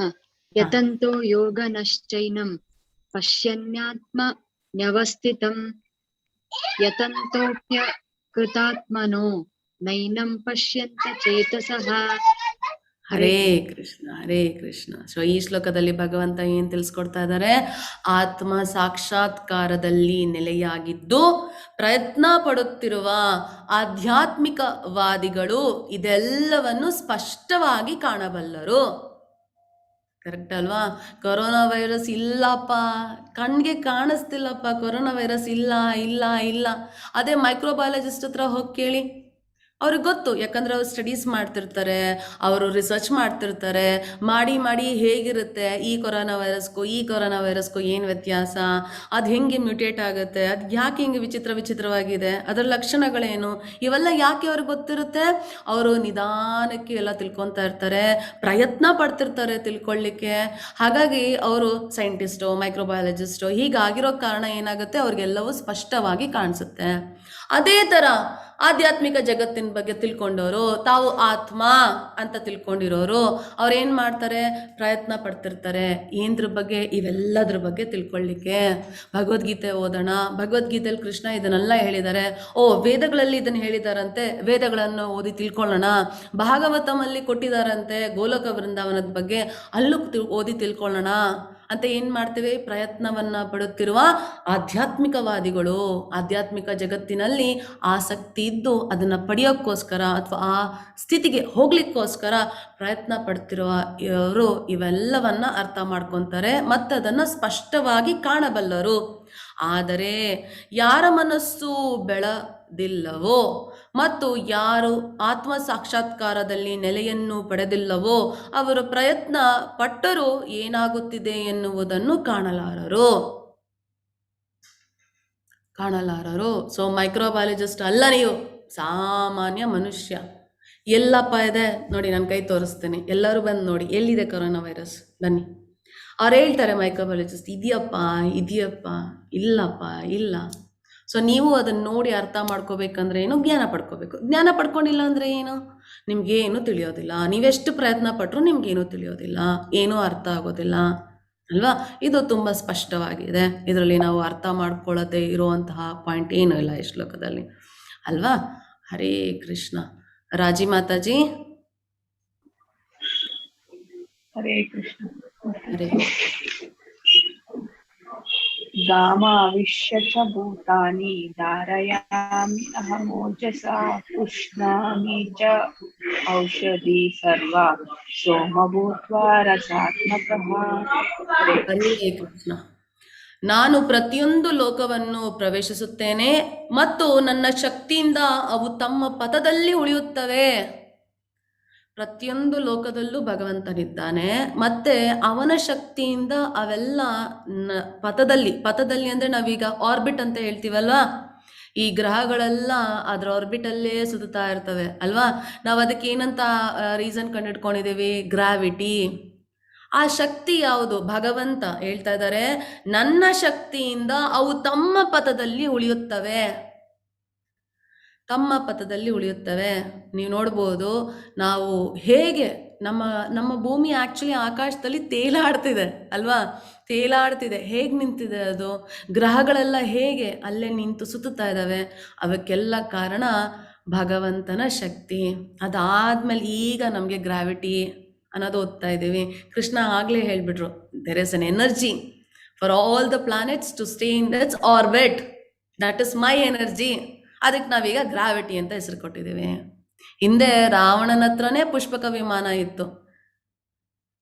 Speaker 7: ಯತಂತೋ ಯೋಗ ನಶ್ಚೈನಂ ಪಶ್ಯನ್ಯಾತ್ಮ ನ್ಯವಸ್ಥಿತಂ ಯತಂತೋಪ್ಯ ಕೃತಾತ್ಮನೋ ನೈನಂ ಪಶ್ಯಂತ ಚೇತಸಃ.
Speaker 2: ಹರೇ ಕೃಷ್ಣ, ಹರೇ ಕೃಷ್ಣ. ಸೊ ಈ ಶ್ಲೋಕದಲ್ಲಿ ಭಗವಂತ ಏನು ತಿಳಿಸ್ಕೊಡ್ತಾ ಇದ್ದಾರೆ? ಆತ್ಮ ಸಾಕ್ಷಾತ್ಕಾರದಲ್ಲಿ ನೆಲೆಯಾಗಿದ್ದು ಪ್ರಯತ್ನ ಪಡುತ್ತಿರುವ ಆಧ್ಯಾತ್ಮಿಕವಾದಿಗಳು ಇದೆಲ್ಲವನ್ನು ಸ್ಪಷ್ಟವಾಗಿ ಕಾಣಬಲ್ಲರು. ಕರೆಕ್ಟ್ ಅಲ್ವಾ? ಕೊರೋನಾ ವೈರಸ್ ಇಲ್ಲಪ್ಪ, ಕಣ್ಣಿಗೆ ಕಾಣಿಸ್ತಿಲ್ಲಪ್ಪ, ಕೊರೋನಾ ವೈರಸ್ ಇಲ್ಲ ಇಲ್ಲ ಇಲ್ಲ. ಅದೇ ಮೈಕ್ರೋಬಯಾಲಜಿಸ್ಟ್ ಹತ್ರ ಹೋಗಿ ಕೇಳಿ, ಅವ್ರಿಗೆ ಗೊತ್ತು. ಯಾಕಂದರೆ ಅವ್ರು ಸ್ಟಡೀಸ್ ಮಾಡ್ತಿರ್ತಾರೆ, ಅವರು ರಿಸರ್ಚ್ ಮಾಡ್ತಿರ್ತಾರೆ. ಮಾಡಿ ಹೇಗಿರುತ್ತೆ ಈ ಕೊರೋನಾ ವೈರಸ್ಗೂ ಏನು ವ್ಯತ್ಯಾಸ, ಅದು ಹೆಂಗೆ ಮ್ಯೂಟೇಟ್ ಆಗುತ್ತೆ, ಅದು ಯಾಕೆ ಹಿಂಗೆ ವಿಚಿತ್ರವಾಗಿದೆ, ಅದರ ಲಕ್ಷಣಗಳೇನು, ಇವೆಲ್ಲ ಯಾಕೆ ಅವ್ರಿಗೆ ಗೊತ್ತಿರುತ್ತೆ? ಅವರು ನಿಧಾನಕ್ಕೆ ಎಲ್ಲ ತಿಳ್ಕೊತಾ ಇರ್ತಾರೆ, ಪ್ರಯತ್ನ ಪಡ್ತಿರ್ತಾರೆ ತಿಳ್ಕೊಳ್ಳಿಕ್ಕೆ. ಹಾಗಾಗಿ ಅವರು ಸೈಂಟಿಸ್ಟು, ಮೈಕ್ರೋಬಯಾಲಜಿಸ್ಟು ಹೀಗಾಗಿರೋ ಕಾರಣ ಏನಾಗುತ್ತೆ, ಅವ್ರಿಗೆಲ್ಲವೂ ಸ್ಪಷ್ಟವಾಗಿ ಕಾಣಿಸುತ್ತೆ. ಅದೇ ಥರ ಆಧ್ಯಾತ್ಮಿಕ ಜಗತ್ತಿನ ಬಗ್ಗೆ ತಿಳ್ಕೊಂಡವರು, ತಾವು ಆತ್ಮ ಅಂತ ತಿಳ್ಕೊಂಡಿರೋರು, ಅವ್ರೇನು ಮಾಡ್ತಾರೆ? ಪ್ರಯತ್ನ ಪಡ್ತಿರ್ತಾರೆ. ಏನದ್ರ ಬಗ್ಗೆ? ಇವೆಲ್ಲದ್ರ ಬಗ್ಗೆ ತಿಳ್ಕೊಳ್ಳಿಕ್ಕೆ. ಭಗವದ್ಗೀತೆ ಓದೋಣ, ಭಗವದ್ಗೀತೆಯಲ್ಲಿ ಕೃಷ್ಣ ಇದನ್ನೆಲ್ಲ ಹೇಳಿದ್ದಾರೆ. ವೇದಗಳಲ್ಲಿ ಇದನ್ನು ಹೇಳಿದಾರಂತೆ, ವೇದಗಳನ್ನು ಓದಿ ತಿಳ್ಕೊಳ್ಳೋಣ. ಭಾಗವತಮಲ್ಲಿ ಕೊಟ್ಟಿದ್ದಾರಂತೆ ಗೋಲೋಕ ವೃಂದಾವನದ ಬಗ್ಗೆ, ಅಲ್ಲೂ ಓದಿ ತಿಳ್ಕೊಳ್ಳೋಣ ಅಂತ ಏನು ಮಾಡ್ತೇವೆ? ಪ್ರಯತ್ನವನ್ನು ಪಡುತ್ತಿರುವ ಆಧ್ಯಾತ್ಮಿಕವಾದಿಗಳು, ಆಧ್ಯಾತ್ಮಿಕ ಜಗತ್ತಿನಲ್ಲಿ ಆಸಕ್ತಿ ಇದ್ದು ಅದನ್ನು ಪಡೆಯೋಕ್ಕೋಸ್ಕರ ಅಥವಾ ಆ ಸ್ಥಿತಿಗೆ ಹೋಗ್ಲಿಕ್ಕೋಸ್ಕರ ಪ್ರಯತ್ನ ಪಡ್ತಿರುವ ಇವರು ಇವೆಲ್ಲವನ್ನ ಅರ್ಥ ಮಾಡ್ಕೊತಾರೆ ಮತ್ತು ಅದನ್ನು ಸ್ಪಷ್ಟವಾಗಿ ಕಾಣಬಲ್ಲರು. ಆದರೆ ಯಾರ ಮನಸ್ಸು ಬೆಳೆದಿಲ್ಲವೋ ಮತ್ತು ಯಾರು ಆತ್ಮ ಸಾಕ್ಷಾತ್ಕಾರದಲ್ಲಿ ನೆಲೆಯನ್ನು ಪಡೆದಿಲ್ಲವೋ ಅವರು ಪ್ರಯತ್ನ ಪಟ್ಟರೂ ಏನಾಗುತ್ತಿದೆ ಎನ್ನುವುದನ್ನು ಕಾಣಲಾರರು. ಸೊ ಮೈಕ್ರೋಬಯಾಲಜಿಸ್ಟ್ ಅಲ್ಲ ನೀವು, ಸಾಮಾನ್ಯ ಮನುಷ್ಯ. ಎಲ್ಲಪ್ಪ ಇದೆ ನೋಡಿ, ನನ್ನ ಕೈ ತೋರಿಸ್ತೇನೆ, ಎಲ್ಲರೂ ಬಂದು ನೋಡಿ ಎಲ್ಲಿದೆ ಕೊರೋನಾ ವೈರಸ್, ಬನ್ನಿ. ಅವ್ರು ಹೇಳ್ತಾರೆ ಮೈಕ್ರೋಬಯಾಲಜಿಸ್ಟ್, ಇದೆಯಪ್ಪ ಇಲ್ಲಪ್ಪ ಇಲ್ಲ. ಸೊ ನೀವು ಅದನ್ನು ನೋಡಿ ಅರ್ಥ ಮಾಡ್ಕೋಬೇಕಂದ್ರೆ ಏನು? ಜ್ಞಾನ ಪಡ್ಕೋಬೇಕು. ಜ್ಞಾನ ಪಡ್ಕೊಂಡಿಲ್ಲ ಅಂದರೆ ಏನು? ನಿಮಗೇನು ತಿಳಿಯೋದಿಲ್ಲ. ನೀವೆಷ್ಟು ಪ್ರಯತ್ನ ಪಟ್ಟರು ನಿಮಗೇನು ತಿಳಿಯೋದಿಲ್ಲ, ಏನೂ ಅರ್ಥ ಆಗೋದಿಲ್ಲ ಅಲ್ವಾ? ಇದು ತುಂಬ ಸ್ಪಷ್ಟವಾಗಿದೆ. ಇದರಲ್ಲಿ ನಾವು ಅರ್ಥ ಮಾಡ್ಕೊಳ್ಳದೆ ಇರುವಂತಹ ಪಾಯಿಂಟ್ ಏನೂ ಇಲ್ಲ ಈ ಶ್ಲೋಕದಲ್ಲಿ ಅಲ್ವಾ? ಹರೇ ಕೃಷ್ಣ. ರಾಜಿ ಮಾತಾಜಿ.
Speaker 8: ಹರೇ ಕೃಷ್ಣ.
Speaker 2: ಹರೇ
Speaker 8: ಗಾಮಾವಿಶ್ಯ ಚ ಭೂತಾನಿ ಧಾರಯಾಮಿ ಅಹಮೋಜಸಾ ಪುಷ್ಣಾಮಿ ಚ ಔಷಧಿ ಸರ್ವ ಸೋಮಭೂತ್ವಾ ರಸಾತ್ಮಕಃ.
Speaker 2: ಹರೇ ಕೃಷ್ಣ. ನಾನು ಪ್ರತಿಯೊಂದು ಲೋಕವನ್ನು ಪ್ರವೇಶಿಸುತ್ತೇನೆ ಮತ್ತು ನನ್ನ ಶಕ್ತಿಯಿಂದ ಅವು ತಮ್ಮ ಪಥದಲ್ಲಿ ಉಳಿಯುತ್ತವೆ. ಪ್ರತಿಯೊಂದು ಲೋಕದಲ್ಲೂ ಭಗವಂತನಿದ್ದಾನೆ, ಮತ್ತೆ ಅವನ ಶಕ್ತಿಯಿಂದ ಅವೆಲ್ಲ ಪಥದಲ್ಲಿ ಅಂದರೆ ನಾವೀಗ ಆರ್ಬಿಟ್ ಅಂತ ಹೇಳ್ತೀವಲ್ವಾ, ಈ ಗ್ರಹಗಳೆಲ್ಲ ಅದರ ಆರ್ಬಿಟಲ್ಲೇ ಸುತ್ತಾ ಇರ್ತವೆ ಅಲ್ವಾ? ನಾವು ಅದಕ್ಕೆ ಏನಂತ ರೀಸನ್ ಕಂಡಿಡ್ಕೊಂಡಿದ್ದೀವಿ? ಗ್ರಾವಿಟಿ. ಆ ಶಕ್ತಿ ಯಾವುದು? ಭಗವಂತ ಹೇಳ್ತಾ ಇದ್ದಾರೆ, ನನ್ನ ಶಕ್ತಿಯಿಂದ ಅವು ತಮ್ಮ ಪಥದಲ್ಲಿ ಉಳಿಯುತ್ತವೆ. ನೀವು ನೋಡ್ಬೋದು, ನಾವು ಹೇಗೆ ನಮ್ಮ ನಮ್ಮ ಭೂಮಿ ಆ್ಯಕ್ಚುಲಿ ಆಕಾಶದಲ್ಲಿ ತೇಲಾಡ್ತಿದೆ ಅಲ್ವಾ, ತೇಲಾಡ್ತಿದೆ. ಹೇಗೆ ನಿಂತಿದೆ ಅದು, ಗ್ರಹಗಳೆಲ್ಲ ಹೇಗೆ ಅಲ್ಲೇ ನಿಂತು ಸುತ್ತುತ್ತಾ ಇದ್ದಾವೆ, ಅವಕ್ಕೆಲ್ಲ ಕಾರಣ ಭಗವಂತನ ಶಕ್ತಿ. ಅದಾದ್ಮೇಲೆ ಈಗ ನಮಗೆ ಗ್ರಾವಿಟಿ ಅನ್ನೋದು ಓದ್ತಾ ಇದ್ದೀವಿ. ಕೃಷ್ಣ ಆಗಲೇ ಹೇಳಿಬಿಟ್ರು, there is an energy for all the planets to stay in that's orbit, that is my energy. ಅದಕ್ಕೆ ನಾವೀಗ ಗ್ರಾವಿಟಿ ಅಂತ ಹೆಸರು ಕೊಟ್ಟಿದ್ದೀವಿ. ಹಿಂದೆ ರಾವಣನ ಹತ್ರನೇ ಪುಷ್ಪಕ ವಿಮಾನ ಇತ್ತು.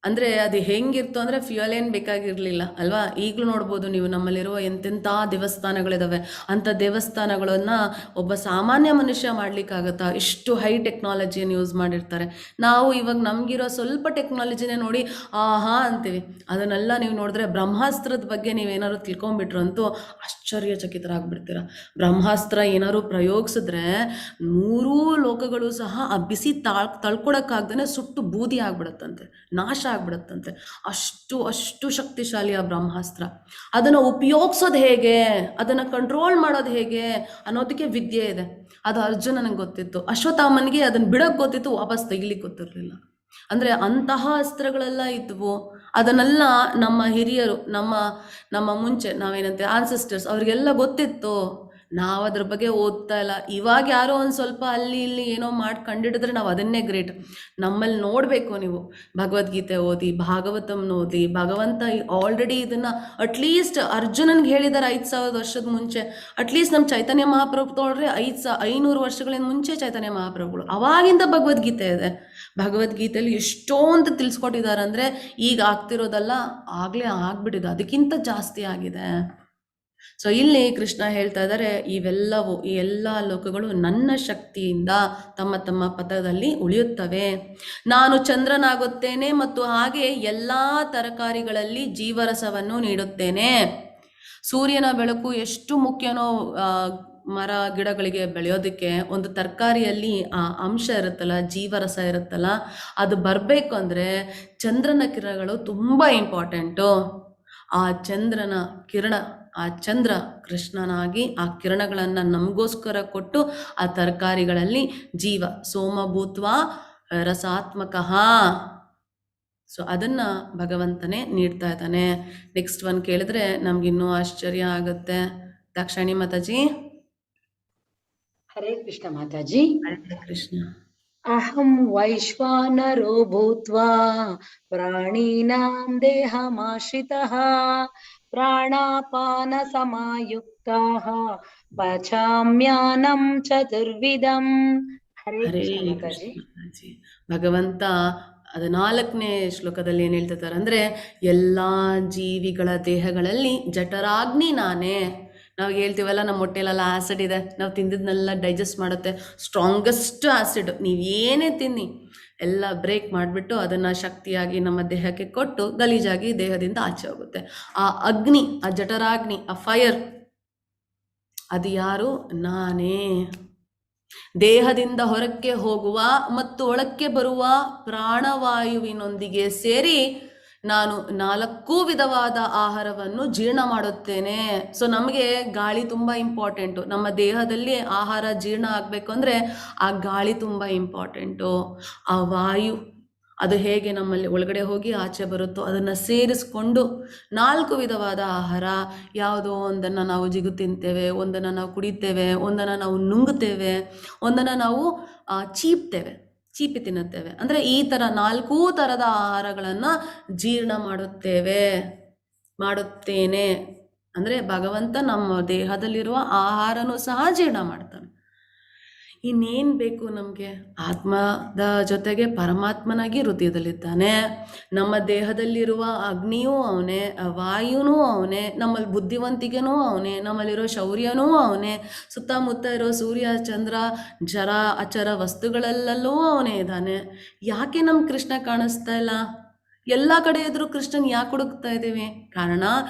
Speaker 2: ಅಂದರೆ ಅದು ಹೆಂಗಿತ್ತು ಅಂದರೆ ಫ್ಯೂಯಲ್ ಏನು ಬೇಕಾಗಿರಲಿಲ್ಲ ಅಲ್ವಾ. ಈಗಲೂ ನೋಡ್ಬೋದು ನೀವು, ನಮ್ಮಲ್ಲಿರುವ ಎಂತೆಂಥ ದೇವಸ್ಥಾನಗಳಿದ್ದಾವೆ. ಅಂಥ ದೇವಸ್ಥಾನಗಳನ್ನು ಒಬ್ಬ ಸಾಮಾನ್ಯ ಮನುಷ್ಯ ಮಾಡಲಿಕ್ಕಾಗತ್ತಾ? ಇಷ್ಟು ಹೈ ಟೆಕ್ನಾಲಜಿಯನ್ನು ಯೂಸ್ ಮಾಡಿರ್ತಾರೆ. ನಾವು ಇವಾಗ ನಮಗಿರೋ ಸ್ವಲ್ಪ ಟೆಕ್ನಾಲಜಿನೇ ನೋಡಿ ಆಹಾ ಅಂತೀವಿ. ಅದನ್ನೆಲ್ಲ ನೀವು ನೋಡಿದ್ರೆ ಬ್ರಹ್ಮಾಸ್ತ್ರದ ಬಗ್ಗೆ ನೀವೇನಾದ್ರು ತಿಳ್ಕೊಂಬಿಟ್ರು ಅಂತೂ ಆಶ್ಚರ್ಯಚಕಿತರಾಗ್ಬಿಡ್ತೀರ. ಬ್ರಹ್ಮಾಸ್ತ್ರ ಏನಾದ್ರು ಪ್ರಯೋಗಿಸಿದ್ರೆ 3 ಲೋಕಗಳು ಸಹ ಆ ಬಿಸಿ ತಳ್ಕೊಳಕ್ಕಾಗ್ದೇ ಸುಟ್ಟು ಬೂದಿ ಆಗ್ಬಿಡತ್ತಂತೆ, ನಾಶ ಆಗ್ಬಿಡತ್ತಂತೆ. ಅಷ್ಟು ಶಕ್ತಿಶಾಲಿ ಆ ಬ್ರಹ್ಮಾಸ್ತ್ರ. ಅದನ್ನು ಉಪಯೋಗಿಸೋದು ಹೇಗೆ, ಅದನ್ನು ಕಂಟ್ರೋಲ್ ಮಾಡೋದು ಹೇಗೆ ಅನ್ನೋದಕ್ಕೆ ವಿದ್ಯೆ ಇದೆ. ಅದು ಅರ್ಜುನನಿಗೆ ಗೊತ್ತಿತ್ತು, ಅಶ್ವತ್ಥಾಮನಿಗೆ ಅದನ್ನು ಬಿಡೋಕ್ಕೆ ಗೊತ್ತಿತ್ತು, ವಾಪಸ್ ತೆಗಿಲಿಕ್ಕೆ ಗೊತ್ತಿರಲಿಲ್ಲ. ಅಂದರೆ ಅಂತಹ ಅಸ್ತ್ರಗಳೆಲ್ಲ ಇದ್ವು. ಅದನ್ನೆಲ್ಲ ನಮ್ಮ ಹಿರಿಯರು, ನಮ್ಮ ಮುಂಚೆ ನಾವೇನಂತೆ ಆನ್ಸೆಸ್ಟರ್ಸ್, ಅವ್ರಿಗೆಲ್ಲ ಗೊತ್ತಿತ್ತು. ನಾವು ಅದ್ರ ಬಗ್ಗೆ ಓದ್ತಾ ಇಲ್ಲ. ಇವಾಗ ಯಾರೋ ಒಂದು ಸ್ವಲ್ಪ ಅಲ್ಲಿ ಇಲ್ಲಿ ಏನೋ ಮಾಡಿ ಕಂಡಿಡಿದ್ರೆ ನಾವು ಅದನ್ನೇ ಗ್ರೇಟ್. ನಮ್ಮಲ್ಲಿ ನೋಡಬೇಕು ನೀವು, ಭಗವದ್ಗೀತೆ ಓದಿ, ಭಾಗವತಂನ ಓದಿ. ಭಗವಂತ ಆಲ್ರೆಡಿ ಇದನ್ನು ಅಟ್ಲೀಸ್ಟ್ ಅರ್ಜುನನ್ಗೆ ಹೇಳಿದ್ದಾರೆ 5000 ವರ್ಷದ ಮುಂಚೆ. ಅಟ್ಲೀಸ್ಟ್ ನಮ್ಮ ಚೈತನ್ಯ ಮಹಾಪ್ರಭು ತೊಗೊಂಡ್ರೆ 500 ವರ್ಷಗಳಿಂದ ಮುಂಚೆ ಚೈತನ್ಯ ಮಹಾಪ್ರಭುಗಳು ಅವಾಗಿಂದ ಭಗವದ್ಗೀತೆ ಇದೆ. ಭಗವದ್ಗೀತೆಯಲ್ಲಿ ಎಷ್ಟೊಂದು ತಿಳಿಸ್ಕೊಟ್ಟಿದ್ದಾರೆ. ಅಂದರೆ ಈಗ ಆಗ್ತಿರೋದಲ್ಲ, ಆಗಲೇ ಆಗ್ಬಿಟ್ಟಿದೆ, ಅದಕ್ಕಿಂತ ಜಾಸ್ತಿ ಆಗಿದೆ. ಸೊ ಇಲ್ಲಿ ಕೃಷ್ಣ ಹೇಳ್ತಾ ಇದ್ದಾರೆ, ಇವೆಲ್ಲವೂ, ಈ ಎಲ್ಲ ಲೋಕಗಳು ನನ್ನ ಶಕ್ತಿಯಿಂದ ತಮ್ಮ ತಮ್ಮ ಪಥದಲ್ಲಿ ಉಳಿಯುತ್ತವೆ. ನಾನು ಚಂದ್ರನಾಗುತ್ತೇನೆ ಮತ್ತು ಹಾಗೆ ಎಲ್ಲ ತರಕಾರಿಗಳಲ್ಲಿ ಜೀವರಸವನ್ನು ನೀಡುತ್ತೇನೆ. ಸೂರ್ಯನ ಬೆಳಕು ಎಷ್ಟು ಮುಖ್ಯನೋ ಮರ ಗಿಡಗಳಿಗೆ ಬೆಳೆಯೋದಕ್ಕೆ, ಒಂದು ತರಕಾರಿಯಲ್ಲಿ ಆ ಅಂಶ ಇರುತ್ತಲ್ಲ, ಜೀವರಸ ಇರುತ್ತಲ್ಲ, ಅದು ಬರಬೇಕು ಅಂದರೆ ಚಂದ್ರನ ಕಿರಣಗಳು ತುಂಬ ಇಂಪಾರ್ಟೆಂಟು. ಆ ಚಂದ್ರನ ಕಿರಣ, ಆ ಚಂದ್ರ ಕೃಷ್ಣನಾಗಿ ಆ ಕಿರಣಗಳನ್ನು ನಮಗೋಸ್ಕರ ಕೊಟ್ಟು ಆ ತರಕಾರಿಗಳಲ್ಲಿ ಜೀವ ಸೋಮಭೂತ್ವ ರಸಾತ್ಮಕ. ಸೊ ಅದನ್ನು ಭಗವಂತನೇ ನೀಡ್ತಾ ಇದ್ದಾನೆ. ನೆಕ್ಸ್ಟ್ ಒನ್ ಕೇಳಿದ್ರೆ ನಮ್ಗಿನ್ನೂ ಆಶ್ಚರ್ಯ ಆಗುತ್ತೆ. ದಾಕ್ಷಾಯಣಿ ಮಾತಾಜಿ.
Speaker 9: ಹರೇ ಕೃಷ್ಣ ಮಾತಾಜಿ.
Speaker 2: ಹರೇ ಕೃಷ್ಣ.
Speaker 9: ಅಹಂ ವೈಶ್ವಾನರೋ ಭೂತ್ವಾ ಪ್ರಾಣೀನಾಂ ದೇಹಮಾಶ್ರಿತಃ ಪ್ರಾಣಾಪಾನ ಸಮಾಯುಕ್ತಾಃ ಪಚಾಮ್ಯಾನಂ ಚತುರ್ವಿಧಂ. ಹರೇ ಕೃಷ್ಣ ಮಾತಾಜಿ.
Speaker 2: ಭಗವಂತ 14ನೇ ಶ್ಲೋಕದಲ್ಲಿ ಏನು ಹೇಳ್ತಿದ್ದಾರೆ ಅಂದರೆ, ಎಲ್ಲ ಜೀವಿಗಳ ದೇಹಗಳಲ್ಲಿ ಜಠರಾಗ್ನಿ ನಾನೇ. ನಾವು ಹೇಳ್ತೀವಲ್ಲ, ನಮ್ಮ ಹೊಟ್ಟೆಲೆಲ್ಲ ಆ್ಯಸಿಡ್ ಇದೆ, ನಾವು ತಿಂದಿದ್ದನ್ನೆಲ್ಲ ಡೈಜೆಸ್ಟ್ ಮಾಡುತ್ತೆ. ಸ್ಟ್ರಾಂಗೆಸ್ಟ್ ಆ್ಯಸಿಡ್ ನೀವೇನೇ ತಿನ್ನಿ ಎಲ್ಲ ಬ್ರೇಕ್ ಮಾಡಿಬಿಟ್ಟು ಅದನ್ನು ಶಕ್ತಿಯಾಗಿ ನಮ್ಮ ದೇಹಕ್ಕೆ ಕೊಟ್ಟು ಗಲೀಜಾಗಿ ದೇಹದಿಂದ ಆಚೆ ಹೋಗುತ್ತೆ. ಆ ಅಗ್ನಿ, ಆ ಜಠರಾಗ್ನಿ, ಆ ಫೈರ್, ಅದು ಯಾರು? ನಾನೇ. ದೇಹದಿಂದ ಹೊರಕ್ಕೆ ಹೋಗುವ ಮತ್ತು ಒಳಕ್ಕೆ ಬರುವ ಪ್ರಾಣವಾಯುವಿನೊಂದಿಗೆ ಸೇರಿ ನಾನು 4 ವಿಧವಾದ ಆಹಾರವನ್ನು ಜೀರ್ಣ ಮಾಡುತ್ತೇನೆ. ಸೊ ನಮಗೆ ಗಾಳಿ ತುಂಬ ಇಂಪಾರ್ಟೆಂಟು. ನಮ್ಮ ದೇಹದಲ್ಲಿ ಆಹಾರ ಜೀರ್ಣ ಆಗಬೇಕು ಅಂದರೆ ಆ ಗಾಳಿ ತುಂಬ ಇಂಪಾರ್ಟೆಂಟು. ಆ ವಾಯು ಅದು ಹೇಗೆ ನಮ್ಮಲ್ಲಿ ಒಳಗಡೆ ಹೋಗಿ ಆಚೆ ಬರುತ್ತೋ ಅದನ್ನು ಸೇರಿಸ್ಕೊಂಡು 4 ವಿಧವಾದ ಆಹಾರ. ಯಾವುದೋ ಒಂದನ್ನು ನಾವು ಜಿಗು ತಿಂತೇವೆ, ಒಂದನ್ನು ನಾವು ಕುಡಿತೇವೆ, ಒಂದನ್ನು ನಾವು ನುಂಗುತ್ತೇವೆ, ಒಂದನ್ನು ನಾವು ಚೀಪಿ ತಿನ್ನುತ್ತೇವೆ. ಅಂದರೆ ಈ ಥರ 4 ಥರದ ಆಹಾರಗಳನ್ನು ಜೀರ್ಣ ಮಾಡುತ್ತೇನೆ. ಅಂದರೆ ಭಗವಂತ ನಮ್ಮ ದೇಹದಲ್ಲಿರುವ ಆಹಾರನೂ ಸಹ ಜೀರ್ಣ ಮಾಡ್ತಾನೆ. ಇನ್ನೇನು ಬೇಕು ನಮಗೆ? ಆತ್ಮದ ಜೊತೆಗೆ ಪರಮಾತ್ಮನಾಗಿ ಹೃದಯದಲ್ಲಿದ್ದಾನೆ. ನಮ್ಮ ದೇಹದಲ್ಲಿರುವ ಅಗ್ನಿಯೂ ಅವನೇ, ವಾಯುನೂ ಅವನೇ, ನಮ್ಮಲ್ಲಿ ಬುದ್ಧಿವಂತಿಕೆನೂ ಅವನೇ, ನಮ್ಮಲ್ಲಿರೋ ಶೌರ್ಯನೂ ಅವನೇ, ಸುತ್ತಮುತ್ತ ಇರೋ ಸೂರ್ಯ ಚಂದ್ರ ಜರ ಅಚರ ವಸ್ತುಗಳಲ್ಲೂ ಅವನೇ ಇದ್ದಾನೆ. ಯಾಕೆ ನಮ್ಮ ಕೃಷ್ಣ ಕಾಣಿಸ್ತಾ ಇಲ್ಲ? ಎಲ್ಲ ಕಡೆ ಇದ್ರೂ ಕೃಷ್ಣನ್ ಯಾಕೆ ಹುಡುಕ್ತಾ ಇದ್ದೀವಿ? ಕಾರಣ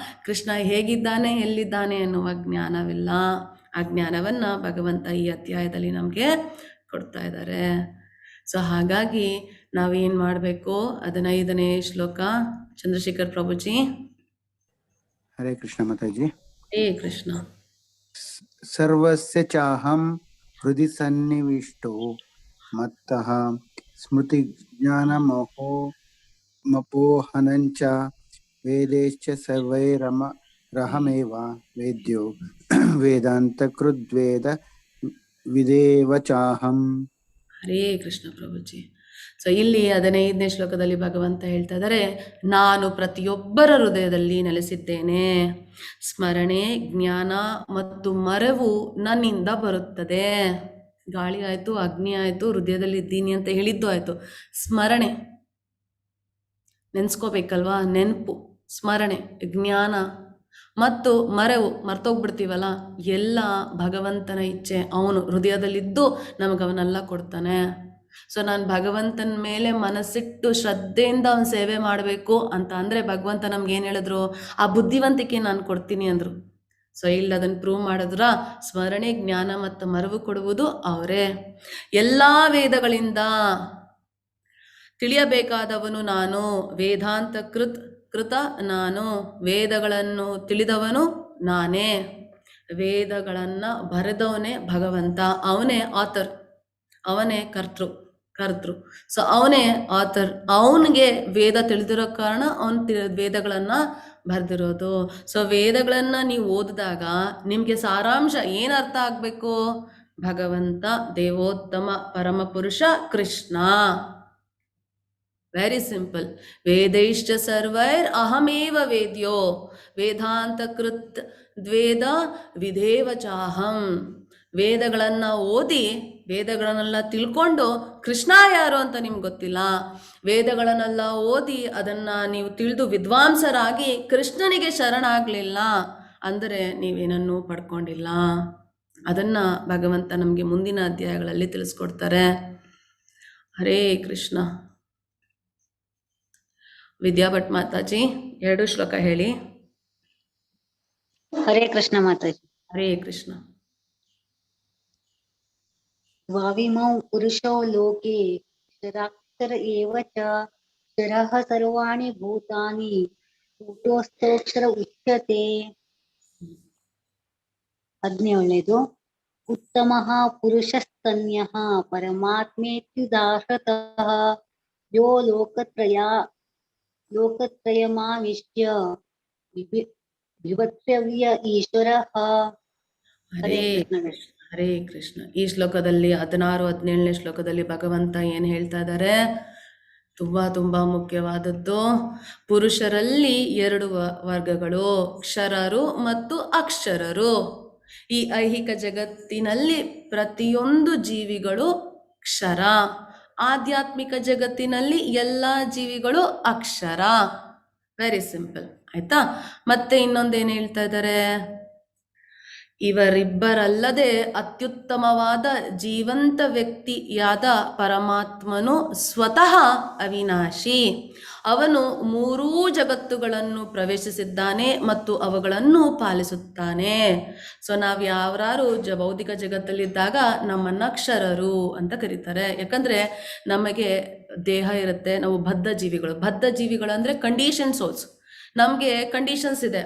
Speaker 2: ಕೃಷ್ಣ ಹೇಗಿದ್ದಾನೆ, ಎಲ್ಲಿದ್ದಾನೆ ಎನ್ನುವ ಜ್ಞಾನವಿಲ್ಲ. ಆ ಜ್ಞಾನವನ್ನು ಭಗವಂತ ಈ ಅಧ್ಯಾಯದಲ್ಲಿ ನಮಗೆ ಕೊಡ್ತಾ ಇದ್ದಾರೆ. ಸೊ ಹಾಗಾಗಿ ನಾವೇನು ಮಾಡಬೇಕು? 15ನೇ ಶ್ಲೋಕ ಚಂದ್ರಶೇಖರ್ ಪ್ರಭುಜಿ.
Speaker 4: ಹರೇ ಕೃಷ್ಣ ಮಾತಾಜಿ.
Speaker 2: ಹೇ ಕೃಷ್ಣ.
Speaker 4: ಸರ್ವಸ್ಯ ಚಾಹಂ ಹೃದಯ ಸನ್ನಿವಿಷ್ಟೋ ಮತ್ತಃ ಸ್ಮೃತಿ ಜ್ಞಾನ ಮಪೋಹನಂಚ ವೇದೇಶ್ಚ ಸರ್ವೈರಹಮೇವ ವೇದ್ಯೋ ವೇದಾಂತಕೃದ್ವೇದ ವಿದೇವ ಚಾಹಂ.
Speaker 2: ಹರೇ ಕೃಷ್ಣ ಪ್ರಭುಜಿ. ಸೊ ಇಲ್ಲಿ 15ನೇ ಶ್ಲೋಕದಲ್ಲಿ ಭಗವಂತ ಹೇಳ್ತಾ ಇದ್ದಾರೆ, ನಾನು ಪ್ರತಿಯೊಬ್ಬರ ಹೃದಯದಲ್ಲಿ ನೆಲೆಸಿದ್ದೇನೆ. ಸ್ಮರಣೆ, ಜ್ಞಾನ ಮತ್ತು ಮರೆವು ನನ್ನಿಂದ ಬರುತ್ತದೆ. ಗಾಳಿ ಆಯಿತು, ಅಗ್ನಿ ಆಯಿತು, ಹೃದಯದಲ್ಲಿ ಇದ್ದೀನಿ ಅಂತ ಹೇಳಿದ್ದು ಆಯಿತು. ಸ್ಮರಣೆ ನೆನೆಸ್ಕೋಬೇಕಲ್ವಾ, ನೆನಪು, ಸ್ಮರಣೆ, ಜ್ಞಾನ ಮತ್ತು ಮರೆವು, ಮರ್ತೋಗ್ಬಿಡ್ತೀವಲ್ಲ, ಎಲ್ಲ ಭಗವಂತನ ಇಚ್ಛೆ. ಅವನು ಹೃದಯದಲ್ಲಿದ್ದು ನಮಗೆ ಅವನ್ನೆಲ್ಲ ಕೊಡ್ತಾನೆ. ಸೊ ನಾನು ಭಗವಂತನ ಮೇಲೆ ಮನಸ್ಸಿಟ್ಟು ಶ್ರದ್ಧೆಯಿಂದ ಅವನ ಸೇವೆ ಮಾಡಬೇಕು ಅಂತ ಅಂದರೆ ಭಗವಂತ ನಮ್ಗೆ ಏನು ಹೇಳಿದ್ರು, ಆ ಬುದ್ಧಿವಂತಿಕೆ ನಾನು ಕೊಡ್ತೀನಿ ಅಂದರು. ಸೊ ಇಲ್ಲಿ ಅದನ್ನು ಪ್ರೂವ್ ಮಾಡಿದ್ರ, ಸ್ಮರಣೆ, ಜ್ಞಾನ ಮತ್ತು ಮರವು ಕೊಡುವುದು ಅವರೇ. ಎಲ್ಲ ವೇದಗಳಿಂದ ತಿಳಿಯಬೇಕಾದವನು ನಾನು, ವೇದಾಂತ ಕೃತ ನಾನು, ವೇದಗಳನ್ನು ತಿಳಿದವನು ನಾನೇ, ವೇದಗಳನ್ನು ಬರೆದವನೇ ಭಗವಂತ. ಅವನೇ ಆಥರ್, ಅವನೇ ಕರ್ತೃ. ಸೊ ಅವನೇ ಆಥರ್, ಅವನಿಗೆ ವೇದ ತಿಳಿದಿರೋ ಕಾರಣ ಅವನು ವೇದಗಳನ್ನು ಬರೆದಿರೋದು. ಸೊ ವೇದಗಳನ್ನು ನೀವು ಓದಿದಾಗ ನಿಮಗೆ ಸಾರಾಂಶ ಏನು ಅರ್ಥ ಆಗಬೇಕು? ಭಗವಂತ ದೇವೋತ್ತಮ ಪರಮಪುರುಷ ಕೃಷ್ಣ. Very simple. ವೇದೈಶ್ಚ ಸರ್ವೈರ್ ಅಹಮೇವ ವೇದ್ಯೋ ವೇದಾಂತ ಕೃತ್ ದ್ವೇದ ವಿಧೇವ ಚಾಹಂ. ವೇದಗಳನ್ನು ಓದಿ, ವೇದಗಳನ್ನೆಲ್ಲ ತಿಳ್ಕೊಂಡು ಕೃಷ್ಣ ಯಾರು ಅಂತ ನಿಮ್ಗೆ ಗೊತ್ತಿಲ್ಲ, ವೇದಗಳನ್ನೆಲ್ಲ ಓದಿ ಅದನ್ನು ನೀವು ತಿಳಿದು ವಿದ್ವಾಂಸರಾಗಿ ಕೃಷ್ಣನಿಗೆ ಶರಣಾಗಲಿಲ್ಲ ಅಂದರೆ ನೀವೇನನ್ನೂ ಪಡ್ಕೊಂಡಿಲ್ಲ. ಅದನ್ನು ಭಗವಂತ ನಮಗೆ ಮುಂದಿನ ಅಧ್ಯಾಯಗಳಲ್ಲಿ ತಿಳಿಸ್ಕೊಡ್ತಾರೆ. ಹರೇ ಕೃಷ್ಣ. ವಿದ್ಯಾಭಟ್ ಮಾತಾಜಿ 2 ಶ್ಲೋಕ ಹೇಳಿ.
Speaker 5: ಹರೇ ಕೃಷ್ಣ ಮಾತಾಜಿ.
Speaker 2: ಹರೇ ಕೃಷ್ಣ.
Speaker 5: ದ್ವಾವಿಮೌ ಪುರುಷೋ ಲೋಕೆ ಕ್ಷರಾಕ್ಷರ ಏವ ಚ ಕ್ಷರಃ ಸರ್ವಾಣಿ ಭೂತಾನಿ ಕೂಟಸ್ಥೋಕ್ಷರ ಉಚ್ಯತೆ. 17ನೇದು. ಉತ್ತಮಃ ಪುರುಷಸ್ತನ್ಯಃ ಪರಮಾತ್ಮೇತ್ಯುದಾಹೃತಃ ಯೋ ಲೋಕತ್ರಯಮಾವಿಶ್ಯ ವಿವಕ್ತವ್ಯ ಈಶ್ವರಃ.
Speaker 2: ಹರೇ ಹರೇ ಕೃಷ್ಣ. ಈ ಶ್ಲೋಕದಲ್ಲಿ 16, 17ನೇ ಶ್ಲೋಕದಲ್ಲಿ ಭಗವಂತ ಏನು ಹೇಳ್ತಾ ಇದ್ದಾರೆ? ತುಂಬ ಮುಖ್ಯವಾದದ್ದು. ಪುರುಷರಲ್ಲಿ 2 ವರ್ಗಗಳು, ಕ್ಷರರು ಮತ್ತು ಅಕ್ಷರರು. ಈ ಐಹಿಕ ಜಗತ್ತಿನಲ್ಲಿ ಪ್ರತಿಯೊಂದು ಜೀವಿಗಳು ಕ್ಷರ, ಆಧ್ಯಾತ್ಮಿಕ ಜಗತ್ತಿನಲ್ಲಿ ಎಲ್ಲ ಜೀವಿಗಳು ಅಕ್ಷರ. ವೆರಿ ಸಿಂಪಲ್, ಆಯ್ತಾ? ಮತ್ತೆ ಇನ್ನೊಂದೇನು ಹೇಳ್ತಾ ಇದ್ದಾರೆ? ಇವರಿಬ್ಬರಲ್ಲದೆ ಅತ್ಯುತ್ತಮವಾದ ಜೀವಂತ ವ್ಯಕ್ತಿಯಾದ ಪರಮಾತ್ಮನು ಸ್ವತಃ ಅವಿನಾಶಿ. ಅವನು 3 ಜಗತ್ತುಗಳನ್ನು ಪ್ರವೇಶಿಸಿದ್ದಾನೆ ಮತ್ತು ಅವುಗಳನ್ನು ಪಾಲಿಸುತ್ತಾನೆ. ಸೊ ನಾವು ಯಾವ್ಯಾರು ಭೌತಿಕ ಜಗತ್ತಲ್ಲಿದ್ದಾಗ ನಮ್ಮನ್ನು ಅಕ್ಷರರು ಅಂತ ಕರೀತಾರೆ. ಯಾಕಂದರೆ ನಮಗೆ ದೇಹ ಇರುತ್ತೆ, ನಾವು ಬದ್ಧ ಜೀವಿಗಳು ಅಂದರೆ ಕಂಡೀಷನ್ ಸೋಲ್ಸ್. ನಮಗೆ ಕಂಡೀಷನ್ಸ್ ಇದೆ.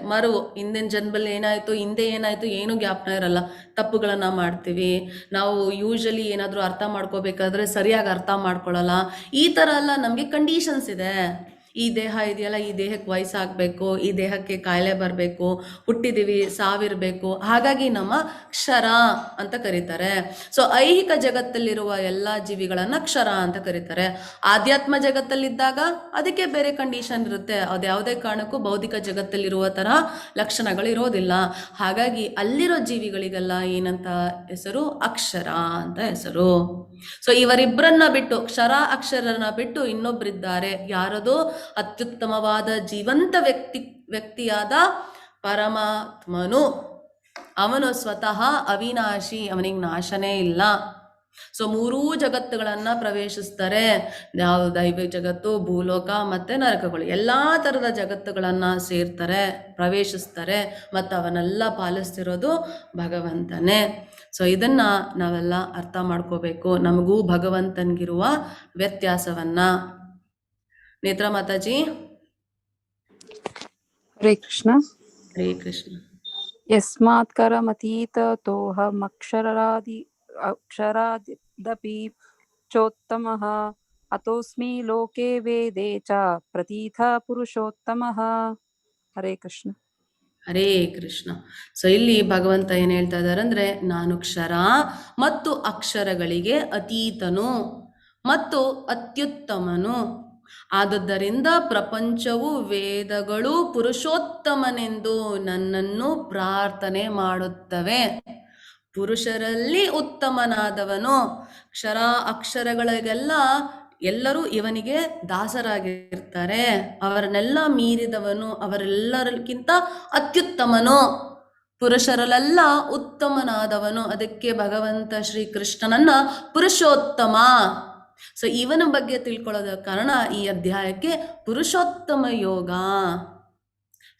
Speaker 2: ಹಿಂದಿನ ಜನ್ಮದಲ್ಲಿ ಏನಾಯಿತು, ಹಿಂದೆ ಏನಾಯಿತು, ಏನೂ ಜ್ಞಾಪನ ಇರಲ್ಲ, ತಪ್ಪುಗಳನ್ನು ಮಾಡ್ತೀವಿ. ನಾವು ಯೂಶಲಿ ಏನಾದರೂ ಅರ್ಥ ಮಾಡ್ಕೋಬೇಕಾದ್ರೆ ಸರಿಯಾಗಿ ಅರ್ಥ ಮಾಡ್ಕೊಳ್ಳಲ್ಲ. ಈ ಥರ ಎಲ್ಲ ನಮಗೆ ಕಂಡೀಷನ್ಸ್ ಇದೆ. ಈ ದೇಹ ಇದೆಯಲ್ಲ, ಈ ದೇಹಕ್ಕೆ ವಯಸ್ಸಾಗಬೇಕು, ಈ ದೇಹಕ್ಕೆ ಕಾಯಿಲೆ ಬರಬೇಕು, ಹುಟ್ಟಿದ್ದೀವಿ, ಸಾವಿರಬೇಕು, ಹಾಗಾಗಿ ನಮ್ಮ ಕ್ಷರ ಅಂತ ಕರೀತಾರೆ. ಸೊ ಐಹಿಕ ಜಗತ್ತಲ್ಲಿರುವ ಎಲ್ಲ ಜೀವಿಗಳನ್ನು ಕ್ಷರ ಅಂತ ಕರೀತಾರೆ. ಆಧ್ಯಾತ್ಮ ಜಗತ್ತಲ್ಲಿದ್ದಾಗ ಅದಕ್ಕೆ ಬೇರೆ ಕಂಡೀಷನ್ ಇರುತ್ತೆ. ಅದು ಯಾವುದೇ ಕಾರಣಕ್ಕೂ ಭೌತಿಕ ಜಗತ್ತಲ್ಲಿರುವ ಥರ ಲಕ್ಷಣಗಳು ಇರೋದಿಲ್ಲ. ಹಾಗಾಗಿ ಅಲ್ಲಿರೋ ಜೀವಿಗಳಿಗೆಲ್ಲ ಏನಂತ ಹೆಸರು? ಅಕ್ಷರ ಅಂತ ಹೆಸರು. ಸೊ ಇವರಿಬ್ಬರನ್ನ ಬಿಟ್ಟು, ಕ್ಷರ ಅಕ್ಷರನ ಬಿಟ್ಟು ಇನ್ನೊಬ್ಬರಿದ್ದಾರೆ. ಯಾರದು? ಅತ್ಯುತ್ತಮವಾದ ಜೀವಂತ ವ್ಯಕ್ತಿಯಾದ ಪರಮಾತ್ಮನು. ಅವನು ಸ್ವತಃ ಅವಿನಾಶಿ, ಅವನಿಗೆ ನಾಶನೇ ಇಲ್ಲ. ಸೊ 3 ಜಗತ್ತುಗಳನ್ನು ಪ್ರವೇಶಿಸ್ತಾರೆ. ಯಾವ ದೈವ ಜಗತ್ತು, ಭೂಲೋಕ ಮತ್ತು ನರಕಗಳು, ಎಲ್ಲ ಥರದ ಜಗತ್ತುಗಳನ್ನು ಸೇರ್ತಾರೆ, ಪ್ರವೇಶಿಸ್ತಾರೆ, ಮತ್ತು ಅವನ್ನೆಲ್ಲ ಪಾಲಿಸ್ತಿರೋದು ಭಗವಂತನೇ. ಸೊ ಇದನ್ನು ನಾವೆಲ್ಲ ಅರ್ಥ ಮಾಡ್ಕೋಬೇಕು, ನಮಗೂ ಭಗವಂತನಿಗಿರುವ ವ್ಯತ್ಯಾಸವನ್ನು. ನೇತ್ರ ಮಾತಾಜಿ.
Speaker 6: ಹರೇ ಕೃಷ್ಣ.
Speaker 2: ಹರೇ ಕೃಷ್ಣ.
Speaker 6: ಯಸ್ಮಾತ್ ಕರಮತೀತತೋಹಮಕ್ಷರಾದಪಿ ಚೋತ್ತಮಃ अतोऽस्मि लोके वेदे च प्रतीतः पुरुषोत्तमः। हरे कृष्ण.
Speaker 2: ಹರೇ ಕೃಷ್ಣ. ಸೊ ಇಲ್ಲಿ ಭಗವಂತ ಏನು ಹೇಳ್ತಾ ಇದ್ದಾರೆ ಅಂದರೆ, ನಾನು ಕ್ಷರ ಮತ್ತು ಅಕ್ಷರಗಳಿಗೆ ಅತೀತನು ಮತ್ತು ಅತ್ಯುತ್ತಮನು. ಆದುದರಿಂದ ಪ್ರಪಂಚವು ವೇದಗಳು ಪುರುಷೋತ್ತಮನೆಂದು ನನ್ನನ್ನು ಪ್ರಾರ್ಥನೆ ಮಾಡುತ್ತವೆ. ಪುರುಷರಲ್ಲಿ ಉತ್ತಮನಾದವನು. ಕ್ಷರ ಅಕ್ಷರಗಳಿಗೆಲ್ಲ ಎಲ್ಲರೂ ಇವನಿಗೆ ದಾಸರಾಗಿರ್ತಾರೆ. ಅವರನ್ನೆಲ್ಲ ಮೀರಿದವನು, ಅವರೆಲ್ಲರಿಗಿಂತ ಅತ್ಯುತ್ತಮನು, ಪುರುಷರಲ್ಲೆಲ್ಲ ಉತ್ತಮನಾದವನು. ಅದಕ್ಕೆ ಭಗವಂತ ಶ್ರೀಕೃಷ್ಣನನ್ನ ಪುರುಷೋತ್ತಮ. ಸೊ ಇವನ ಬಗ್ಗೆ ತಿಳ್ಕೊಳ್ಳೋದ ಕಾರಣ ಈ ಅಧ್ಯಾಯಕ್ಕೆ ಪುರುಷೋತ್ತಮ ಯೋಗ.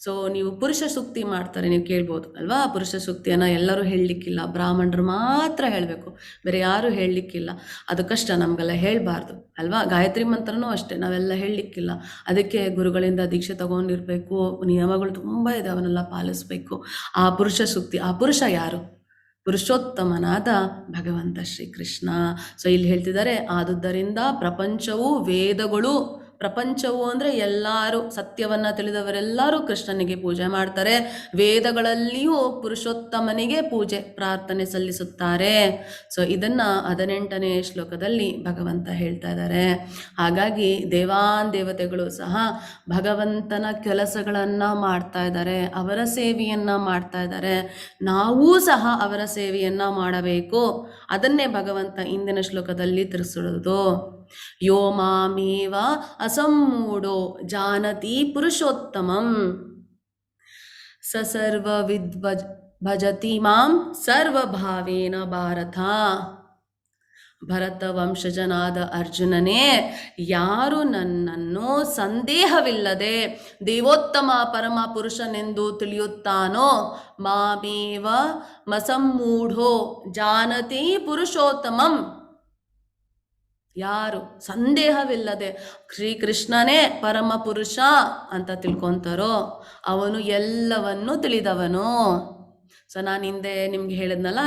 Speaker 2: ಸೊ ನೀವು ಪುರುಷ ಸೂಕ್ತಿ ಮಾಡ್ತಾರೆ, ನೀವು ಕೇಳ್ಬೋದು ಅಲ್ವಾ. ಪುರುಷ ಸೂಕ್ತಿಯನ್ನು ಎಲ್ಲರೂ ಹೇಳಲಿಕ್ಕಿಲ್ಲ, ಬ್ರಾಹ್ಮಣರು ಮಾತ್ರ ಹೇಳಬೇಕು, ಬೇರೆ ಯಾರೂ ಹೇಳಲಿಕ್ಕಿಲ್ಲ. ಅದು ಕಷ್ಟ, ನಮಗೆಲ್ಲ ಹೇಳಬಾರ್ದು ಅಲ್ವಾ. ಗಾಯತ್ರಿ ಮಂತ್ರನೂ ಅಷ್ಟೇ, ನಾವೆಲ್ಲ ಹೇಳಲಿಕ್ಕಿಲ್ಲ. ಅದಕ್ಕೆ ಗುರುಗಳಿಂದ ದೀಕ್ಷೆ ತಗೊಂಡಿರಬೇಕು, ನಿಯಮಗಳು ತುಂಬ ಇದೆ, ಅವನ್ನೆಲ್ಲ ಪಾಲಿಸಬೇಕು. ಆ ಪುರುಷ ಸೂಕ್ತಿ, ಆ ಪುರುಷ ಯಾರು? ಪುರುಷೋತ್ತಮನಾದ ಭಗವಂತ ಶ್ರೀಕೃಷ್ಣ. ಸೊ ಇಲ್ಲಿ ಹೇಳ್ತಿದ್ದಾರೆ, ಆದುದರಿಂದ ಪ್ರಪಂಚವು ವೇದಗಳು, ಪ್ರಪಂಚವು ಅಂದರೆ ಎಲ್ಲರೂ, ಸತ್ಯವನ್ನು ತಿಳಿದವರೆಲ್ಲರೂ ಕೃಷ್ಣನಿಗೆ ಪೂಜೆ ಮಾಡ್ತಾರೆ. ವೇದಗಳಲ್ಲಿಯೂ ಪುರುಷೋತ್ತಮನಿಗೆ ಪೂಜೆ ಪ್ರಾರ್ಥನೆ ಸಲ್ಲಿಸುತ್ತಾರೆ. ಸೊ ಇದನ್ನು 18ನೇ ಶ್ಲೋಕದಲ್ಲಿ ಭಗವಂತ ಹೇಳ್ತಾ ಇದ್ದಾರೆ. ಹಾಗಾಗಿ ದೇವಾನುದೇವತೆಗಳು ಸಹ ಭಗವಂತನ ಕೆಲಸಗಳನ್ನು ಮಾಡ್ತಾ ಇದ್ದಾರೆ, ಅವರ ಸೇವೆಯನ್ನು ಮಾಡ್ತಾ ಇದ್ದಾರೆ. ನಾವೂ ಸಹ ಅವರ ಸೇವೆಯನ್ನು ಮಾಡಬೇಕು. ಅದನ್ನೇ ಭಗವಂತ ಇಂದಿನ ಶ್ಲೋಕದಲ್ಲಿ ತಿಳಿಸಿರೋದು. ಯೋ ಮಾಮೇವ ಅಸಮ್ಮೂಢೋ ಜಾನತಿ ಪುರುಷೋತ್ತಮಂ ಸ ಸರ್ವವಿದ್ ಭಜತಿ ಮಾಂ ಸರ್ವಭಾವೇನ ಭಾರತ. ಭರತ ವಂಶಜನಾದ ಅರ್ಜುನನೇ, ಯಾರು ನನ್ನನ್ನು ಸಂದೇಹವಿಲ್ಲದೆ ದೇವೋತ್ತಮ ಪರಮ ಪುರುಷನೆಂದು ತಿಳಿಯುತ್ತಾನೋ, ಮಾಮೇವ ಮಸಮ್ಮೂಢೋ ಜಾನತಿ ಪುರುಷೋತ್ತಮಂ, ಯಾರು ಸಂದೇಹವಿಲ್ಲದೆ ಶ್ರೀಕೃಷ್ಣನೇ ಪರಮ ಪುರುಷ ಅಂತ ತಿಳ್ಕೊತಾರೋ ಅವನು ಎಲ್ಲವನ್ನೂ ತಿಳಿದವನು. ಸೊ ನಾನು ಹಿಂದೆ ನಿಮ್ಗೆ ಹೇಳಿದ್ನಲ್ಲ,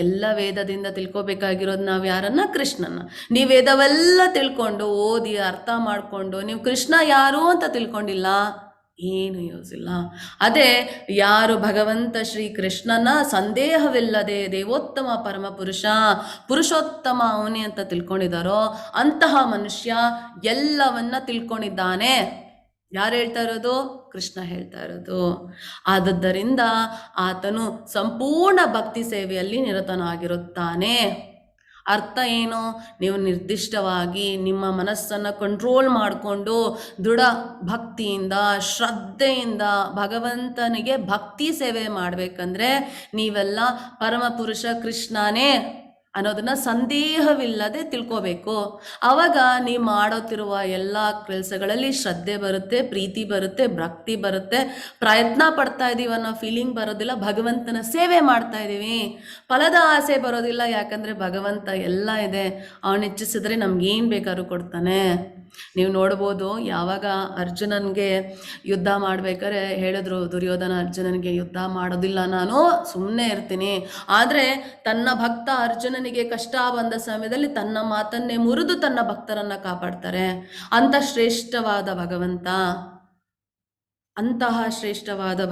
Speaker 2: ಎಲ್ಲ ವೇದದಿಂದ ತಿಳ್ಕೊಬೇಕಾಗಿರೋದು ನಾವು ಯಾರನ್ನ? ಕೃಷ್ಣನ. ನೀವು ವೇದವೆಲ್ಲ ತಿಳ್ಕೊಂಡು ಓದಿ ಅರ್ಥ ಮಾಡಿಕೊಂಡು ನೀವು ಕೃಷ್ಣ ಯಾರು ಅಂತ ತಿಳ್ಕೊಂಡಿಲ್ಲ, ಏನು ಯೂಸ್ ಇಲ್ಲ. ಅದೇ ಯಾರು ಭಗವಂತ ಶ್ರೀಕೃಷ್ಣನ ಸಂದೇಹವಿಲ್ಲದೆ ದೇವೋತ್ತಮ ಪರಮ ಪುರುಷ, ಪುರುಷೋತ್ತಮ ಅವನೇ ಅಂತ ತಿಳ್ಕೊಂಡಿದ್ದಾರೋ ಅಂತಹ ಮನುಷ್ಯ ಎಲ್ಲವನ್ನ ತಿಳ್ಕೊಂಡಿದ್ದಾನೆ. ಯಾರು ಹೇಳ್ತಾ ಇರೋದು? ಕೃಷ್ಣ ಹೇಳ್ತಾ ಇರೋದು. ಆದದ್ದರಿಂದ ಆತನು ಸಂಪೂರ್ಣ ಭಕ್ತಿ ಸೇವೆಯಲ್ಲಿ ನಿರತನಾಗಿರುತ್ತಾನೆ. ಅರ್ಥ ಏನು? ನೀವು ನಿರ್ದಿಷ್ಟವಾಗಿ ನಿಮ್ಮ ಮನಸ್ಸನ್ನು ಕಂಟ್ರೋಲ್ ಮಾಡಿಕೊಂಡು ದೃಢ ಭಕ್ತಿಯಿಂದ ಶ್ರದ್ಧೆಯಿಂದ ಭಗವಂತನಿಗೆ ಭಕ್ತಿ ಸೇವೆ ಮಾಡಬೇಕಂದ್ರೆ ನೀವೆಲ್ಲ ಪರಮಪುರುಷ ಕೃಷ್ಣನೇ ಅನ್ನೋದನ್ನ ಸಂದೇಹವಿಲ್ಲದೆ ತಿಳ್ಕೋಬೇಕು. ಆವಾಗ ನೀವು ಮಾಡೋತಿರುವ ಎಲ್ಲ ಕೆಲಸಗಳಲ್ಲಿ ಶ್ರದ್ಧೆ ಬರುತ್ತೆ, ಪ್ರೀತಿ ಬರುತ್ತೆ, ಭಕ್ತಿ ಬರುತ್ತೆ. ಪ್ರಯತ್ನ ಪಡ್ತಾ ಇದ್ದೀವಿ ಅನ್ನೋ ಫೀಲಿಂಗ್ ಬರೋದಿಲ್ಲ, ಭಗವಂತನ ಸೇವೆ ಮಾಡ್ತಾ ಇದ್ದೀವಿ. ಫಲದ ಆಸೆ ಬರೋದಿಲ್ಲ, ಯಾಕಂದರೆ ಭಗವಂತ ಎಲ್ಲ ಇದೆ. ಅವನು ಹೆಚ್ಚಿಸಿದ್ರೆ ನಮ್ಗೇನು ಬೇಕಾದ್ರೂ ಕೊಡ್ತಾನೆ. ನೀವು ನೋಡ್ಬೋದು, ಯಾವಾಗ ಅರ್ಜುನನಿಗೆ ಯುದ್ಧ ಮಾಡ್ಬೇಕಾದ್ರೆ ಹೇಳಿದ್ರು ದುರ್ಯೋಧನ ಅರ್ಜುನನಿಗೆ, ಯುದ್ಧ ಮಾಡೋದಿಲ್ಲ, ನಾನು ಸುಮ್ಮನೆ ಇರ್ತೀನಿ. ಆದರೆ ತನ್ನ ಭಕ್ತ ಅರ್ಜುನನಿಗೆ ಕಷ್ಟ ಬಂದ ಸಮಯದಲ್ಲಿ ತನ್ನ ಮಾತನ್ನೇ ಮುರಿದು ತನ್ನ ಭಕ್ತರನ್ನು ಕಾಪಾಡ್ತಾರೆ. ಅಂತಹ ಶ್ರೇಷ್ಠವಾದ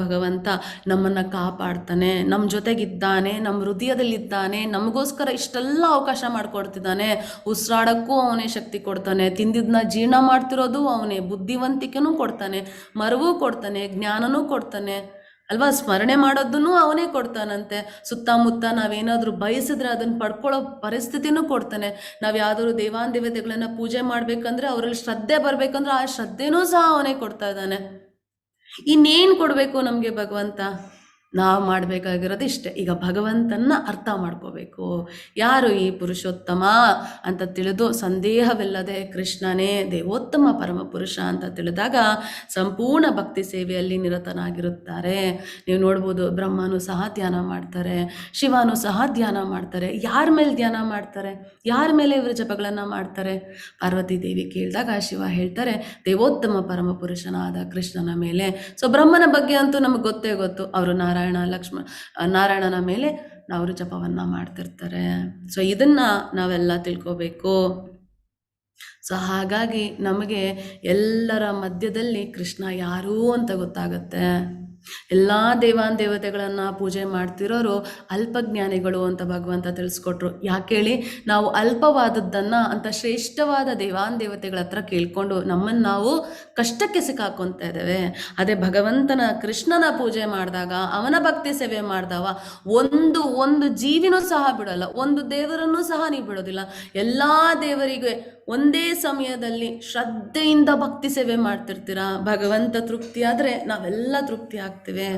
Speaker 2: ಭಗವಂತ ನಮ್ಮನ್ನು ಕಾಪಾಡ್ತಾನೆ, ನಮ್ಮ ಜೊತೆಗಿದ್ದಾನೆ, ನಮ್ಮ ಹೃದಯದಲ್ಲಿದ್ದಾನೆ. ನಮಗೋಸ್ಕರ ಇಷ್ಟೆಲ್ಲ ಅವಕಾಶ ಮಾಡಿಕೊಡ್ತಿದ್ದಾನೆ. ಉಸಿರಾಡೋಕ್ಕೂ ಅವನೇ ಶಕ್ತಿ ಕೊಡ್ತಾನೆ, ತಿಂದಿದ್ದನ್ನ ಜೀರ್ಣ ಮಾಡ್ತಿರೋದು ಅವನೇ, ಬುದ್ಧಿವಂತಿಕೆನೂ ಕೊಡ್ತಾನೆ, ಮರವೂ ಕೊಡ್ತಾನೆ, ಜ್ಞಾನನೂ ಕೊಡ್ತಾನೆ ಅಲ್ವಾ. ಸ್ಮರಣೆ ಮಾಡೋದನ್ನು ಅವನೇ ಕೊಡ್ತಾನಂತೆ. ಸುತ್ತಮುತ್ತ ನಾವೇನಾದರೂ ಬಯಸಿದ್ರೆ ಅದನ್ನು ಪಡ್ಕೊಳ್ಳೋ ಪರಿಸ್ಥಿತಿನೂ ಕೊಡ್ತಾನೆ. ನಾವು ಯಾವ್ದಾದ್ರು ದೇವಾನುದೇವತೆಗಳನ್ನು ಪೂಜೆ ಮಾಡಬೇಕಂದ್ರೆ ಅವರಲ್ಲಿ ಶ್ರದ್ಧೆ ಬರಬೇಕಂದ್ರೆ ಆ ಶ್ರದ್ಧೆನೂ ಸಹ ಅವನೇ ಕೊಡ್ತಾ ಇದ್ದಾನೆ. ಇನ್ನೇನು ಕೊಡಬೇಕು ನಮಗೆ ಭಗವಂತ? ನಾವು ಮಾಡಬೇಕಾಗಿರೋದು ಇಷ್ಟೇ. ಈಗ ಭಗವಂತನ ಅರ್ಥ ಮಾಡ್ಕೋಬೇಕು. ಯಾರು ಈ ಪುರುಷೋತ್ತಮ ಅಂತ ತಿಳಿದು ಸಂದೇಹವಿಲ್ಲದೆ ಕೃಷ್ಣನೇ ದೇವೋತ್ತಮ ಪರಮ ಪುರುಷ ಅಂತ ತಿಳಿದಾಗ ಸಂಪೂರ್ಣ ಭಕ್ತಿ ಸೇವೆಯಲ್ಲಿ ನಿರತನಾಗಿರುತ್ತಾರೆ. ನೀವು ನೋಡ್ಬೋದು, ಬ್ರಹ್ಮನೂ ಸಹ ಧ್ಯಾನ ಮಾಡ್ತಾರೆ, ಶಿವನೂ ಸಹ ಧ್ಯಾನ ಮಾಡ್ತಾರೆ. ಯಾರ ಮೇಲೆ ಧ್ಯಾನ ಮಾಡ್ತಾರೆ? ಯಾರ ಮೇಲೆ ಇವರು ಜಪಗಳನ್ನು ಮಾಡ್ತಾರೆ? ಪಾರ್ವತಿ ದೇವಿ ಕೇಳಿದಾಗ ಶಿವ ಹೇಳ್ತಾರೆ ದೇವೋತ್ತಮ ಪರಮ ಪುರುಷನಾದ ಕೃಷ್ಣನ ಮೇಲೆ. ಸೊ ಬ್ರಹ್ಮನ ಬಗ್ಗೆ ಅಂತೂ ನಮಗೆ ಗೊತ್ತೇ ಗೊತ್ತು, ಅವರು ನಾರಾಯಣನ ಮೇಲೆ ಅವರು ಜಪವನ್ನು ಮಾಡ್ತಿರ್ತಾರೆ. ಸೊ ಇದನ್ನು ನಾವೆಲ್ಲ ತಿಳ್ಕೋಬೇಕು. ಸೊ ಹಾಗಾಗಿ ನಮಗೆ ಎಲ್ಲರ ಮಧ್ಯದಲ್ಲಿ ಕೃಷ್ಣ ಯಾರು ಅಂತ ಗೊತ್ತಾಗುತ್ತೆ. ಎಲ್ಲ ದೇವತೆಗಳನ್ನು ಪೂಜೆ ಮಾಡ್ತಿರೋರು ಅಲ್ಪಜ್ಞಾನಿಗಳು ಅಂತ ಭಗವಂತ ತಿಳಿಸ್ಕೊಟ್ರು. ಯಾಕೇಳಿ, ನಾವು ಅಲ್ಪವಾದದ್ದನ್ನು ಅಂತ ಶ್ರೇಷ್ಠವಾದ ದೇವತೆಗಳ ಹತ್ರ ಕೇಳ್ಕೊಂಡು ನಮ್ಮನ್ನು ನಾವು ಕಷ್ಟಕ್ಕೆ ಸಿಕ್ಕಾಕೊತಾ ಇದ್ದೇವೆ. ಅದೇ ಭಗವಂತನ ಕೃಷ್ಣನ ಪೂಜೆ ಮಾಡಿದಾಗ, ಅವನ ಭಕ್ತಿ ಸೇವೆ ಮಾಡಿದವ ಒಂದು ಜೀವಿನೂ ಸಹ ಬಿಡಲ್ಲ, ಒಂದು ದೇವರನ್ನೂ ಸಹ ನೀವು ಬಿಡೋದಿಲ್ಲ. ಎಲ್ಲ ದೇವರಿಗೆ ಒಂದೇ ಸಮಯದಲ್ಲಿ ಶ್ರದ್ಧೆಯಿಂದ ಭಕ್ತಿ ಸೇವೆ ಮಾಡ್ತಿರ್ತೀರ. ಭಗವಂತ ತೃಪ್ತಿ ಆದರೆ ನಾವೆಲ್ಲ ತೃಪ್ತಿ ಆಗ್ತೀವಿ.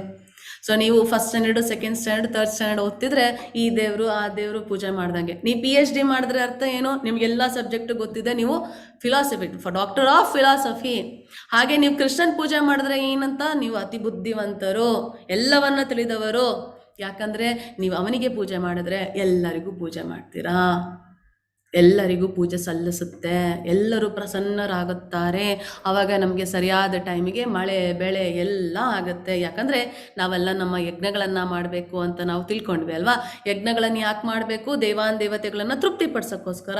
Speaker 2: ಸೊ ನೀವು first standard, second standard, third standard ಓದ್ತಿದ್ರೆ ಈ ದೇವರು ಆ ದೇವರು ಪೂಜೆ ಮಾಡ್ದಂಗೆ. ನೀವು PhD ಮಾಡಿದ್ರೆ ಅರ್ಥ ಏನು, ನಿಮ್ಗೆಲ್ಲ ಸಬ್ಜೆಕ್ಟ್ ಗೊತ್ತಿದೆ, ನೀವು ಫಿಲಾಸಫಿ ಡಾಕ್ಟರ್ ಆಫ್ ಫಿಲಾಸಫಿ. ಹಾಗೆ ನೀವು ಕೃಷ್ಣನ್ ಪೂಜೆ ಮಾಡಿದ್ರೆ ಏನಂತ, ನೀವು ಅತಿ ಬುದ್ಧಿವಂತರು, ಎಲ್ಲವನ್ನ ತಿಳಿದವರು. ಯಾಕಂದರೆ ನೀವು ಅವನಿಗೆ ಪೂಜೆ ಮಾಡಿದ್ರೆ ಎಲ್ಲರಿಗೂ ಪೂಜೆ ಮಾಡ್ತೀರಾ, ಎಲ್ಲರಿಗೂ ಪೂಜೆ ಸಲ್ಲಿಸುತ್ತೆ, ಎಲ್ಲರೂ ಪ್ರಸನ್ನರಾಗುತ್ತಾರೆ. ಆವಾಗ ನಮಗೆ ಸರಿಯಾದ ಟೈಮಿಗೆ ಮಳೆ ಬೆಳೆ ಎಲ್ಲ ಆಗುತ್ತೆ. ಯಾಕಂದರೆ ನಾವೆಲ್ಲ ನಮ್ಮ ಯಜ್ಞಗಳನ್ನು ಮಾಡಬೇಕು ಅಂತ ನಾವು ತಿಳ್ಕೊಂಡ್ವಿ ಅಲ್ವಾ. ಯಜ್ಞಗಳನ್ನು ಯಾಕೆ ಮಾಡಬೇಕು? ದೇವತೆಗಳನ್ನು ತೃಪ್ತಿಪಡಿಸೋಕ್ಕೋಸ್ಕರ.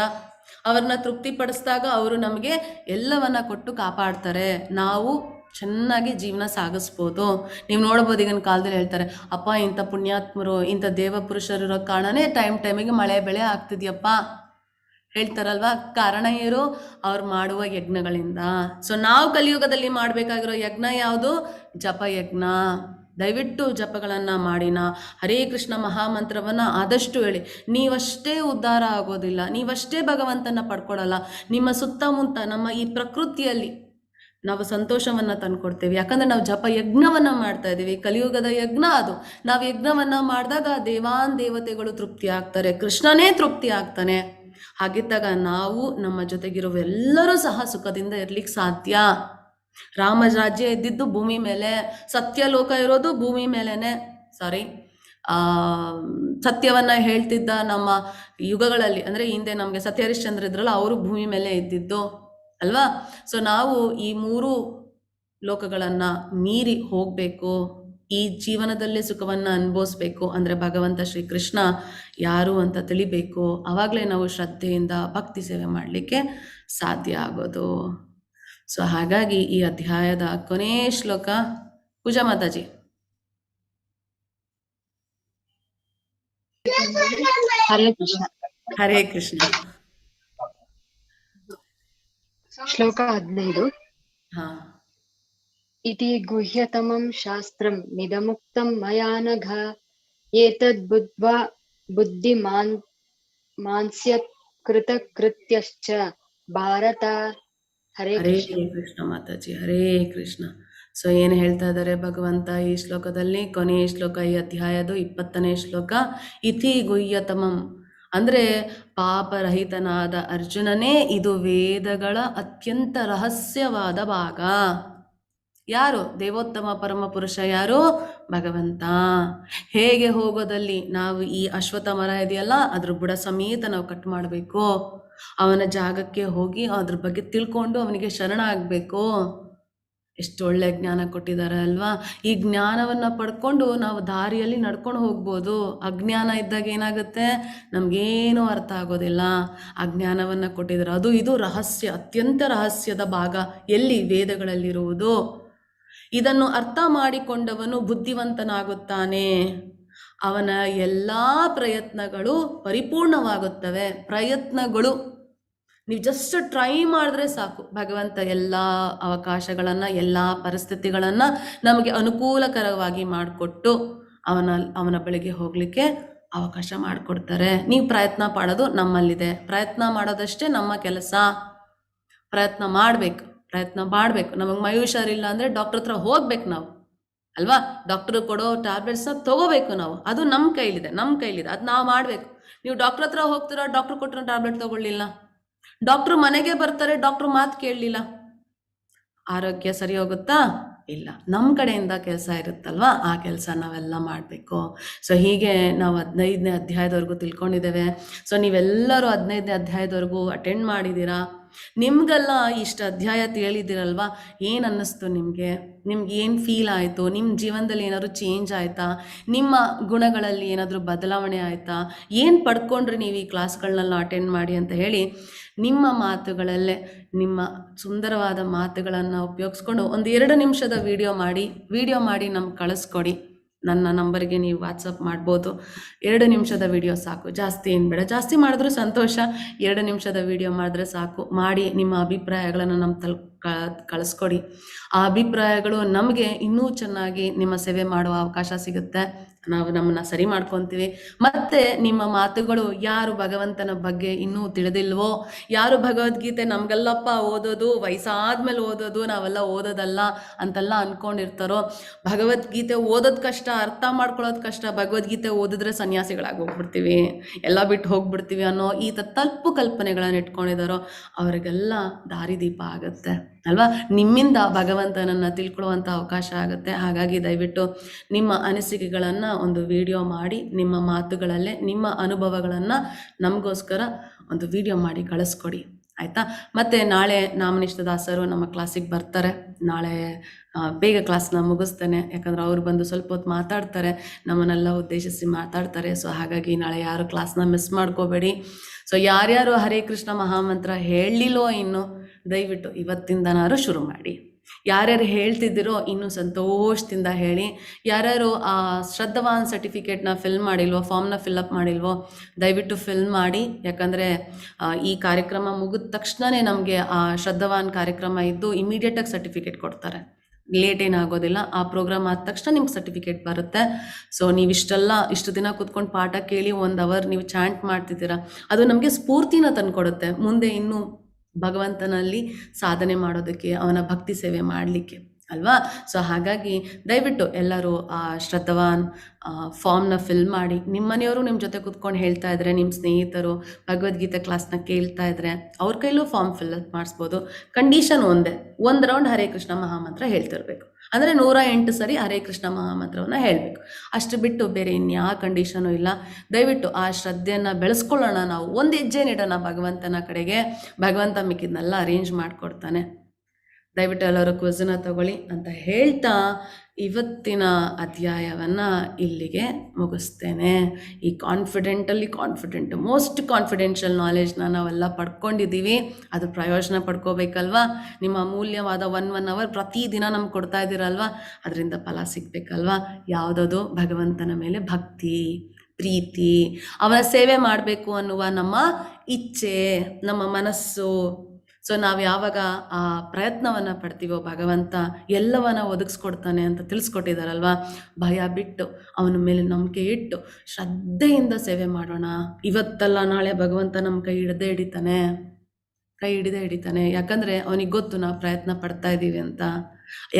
Speaker 2: ಅವ್ರನ್ನ ತೃಪ್ತಿಪಡಿಸಿದಾಗ ಅವರು ನಮಗೆ ಎಲ್ಲವನ್ನ ಕೊಟ್ಟು ಕಾಪಾಡ್ತಾರೆ, ನಾವು ಚೆನ್ನಾಗಿ ಜೀವನ ಸಾಗಿಸ್ಬೋದು. ನೀವು ನೋಡ್ಬೋದು, ಈಗಿನ ಕಾಲದಲ್ಲಿ ಹೇಳ್ತಾರೆ, ಅಪ್ಪ ಇಂಥ ಪುಣ್ಯಾತ್ಮರು, ಇಂಥ ದೇವಪುರುಷರಿರೋ ಕಾರಣನೇ ಟೈಮಿಗೆ ಮಳೆ ಬೆಳೆ ಆಗ್ತಿದ್ಯಪ್ಪ ಹೇಳ್ತಾರಲ್ವ. ಕಾರಣ ಏನು? ಅವ್ರು ಮಾಡುವ ಯಜ್ಞಗಳಿಂದ. ಸೊ ನಾವು ಕಲಿಯುಗದಲ್ಲಿ ಮಾಡಬೇಕಾಗಿರೋ ಯಜ್ಞ ಯಾವುದು? ಜಪಯಜ್ಞ. ದಯವಿಟ್ಟು ಜಪಗಳನ್ನು ಮಾಡಿನ ಹರೇ ಕೃಷ್ಣ ಮಹಾಮಂತ್ರವನ್ನು ಆದಷ್ಟು ಹೇಳಿ. ನೀವಷ್ಟೇ ಉದ್ಧಾರ ಆಗೋದಿಲ್ಲ, ನೀವಷ್ಟೇ ಭಗವಂತನ ಪಡ್ಕೊಡಲ್ಲ. ನಿಮ್ಮ ಸುತ್ತಮುತ್ತ ನಮ್ಮ ಈ ಪ್ರಕೃತಿಯಲ್ಲಿ ನಾವು ಸಂತೋಷವನ್ನು ತಂದುಕೊಡ್ತೇವೆ. ಯಾಕಂದರೆ ನಾವು ಜಪ ಯಜ್ಞವನ್ನು ಮಾಡ್ತಾ ಇದ್ದೀವಿ. ಕಲಿಯುಗದ ಯಜ್ಞ ಅದು. ನಾವು ಯಜ್ಞವನ್ನು ಮಾಡಿದಾಗ ದೇವತೆಗಳು ತೃಪ್ತಿ ಆಗ್ತಾರೆ, ಕೃಷ್ಣನೇ ತೃಪ್ತಿ ಆಗ್ತಾನೆ. ಹಾಗಿದ್ದಾಗ ನಾವು ನಮ್ಮ ಜೊತೆಗಿರುವ ಎಲ್ಲರೂ ಸಹ ಸುಖದಿಂದ ಇರ್ಲಿಕ್ಕೆ ಸಾಧ್ಯ. ರಾಮರಾಜ್ಯ ಇದ್ದಿದ್ದು ಭೂಮಿ ಮೇಲೆ, ಸತ್ಯಲೋಕ ಇರೋದು ಭೂಮಿ ಮೇಲೇನೆ. ಸತ್ಯವನ್ನು ಹೇಳ್ತಿದ್ದ ನಮ್ಮ ಯುಗಗಳಲ್ಲಿ, ಅಂದರೆ ಹಿಂದೆ ನಮಗೆ ಸತ್ಯ ಹರಿಶ್ಚಂದ್ರ ಇದ್ರಲ್ಲ, ಅವರು ಭೂಮಿ ಮೇಲೆ ಇದ್ದಿದ್ದು ಅಲ್ವಾ. ಸೊ ನಾವು ಈ 3 ಲೋಕಗಳನ್ನು ಮೀರಿ ಹೋಗಬೇಕು, ಈ ಜೀವನದಲ್ಲಿ ಸುಖವನ್ನು ಅನುಭವಿಸ್ಬೇಕು ಅಂದರೆ ಭಗವಂತ ಶ್ರೀಕೃಷ್ಣ ಯಾರು ಅಂತ ತಿಳಿಬೇಕು. ಆವಾಗಲೇ ನಾವು ಶ್ರದ್ಧೆಯಿಂದ ಭಕ್ತಿ ಸೇವೆ ಮಾಡಲಿಕ್ಕೆ ಸಾಧ್ಯ ಆಗೋದು. ಸೊ ಹಾಗಾಗಿ ಈ ಅಧ್ಯಾಯದ ಕೊನೆಯ ಶ್ಲೋಕ, ಪೂಜಾ ಮಾತಾಜಿ.
Speaker 7: ಹರೇ ಕೃಷ್ಣ.
Speaker 2: ಹರೇ ಕೃಷ್ಣ.
Speaker 7: ಶ್ಲೋಕ 15.
Speaker 2: ಹಾ.
Speaker 7: ಇತಿ ಗುಹ್ಯತಮಂ ಶಾಸ್ತ್ರಂ ನಿದಮುಕ್ತಂ ಮಯಾ ನಘ ಏತದ್ ಬುದ್ಧ್ವಾ ಬುದ್ಧಿಮಾನ್ಸ್ಯತ್ ಕೃತಕೃತ್ಯಶ್ಚ ಭಾರತ. ಹರೇ
Speaker 2: ಕೃಷ್ಣ ಮಾತಾಜಿ. ಹರೇ ಕೃಷ್ಣ. ಸೊ ಏನು ಹೇಳ್ತಾ ಇದ್ದಾರೆ ಭಗವಂತ ಈ ಶ್ಲೋಕದಲ್ಲಿ? ಕೊನೆಯ ಶ್ಲೋಕ, ಈ ಅಧ್ಯಾಯದ 20ನೇ ಶ್ಲೋಕ. ಇತಿ ಗುಹ್ಯತಮಂ ಅಂದರೆ ಪಾಪರಹಿತನಾದ ಅರ್ಜುನನೇ ಇದು ವೇದಗಳ ಅತ್ಯಂತ ರಹಸ್ಯವಾದ ಭಾಗ. ಯಾರು? ದೇವೋತ್ತಮ ಪರಮ ಪುರುಷ ಯಾರು? ಭಗವಂತ. ಹೇಗೆ ಹೋಗೋದಲ್ಲಿ ನಾವು ಈ ಅಶ್ವತ್ಥ ಮರ ಇದೆಯಲ್ಲ, ಅದ್ರ ಬುಡ ಸಮೇತ ನಾವು ಕಟ್ ಮಾಡಬೇಕು. ಅವನ ಜಾಗಕ್ಕೆ ಹೋಗಿ ಅದ್ರ ಬಗ್ಗೆ ತಿಳ್ಕೊಂಡು ಅವನಿಗೆ ಶರಣ ಆಗಬೇಕು. ಎಷ್ಟು ಒಳ್ಳೆ ಜ್ಞಾನ ಕೊಟ್ಟಿದ್ದಾರೆ ಅಲ್ವಾ. ಈ ಜ್ಞಾನವನ್ನು ಪಡ್ಕೊಂಡು ನಾವು ದಾರಿಯಲ್ಲಿ ನಡ್ಕೊಂಡು ಹೋಗ್ಬೋದು. ಅಜ್ಞಾನ ಇದ್ದಾಗ ಏನಾಗುತ್ತೆ, ನಮಗೇನೂ ಅರ್ಥ ಆಗೋದಿಲ್ಲ. ಆ ಜ್ಞಾನವನ್ನು ಕೊಟ್ಟಿದ್ದಾರೆ. ಇದು ರಹಸ್ಯ, ಅತ್ಯಂತ ರಹಸ್ಯದ ಭಾಗ. ಎಲ್ಲಿ? ವೇದಗಳಲ್ಲಿರುವುದು. ಇದನ್ನು ಅರ್ಥ ಮಾಡಿಕೊಂಡವನು ಬುದ್ಧಿವಂತನಾಗುತ್ತಾನೆ. ಅವನ ಎಲ್ಲ ಪ್ರಯತ್ನಗಳು ಪರಿಪೂರ್ಣವಾಗುತ್ತವೆ. ಪ್ರಯತ್ನಗಳು ನೀವು ಜಸ್ಟ್ ಟ್ರೈ ಮಾಡಿದ್ರೆ ಸಾಕು. ಭಗವಂತ ಎಲ್ಲ ಅವಕಾಶಗಳನ್ನು, ಎಲ್ಲ ಪರಿಸ್ಥಿತಿಗಳನ್ನು ನಮಗೆ ಅನುಕೂಲಕರವಾಗಿ ಮಾಡಿಕೊಟ್ಟು ಅವನ ಬಳಿಗೆ ಹೋಗಲಿಕ್ಕೆ ಅವಕಾಶ ಮಾಡಿಕೊಡ್ತಾರೆ. ನೀವು ಪ್ರಯತ್ನ ಪಡೋದು ನಮ್ಮಲ್ಲಿದೆ. ಪ್ರಯತ್ನ ಮಾಡೋದಷ್ಟೇ ನಮ್ಮ ಕೆಲಸ. ಪ್ರಯತ್ನ ಮಾಡಬೇಕು. ನಮಗೆ ಮೈ ಹುಷಾರಿಲ್ಲ ಅಂದರೆ ಡಾಕ್ಟ್ರ್ ಹತ್ರ ಹೋಗ್ಬೇಕು ನಾವು ಅಲ್ವಾ. ಡಾಕ್ಟ್ರು ಕೊಡೋ ಟ್ಯಾಬ್ಲೆಟ್ಸ್ನ ತೊಗೋಬೇಕು ನಾವು. ಅದು ನಮ್ಮ ಕೈಲಿದೆ. ಅದು ನಾವು ಮಾಡಬೇಕು. ನೀವು ಡಾಕ್ಟ್ರ್ ಹತ್ರ ಹೋಗ್ತೀರಾ, ಡಾಕ್ಟ್ರು ಕೊಟ್ಟಿರೋ ಟ್ಯಾಬ್ಲೆಟ್ ತೊಗೊಳ್ಳಿಲ್ಲ, ಡಾಕ್ಟ್ರು ಮನೆಗೆ ಬರ್ತಾರೆ, ಡಾಕ್ಟ್ರು ಮಾತು ಕೇಳಲಿಲ್ಲ, ಆರೋಗ್ಯ ಸರಿ ಹೋಗುತ್ತಾ? ಇಲ್ಲ. ನಮ್ಮ ಕಡೆಯಿಂದ ಕೆಲಸ ಇರುತ್ತಲ್ವ, ಆ ಕೆಲಸ ನಾವೆಲ್ಲ ಮಾಡಬೇಕು. ಸೊ ಹೀಗೆ ನಾವು 15ನೇ ಅಧ್ಯಾಯದವರೆಗೂ ತಿಳ್ಕೊಂಡಿದ್ದೇವೆ. ಸೊ ನೀವೆಲ್ಲರೂ 15ನೇ ಅಧ್ಯಾಯದವರೆಗೂ ಅಟೆಂಡ್ ಮಾಡಿದ್ದೀರಾ. ನಿಮ್ಗೆಲ್ಲ ಇಷ್ಟು ಅಧ್ಯಾಯ ತಿಳಿದಿರಲ್ವಾ, ಏನು ಅನ್ನಿಸ್ತು ನಿಮಗೆ? ನಿಮ್ಗೆ ಏನು ಫೀಲ್ ಆಯಿತು? ನಿಮ್ಮ ಜೀವನದಲ್ಲಿ ಏನಾದರೂ ಚೇಂಜ್ ಆಯಿತಾ? ನಿಮ್ಮ ಗುಣಗಳಲ್ಲಿ ಏನಾದರೂ ಬದಲಾವಣೆ ಆಯಿತಾ? ಏನು ಪಡ್ಕೊಂಡ್ರಿ ನೀವು ಈ ಕ್ಲಾಸ್ಗಳನ್ನೆಲ್ಲ ಅಟೆಂಡ್ ಮಾಡಿ ಅಂತ ಹೇಳಿ ನಿಮ್ಮ ಮಾತುಗಳಲ್ಲೇ, ನಿಮ್ಮ ಸುಂದರವಾದ ಮಾತುಗಳನ್ನು ಉಪಯೋಗಿಸ್ಕೊಂಡು ಒಂದು 2 ನಿಮಿಷದ ವಿಡಿಯೋ ಮಾಡಿ ನಮ್ಗೆ ಕಳಿಸ್ಕೊಡಿ. ನನ್ನ ನಂಬರ್ಗೆ ನೀವು ವಾಟ್ಸಪ್ ಮಾಡ್ಬೋದು. 2 ನಿಮಿಷದ ವಿಡಿಯೋ ಸಾಕು, ಜಾಸ್ತಿ ಏನು ಬೇಡ. ಜಾಸ್ತಿ ಮಾಡಿದ್ರೂ ಸಂತೋಷ, 2 ನಿಮಿಷದ ವಿಡಿಯೋ ಮಾಡಿದ್ರೆ ಸಾಕು. ಮಾಡಿ ನಿಮ್ಮ ಅಭಿಪ್ರಾಯಗಳನ್ನು ನಮ್ಮ ಕಳಿಸ್ಕೊಡಿ. ಆ ಅಭಿಪ್ರಾಯಗಳು ನಮಗೆ ಇನ್ನೂ ಚೆನ್ನಾಗಿ ನಿಮ್ಮ ಸೇವೆ ಮಾಡುವ ಅವಕಾಶ ಸಿಗುತ್ತೆ. ನಾವು ನಮ್ಮನ್ನು ಸರಿ ಮಾಡ್ಕೊತೀವಿ. ಮತ್ತು ನಿಮ್ಮ ಮಾತುಗಳು ಯಾರು ಭಗವಂತನ ಬಗ್ಗೆ ಇನ್ನೂ ತಿಳಿದಿಲ್ವೋ, ಯಾರು ಭಗವದ್ಗೀತೆ ನಮಗೆಲ್ಲಪ್ಪ ಓದೋದು ವಯಸ್ಸಾದ್ಮೇಲೆ ಓದೋದು, ನಾವೆಲ್ಲ ಓದೋದಲ್ಲ ಅಂತೆಲ್ಲ ಅಂದ್ಕೊಂಡಿರ್ತಾರೋ, ಭಗವದ್ಗೀತೆ ಓದೋದು ಕಷ್ಟ, ಅರ್ಥ ಮಾಡ್ಕೊಳ್ಳೋದು ಕಷ್ಟ, ಭಗವದ್ಗೀತೆ ಓದಿದ್ರೆ ಸನ್ಯಾಸಿಗಳಾಗಿ ಹೋಗ್ಬಿಡ್ತೀವಿ, ಎಲ್ಲ ಬಿಟ್ಟು ಹೋಗ್ಬಿಡ್ತೀವಿ ಅನ್ನೋ ಈ ತಪ್ಪು ಕಲ್ಪನೆಗಳನ್ನು ಇಟ್ಕೊಂಡಿದ್ದಾರೋ ಅವರಿಗೆಲ್ಲ ದಾರಿದೀಪ ಆಗುತ್ತೆ ಅಲ್ವಾ? ನಿಮ್ಮಿಂದ ಭಗವಂತನನ್ನು ತಿಳ್ಕೊಳ್ಳುವಂಥ ಅವಕಾಶ ಆಗುತ್ತೆ. ಹಾಗಾಗಿ ದಯವಿಟ್ಟು ನಿಮ್ಮ ಅನಿಸಿಕೆಗಳನ್ನು ಒಂದು ವಿಡಿಯೋ ಮಾಡಿ, ನಿಮ್ಮ ಮಾತುಗಳಲ್ಲೇ ನಿಮ್ಮ ಅನುಭವಗಳನ್ನು ನಮಗೋಸ್ಕರ ಒಂದು ವಿಡಿಯೋ ಮಾಡಿ ಕಳಿಸ್ಕೊಡಿ, ಆಯಿತಾ? ಮತ್ತು ನಾಳೆ ನಾಮನಿಷ್ಠ ದಾಸರು ನಮ್ಮ ಕ್ಲಾಸಿಗೆ ಬರ್ತಾರೆ. ನಾಳೆ ಬೇಗ ಕ್ಲಾಸ್ನ ಮುಗಿಸ್ತೇನೆ, ಯಾಕಂದ್ರೆ ಅವ್ರು ಬಂದು ಸ್ವಲ್ಪ ಹೊತ್ತು ಮಾತಾಡ್ತಾರೆ, ನಮ್ಮನ್ನೆಲ್ಲ ಉದ್ದೇಶಿಸಿ ಮಾತಾಡ್ತಾರೆ. ಸೊ ಹಾಗಾಗಿ ನಾಳೆ ಯಾರು ಕ್ಲಾಸ್ನ ಮಿಸ್ ಮಾಡ್ಕೋಬೇಡಿ. ಸೊ ಯಾರ್ಯಾರು ಹರೇ ಕೃಷ್ಣ ಮಹಾಮಂತ್ರ ಹೇಳಲಿಲ್ಲೋ ಇನ್ನು, ದಯವಿಟ್ಟು ಇವತ್ತಿಂದನಾರು ಶುರು ಮಾಡಿ. ಯಾರ್ಯಾರು ಹೇಳ್ತಿದ್ದೀರೋ ಇನ್ನೂ ಸಂತೋಷದಿಂದ ಹೇಳಿ. ಯಾರ್ಯಾರು ಆ ಶ್ರದ್ಧವಾನ್ ಸರ್ಟಿಫಿಕೇಟ್ನ ಫಿಲ್ ಮಾಡಿಲ್ವೋ, ಫಾರ್ಮ್ನ ಫಿಲ್ಅಪ್ ಮಾಡಿಲ್ವೋ, ದಯವಿಟ್ಟು ಫಿಲ್ ಮಾಡಿ. ಯಾಕಂದರೆ ಈ ಕಾರ್ಯಕ್ರಮ ಮುಗಿದ ತಕ್ಷಣವೇ ನಮಗೆ ಆ ಶ್ರದ್ಧವಾನ್ ಕಾರ್ಯಕ್ರಮ ಇದ್ದು ಇಮಿಡಿಯೇಟಾಗಿ ಸರ್ಟಿಫಿಕೇಟ್ ಕೊಡ್ತಾರೆ, ಲೇಟ್ ಏನಾಗೋದಿಲ್ಲ. ಆ ಪ್ರೋಗ್ರಾಮ್ ಆದ ತಕ್ಷಣ ನಿಮ್ಗೆ ಸರ್ಟಿಫಿಕೇಟ್ ಬರುತ್ತೆ. ಸೊ ನೀವು ಇಷ್ಟು ದಿನ ಕೂತ್ಕೊಂಡು ಪಾಠ ಕೇಳಿ 1 ಅವರ್ ನೀವು ಚಾಂಟ್ ಮಾಡ್ತಿದ್ದೀರಾ, ಅದು ನಮಗೆ ಸ್ಫೂರ್ತಿನ ತಂದುಕೊಡುತ್ತೆ ಮುಂದೆ ಇನ್ನೂ ಭಗವಂತನಲ್ಲಿ ಸಾಧನೆ ಮಾಡೋದಕ್ಕೆ, ಅವನ ಭಕ್ತಿ ಸೇವೆ ಮಾಡಲಿಕ್ಕೆ ಅಲ್ವಾ? ಸೊ ಹಾಗಾಗಿ ದಯವಿಟ್ಟು ಎಲ್ಲರೂ ಆ ಶ್ರದ್ಧವಾನ್ ಫಾರ್ಮ್ನ ಫಿಲ್ ಮಾಡಿ. ನಿಮ್ಮ ಮನೆಯವರು ನಿಮ್ಮ ಜೊತೆ ಕೂತ್ಕೊಂಡು ಹೇಳ್ತಾ ಇದ್ರೆ, ನಿಮ್ಮ ಸ್ನೇಹಿತರು ಭಗವದ್ಗೀತೆ ಕ್ಲಾಸ್ನ ಕೇಳ್ತಾ ಇದ್ರೆ ಅವ್ರ ಕೈಲೂ ಫಾರ್ಮ್ ಫಿಲ್ಅಪ್ ಮಾಡಿಸ್ಬೋದು. ಕಂಡೀಷನ್ ಒಂದೇ, 1 ರೌಂಡ್ ಹರೇ ಕೃಷ್ಣ ಮಹಾಮಂತ್ರ ಹೇಳ್ತಿರ್ಬೇಕು. ಅಂದರೆ 108 ಸರಿ ಹರೇ ಕೃಷ್ಣ ಮಹಾಮಂತ್ರವನ್ನು ಹೇಳಬೇಕು. ಅಷ್ಟು ಬಿಟ್ಟು ಬೇರೆ ಇನ್ಯಾವ ಕಂಡೀಷನು ಇಲ್ಲ. ದಯವಿಟ್ಟು ಆ ಶ್ರದ್ಧೆಯನ್ನು ಬೆಳೆಸ್ಕೊಳ್ಳೋಣ. ನಾವು ಒಂದು ಹೆಜ್ಜೆ ನೀಡೋಣ ಭಗವಂತನ ಕಡೆಗೆ. ಭಗವಂತ ಮಿಕ್ಕಿದ್ನೆಲ್ಲ ಅರೇಂಜ್ ಮಾಡಿಕೊಡ್ತಾನೆ. ದಯವಿಟ್ಟು ಎಲ್ಲರೂ ಕ್ವಿಝನ್ನ ತಗೊಳ್ಳಿ ಅಂತ ಹೇಳ್ತಾ ಇವತ್ತಿನ ಅಧ್ಯಾಯವನ್ನು ಇಲ್ಲಿಗೆ ಮುಗಿಸ್ತೇನೆ. ಈ ಕಾನ್ಫಿಡೆಂಟ್ ಮೋಸ್ಟ್ ಕಾನ್ಫಿಡೆನ್ಷಿಯಲ್ ನಾಲೆಜ್ನ ನಾವೆಲ್ಲ ಪಡ್ಕೊಂಡಿದ್ದೀವಿ. ಅದು ಪ್ರಯೋಜನ ಪಡ್ಕೋಬೇಕಲ್ವಾ? ನಿಮ್ಮ ಅಮೂಲ್ಯವಾದ 1 ಅವರ್ ಪ್ರತಿದಿನ ನಮ್ಗೆ ಕೊಡ್ತಾ ಇದ್ದೀರಲ್ವ, ಅದರಿಂದ ಫಲ ಸಿಗಬೇಕಲ್ವಾ? ಯಾವುದದು? ಭಗವಂತನ ಮೇಲೆ ಭಕ್ತಿ, ಪ್ರೀತಿ, ಅವನ ಸೇವೆ ಮಾಡಬೇಕು ಅನ್ನುವ ನಮ್ಮ ಇಚ್ಛೆ, ನಮ್ಮ ಮನಸ್ಸು. ಸೊ ನಾವು ಯಾವಾಗ ಆ ಪ್ರಯತ್ನವನ್ನು ಪಡ್ತೀವೋ ಭಗವಂತ ಎಲ್ಲವನ್ನ ಒದಗಿಸ್ಕೊಡ್ತಾನೆ ಅಂತ ತಿಳಿಸ್ಕೊಟ್ಟಿದ್ದಾರಲ್ವ. ಭಯ ಬಿಟ್ಟು ಅವನ ಮೇಲೆ ನಂಬಿಕೆ ಇಟ್ಟು ಶ್ರದ್ಧೆಯಿಂದ ಸೇವೆ ಮಾಡೋಣ. ಇವತ್ತಲ್ಲ ನಾಳೆ ಭಗವಂತ ನಮ್ಮ ಕೈ ಹಿಡಿದೇ ಹಿಡಿತಾನೆ. ಯಾಕಂದರೆ ಅವನಿಗೆ ಗೊತ್ತು ನಾವು ಪ್ರಯತ್ನ ಪಡ್ತಾ ಇದ್ದೀವಿ ಅಂತ.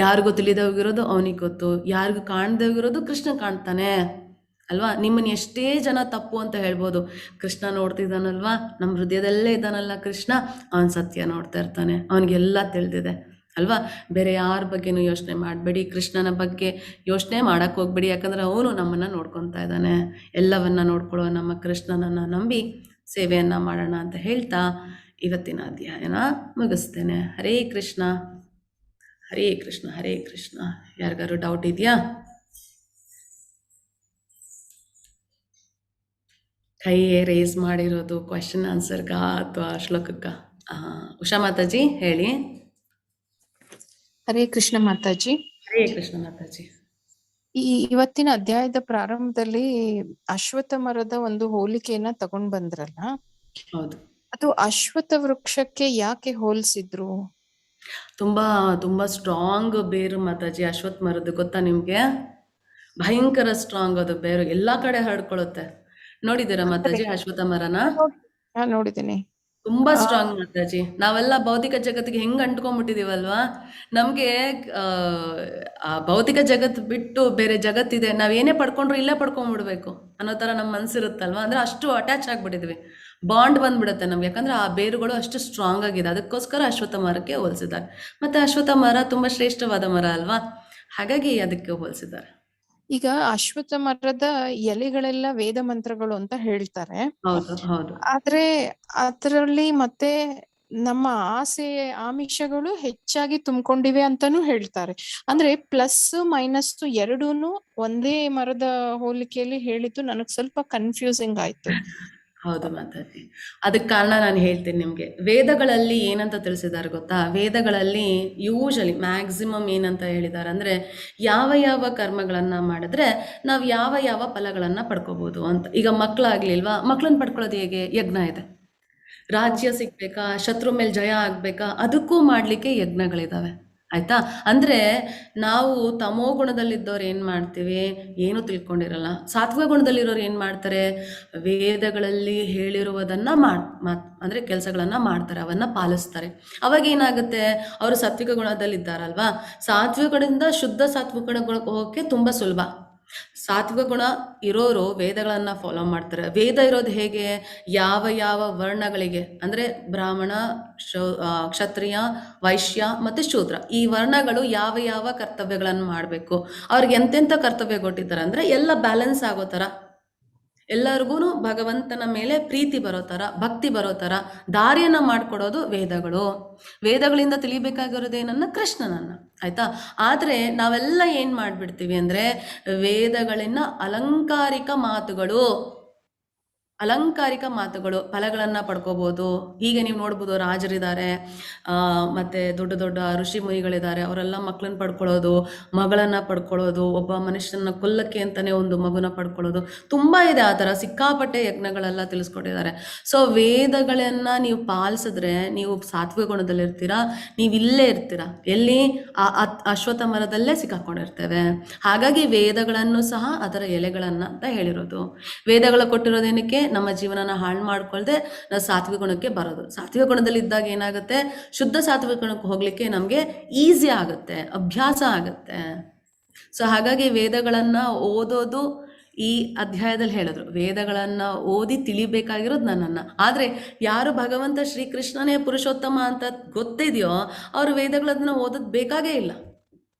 Speaker 2: ಯಾರಿಗೂ ತಿಳಿದೇ ಹೋಗಿರೋದು ಅವನಿಗೆ ಗೊತ್ತು, ಯಾರಿಗೂ ಕಾಣದೇ ಹೋಗಿರೋದು ಕೃಷ್ಣ ಕಾಣ್ತಾನೆ ಅಲ್ವಾ? ನಿಮ್ಮನ್ನು ಎಷ್ಟೇ ಜನ ತಪ್ಪು ಅಂತ ಹೇಳ್ಬೋದು, ಕೃಷ್ಣ ನೋಡ್ತಿದ್ದಾನಲ್ವಾ, ನಮ್ಮ ಹೃದಯದಲ್ಲೇ ಇದ್ದಾನಲ್ಲ ಕೃಷ್ಣ, ಅವನು ಸತ್ಯ ನೋಡ್ತಾ ಇರ್ತಾನೆ, ಅವನಿಗೆಲ್ಲ ತಿಳಿದಿದೆ ಅಲ್ವಾ? ಬೇರೆ ಯಾರ ಬಗ್ಗೆನೂ ಯೋಚನೆ ಮಾಡಬೇಡಿ, ಕೃಷ್ಣನ ಬಗ್ಗೆ ಯೋಚನೆ ಮಾಡೋಕ್ಕೆ ಹೋಗ್ಬೇಡಿ. ಯಾಕಂದರೆ ಅವನು ನಮ್ಮನ್ನು ನೋಡ್ಕೊತಾ ಇದ್ದಾನೆ. ಎಲ್ಲವನ್ನ ನೋಡ್ಕೊಳ್ಳೋ ನಮ್ಮ ಕೃಷ್ಣನನ್ನು ನಂಬಿ ಸೇವೆಯನ್ನು ಮಾಡೋಣ ಅಂತ ಹೇಳ್ತಾ ಇವತ್ತಿನ ಅಧ್ಯಾಯನ ಮುಗಿಸ್ತೇನೆ. ಹರೇ ಕೃಷ್ಣ ಹರೇ ಕೃಷ್ಣ ಹರೇ ಕೃಷ್ಣ. ಯಾರಿಗಾರು ಡೌಟ್ ಇದೆಯಾ? ಕೈ ರೇಸ್ ಮಾಡಿರೋದು ಕ್ವೆಶನ್ ಆನ್ಸರ್ಗ ಅಥವಾ ಶ್ಲೋಕಕ್ಕ? ಉಷಾ ಮಾತಾಜಿ ಹೇಳಿ.
Speaker 3: ಹರೇ ಕೃಷ್ಣ ಮಾತಾಜಿ.
Speaker 2: ಹರೇ ಕೃಷ್ಣ ಮಾತಾಜಿ.
Speaker 3: ಇವತ್ತಿನ ಅಧ್ಯಾಯದ ಪ್ರಾರಂಭದಲ್ಲಿ ಅಶ್ವತ್ಥ ಮರದ ಒಂದು ಹೋಲಿಕೆಯನ್ನ ತಗೊಂಡ್ ಬಂದ್ರಲ್ಲ,
Speaker 2: ಹೌದು,
Speaker 3: ಅದು ಅಶ್ವತ್ಥ ವೃಕ್ಷಕ್ಕೆ ಯಾಕೆ ಹೋಲಿಸಿದ್ರು?
Speaker 2: ತುಂಬಾ ತುಂಬಾ ಸ್ಟ್ರಾಂಗ್ ಬೇರು ಮಾತಾಜಿ ಅಶ್ವತ್ಥ ಮರದ್ದು, ಗೊತ್ತಾ ನಿಮ್ಗೆ? ಭಯಂಕರ ಸ್ಟ್ರಾಂಗ್ ಅದು ಬೇರು, ಎಲ್ಲಾ ಕಡೆ ಹರಡ್ಕೊಳ್ಳುತ್ತೆ. ನೋಡಿದ್ದೀರಾ ಮಾತಾಜಿ ಅಶ್ವತ್ಥ ಮರನ?
Speaker 3: ನೋಡಿದ್ದೀನಿ.
Speaker 2: ತುಂಬಾ ಸ್ಟ್ರಾಂಗ್ ಮಾತಾಜಿ. ನಾವೆಲ್ಲ ಭೌತಿಕ ಜಗತ್ತಿಗೆ ಹೆಂಗ್ ಅಂಟ್ಕೊಂಡ್ಬಿಟ್ಟಿದೀವಲ್ವಾ, ನಮ್ಗೆ ಆ ಭೌತಿಕ ಜಗತ್ತು ಬಿಟ್ಟು ಬೇರೆ ಜಗತ್ತಿದೆ, ನಾವ್ ಏನೇ ಪಡ್ಕೊಂಡ್ರು ಇಲ್ಲೇ ಪಡ್ಕೊಂಡ್ಬಿಡ್ಬೇಕು ಅನ್ನೋ ತರ ನಮ್ಮ ಮನ್ಸಿರುತ್ತಲ್ವಾ. ಅಂದ್ರೆ ಅಷ್ಟು ಅಟ್ಯಾಚ್ ಆಗ್ಬಿಟ್ಟಿದ್ವಿ, ಬಾಂಡ್ ಬಂದ್ಬಿಡುತ್ತೆ ನಮ್ಗೆ. ಯಾಕಂದ್ರೆ ಆ ಬೇರುಗಳು ಅಷ್ಟು ಸ್ಟ್ರಾಂಗ್ ಆಗಿದೆ. ಅದಕ್ಕೋಸ್ಕರ ಅಶ್ವತ್ಥ ಮರಕ್ಕೆ ಹೋಲಿಸಿದ್ದಾರೆ. ಮತ್ತೆ ಅಶ್ವತ್ಥ ಮರ ತುಂಬಾ ಶ್ರೇಷ್ಠವಾದ ಮರ ಅಲ್ವಾ, ಹಾಗಾಗಿ ಅದಕ್ಕೆ ಹೋಲಿಸಿದ್ದಾರೆ.
Speaker 3: ಈಗ ಅಶ್ವತ್ಥ ಮರದ ಎಲೆಗಳೆಲ್ಲ ವೇದ ಮಂತ್ರಗಳು ಅಂತ ಹೇಳ್ತಾರೆ.
Speaker 2: ಹೌದು ಹೌದು.
Speaker 3: ಆದ್ರೆ ಅದರಲ್ಲಿ ಮತ್ತೆ ನಮ್ಮ ಆಸೆ ಆಮಿಷಗಳು ಹೆಚ್ಚಾಗಿ ತುಂಬಿಕೊಂಡಿವೆ ಅಂತಾನೂ ಹೇಳ್ತಾರೆ. ಅಂದ್ರೆ ಪ್ಲಸ್ ಮೈನಸ್ ಎರಡೂನು ಒಂದೇ ಮರದ ಹೋಲಿಕೆಯಲ್ಲಿ ಹೇಳಿದ್ದು ನನಗ್ ಸ್ವಲ್ಪ ಕನ್ಫ್ಯೂಸಿಂಗ್ ಆಯ್ತು.
Speaker 2: ಹೌದು ಮಾತಾಜಿ. ಅದಕ್ಕೆ ಕಾರಣ ನಾನು ಹೇಳ್ತೀನಿ ನಿಮಗೆ. ವೇದಗಳಲ್ಲಿ ಏನಂತ ತಿಳಿಸಿದ್ದಾರೆ ಗೊತ್ತಾ? ವೇದಗಳಲ್ಲಿ ಯೂಶಲಿ ಮ್ಯಾಕ್ಸಿಮಮ್ ಏನಂತ ಹೇಳಿದ್ದಾರೆ ಅಂದರೆ, ಯಾವ ಯಾವ ಕರ್ಮಗಳನ್ನು ಮಾಡಿದ್ರೆ ನಾವು ಯಾವ ಯಾವ ಫಲಗಳನ್ನು ಪಡ್ಕೋಬೋದು ಅಂತ. ಈಗ ಮಕ್ಕಳಾಗ್ಲಿಲ್ವಾ, ಮಕ್ಕಳನ್ನ ಪಡ್ಕೊಳ್ಳೋದು ಹೇಗೆ? ಯಜ್ಞ ಇದೆ. ರಾಜ್ಯ ಸಿಗ್ಬೇಕಾ, ಶತ್ರು ಮೇಲೆ ಜಯ ಆಗ್ಬೇಕಾ, ಅದಕ್ಕೂ ಮಾಡಲಿಕ್ಕೆ ಯಜ್ಞಗಳಿದ್ದಾವೆ. ಆಯ್ತಾ? ಅಂದರೆ ನಾವು ತಮೋ ಗುಣದಲ್ಲಿದ್ದವ್ರು ಏನು ಮಾಡ್ತೀವಿ, ಏನೂ ತಿಳ್ಕೊಂಡಿರಲ್ಲ. ಸಾತ್ವಿಕ ಗುಣದಲ್ಲಿರೋರು ಏನು ಮಾಡ್ತಾರೆ, ವೇದಗಳಲ್ಲಿ ಹೇಳಿರುವುದನ್ನು ಅಂದರೆ ಕೆಲಸಗಳನ್ನು ಮಾಡ್ತಾರೆ, ಅವನ್ನು ಪಾಲಿಸ್ತಾರೆ. ಅವಾಗ ಏನಾಗುತ್ತೆ, ಅವರು ಸಾತ್ವಿಕ ಗುಣದಲ್ಲಿದ್ದಾರಲ್ವಾ, ಸಾತ್ವಿಕ ಗುಣದಿಂದ ಶುದ್ಧ ಸಾತ್ವಿಕ ಗುಣಕ್ಕೆ ಹೋಗೋಕ್ಕೆ ತುಂಬ ಸುಲಭ. ಸಾತ್ವಿಕ ಗುಣ ಇರೋರು ವೇದಗಳನ್ನು ಫಾಲೋ ಮಾಡ್ತಾರೆ. ವೇದ ಇರೋದು ಹೇಗೆ, ಯಾವ ಯಾವ ವರ್ಣಗಳಿಗೆ ಅಂದರೆ ಬ್ರಾಹ್ಮಣ, ಕ್ಷತ್ರಿಯ, ವೈಶ್ಯ ಮತ್ತು ಶೂದ್ರ, ಈ ವರ್ಣಗಳು ಯಾವ ಯಾವ ಕರ್ತವ್ಯಗಳನ್ನು ಮಾಡಬೇಕು, ಅವ್ರಿಗೆ ಎಂತೆಂಥ ಕರ್ತವ್ಯ ಕೊಟ್ಟಿದ್ದಾರೆ ಅಂದರೆ ಎಲ್ಲ ಬ್ಯಾಲೆನ್ಸ್ ಆಗೋ ಥರ, ಎಲ್ಲರಿಗೂ ಭಗವಂತನ ಮೇಲೆ ಪ್ರೀತಿ ಬರೋ ಥರ, ಭಕ್ತಿ ಬರೋ ಥರ ದಾರಿಯನ್ನು ಮಾಡಿಕೊಡೋದು ವೇದಗಳು. ವೇದಗಳಿಂದ ತಿಳಿಬೇಕಾಗಿರೋದೇನನ್ನ, ಕೃಷ್ಣನನ್ನು. ಆಯಿತಾ? ಆದರೆ ನಾವೆಲ್ಲ ಏನು ಮಾಡಿಬಿಡ್ತೀವಿ ಅಂದರೆ, ವೇದಗಳಿಂದ ಅಲಂಕಾರಿಕ ಮಾತುಗಳು ಫಲಗಳನ್ನು ಪಡ್ಕೋಬೋದು. ಹೀಗೆ ನೀವು ನೋಡ್ಬೋದು, ರಾಜರಿದ್ದಾರೆ, ಮತ್ತು ದೊಡ್ಡ ದೊಡ್ಡ ಋಷಿ ಮುನಿಗಳಿದ್ದಾರೆ, ಅವರೆಲ್ಲ ಮಕ್ಕಳನ್ನ ಪಡ್ಕೊಳ್ಳೋದು, ಮಗಳನ್ನು ಪಡ್ಕೊಳ್ಳೋದು, ಒಬ್ಬ ಮನುಷ್ಯನ ಕೊಲ್ಲಕ್ಕೆ ಅಂತಲೇ ಒಂದು ಮಗುನ ಪಡ್ಕೊಳ್ಳೋದು, ತುಂಬ ಇದೆ ಆ ಥರ. ಸಿಕ್ಕಾಪಟ್ಟೆ ಯಜ್ಞಗಳೆಲ್ಲ ತಿಳಿಸ್ಕೊಟ್ಟಿದ್ದಾರೆ. ಸೊ ವೇದಗಳನ್ನು ನೀವು ಪಾಲಿಸಿದ್ರೆ ನೀವು ಸಾತ್ವಿಕ ಗುಣದಲ್ಲಿರ್ತೀರ, ನೀವು ಇಲ್ಲೇ ಇರ್ತೀರ. ಎಲ್ಲಿ? ಅಶ್ವತ್ಥ ಮರದಲ್ಲೇ ಸಿಕ್ಕಾಕೊಂಡಿರ್ತೇವೆ. ಹಾಗಾಗಿ ವೇದಗಳನ್ನು ಸಹ ಅದರ ಎಲೆಗಳನ್ನು ಅಂತ ಹೇಳಿರೋದು. ವೇದಗಳು ಕೊಟ್ಟಿರೋದೇನಕ್ಕೆ, ನಮ್ಮ ಜೀವನನ ಹಾಳು ಮಾಡ್ಕೊಳ್ದೆ ನಾವು ಸಾತ್ವಿಕ ಗುಣಕ್ಕೆ ಬರೋದು. ಸಾತ್ವಿಕ ಗುಣದಲ್ಲಿ ಇದ್ದಾಗ ಏನಾಗುತ್ತೆ, ಶುದ್ಧ ಸಾತ್ವಿಕ ಗುಣಕ್ಕೆ ಹೋಗ್ಲಿಕ್ಕೆ ನಮಗೆ ಈಸಿ ಆಗುತ್ತೆ, ಅಭ್ಯಾಸ ಆಗುತ್ತೆ. ಸೊ ಹಾಗಾಗಿ ವೇದಗಳನ್ನು ಓದೋದು ಈ ಅಧ್ಯಾಯದಲ್ಲಿ ಹೇಳಿದ್ರು. ವೇದಗಳನ್ನು ಓದಿ ತಿಳಿಬೇಕಾಗಿರೋದು ನನ್ನನ್ನು. ಆದರೆ ಯಾರು ಭಗವಂತ ಶ್ರೀಕೃಷ್ಣನೇ ಪುರುಷೋತ್ತಮ ಅಂತ ಗೊತ್ತಿದೆಯೋ ಅವರು ವೇದಗಳನ್ನ ಓದೋದು ಬೇಕಾಗೇ ಇಲ್ಲ.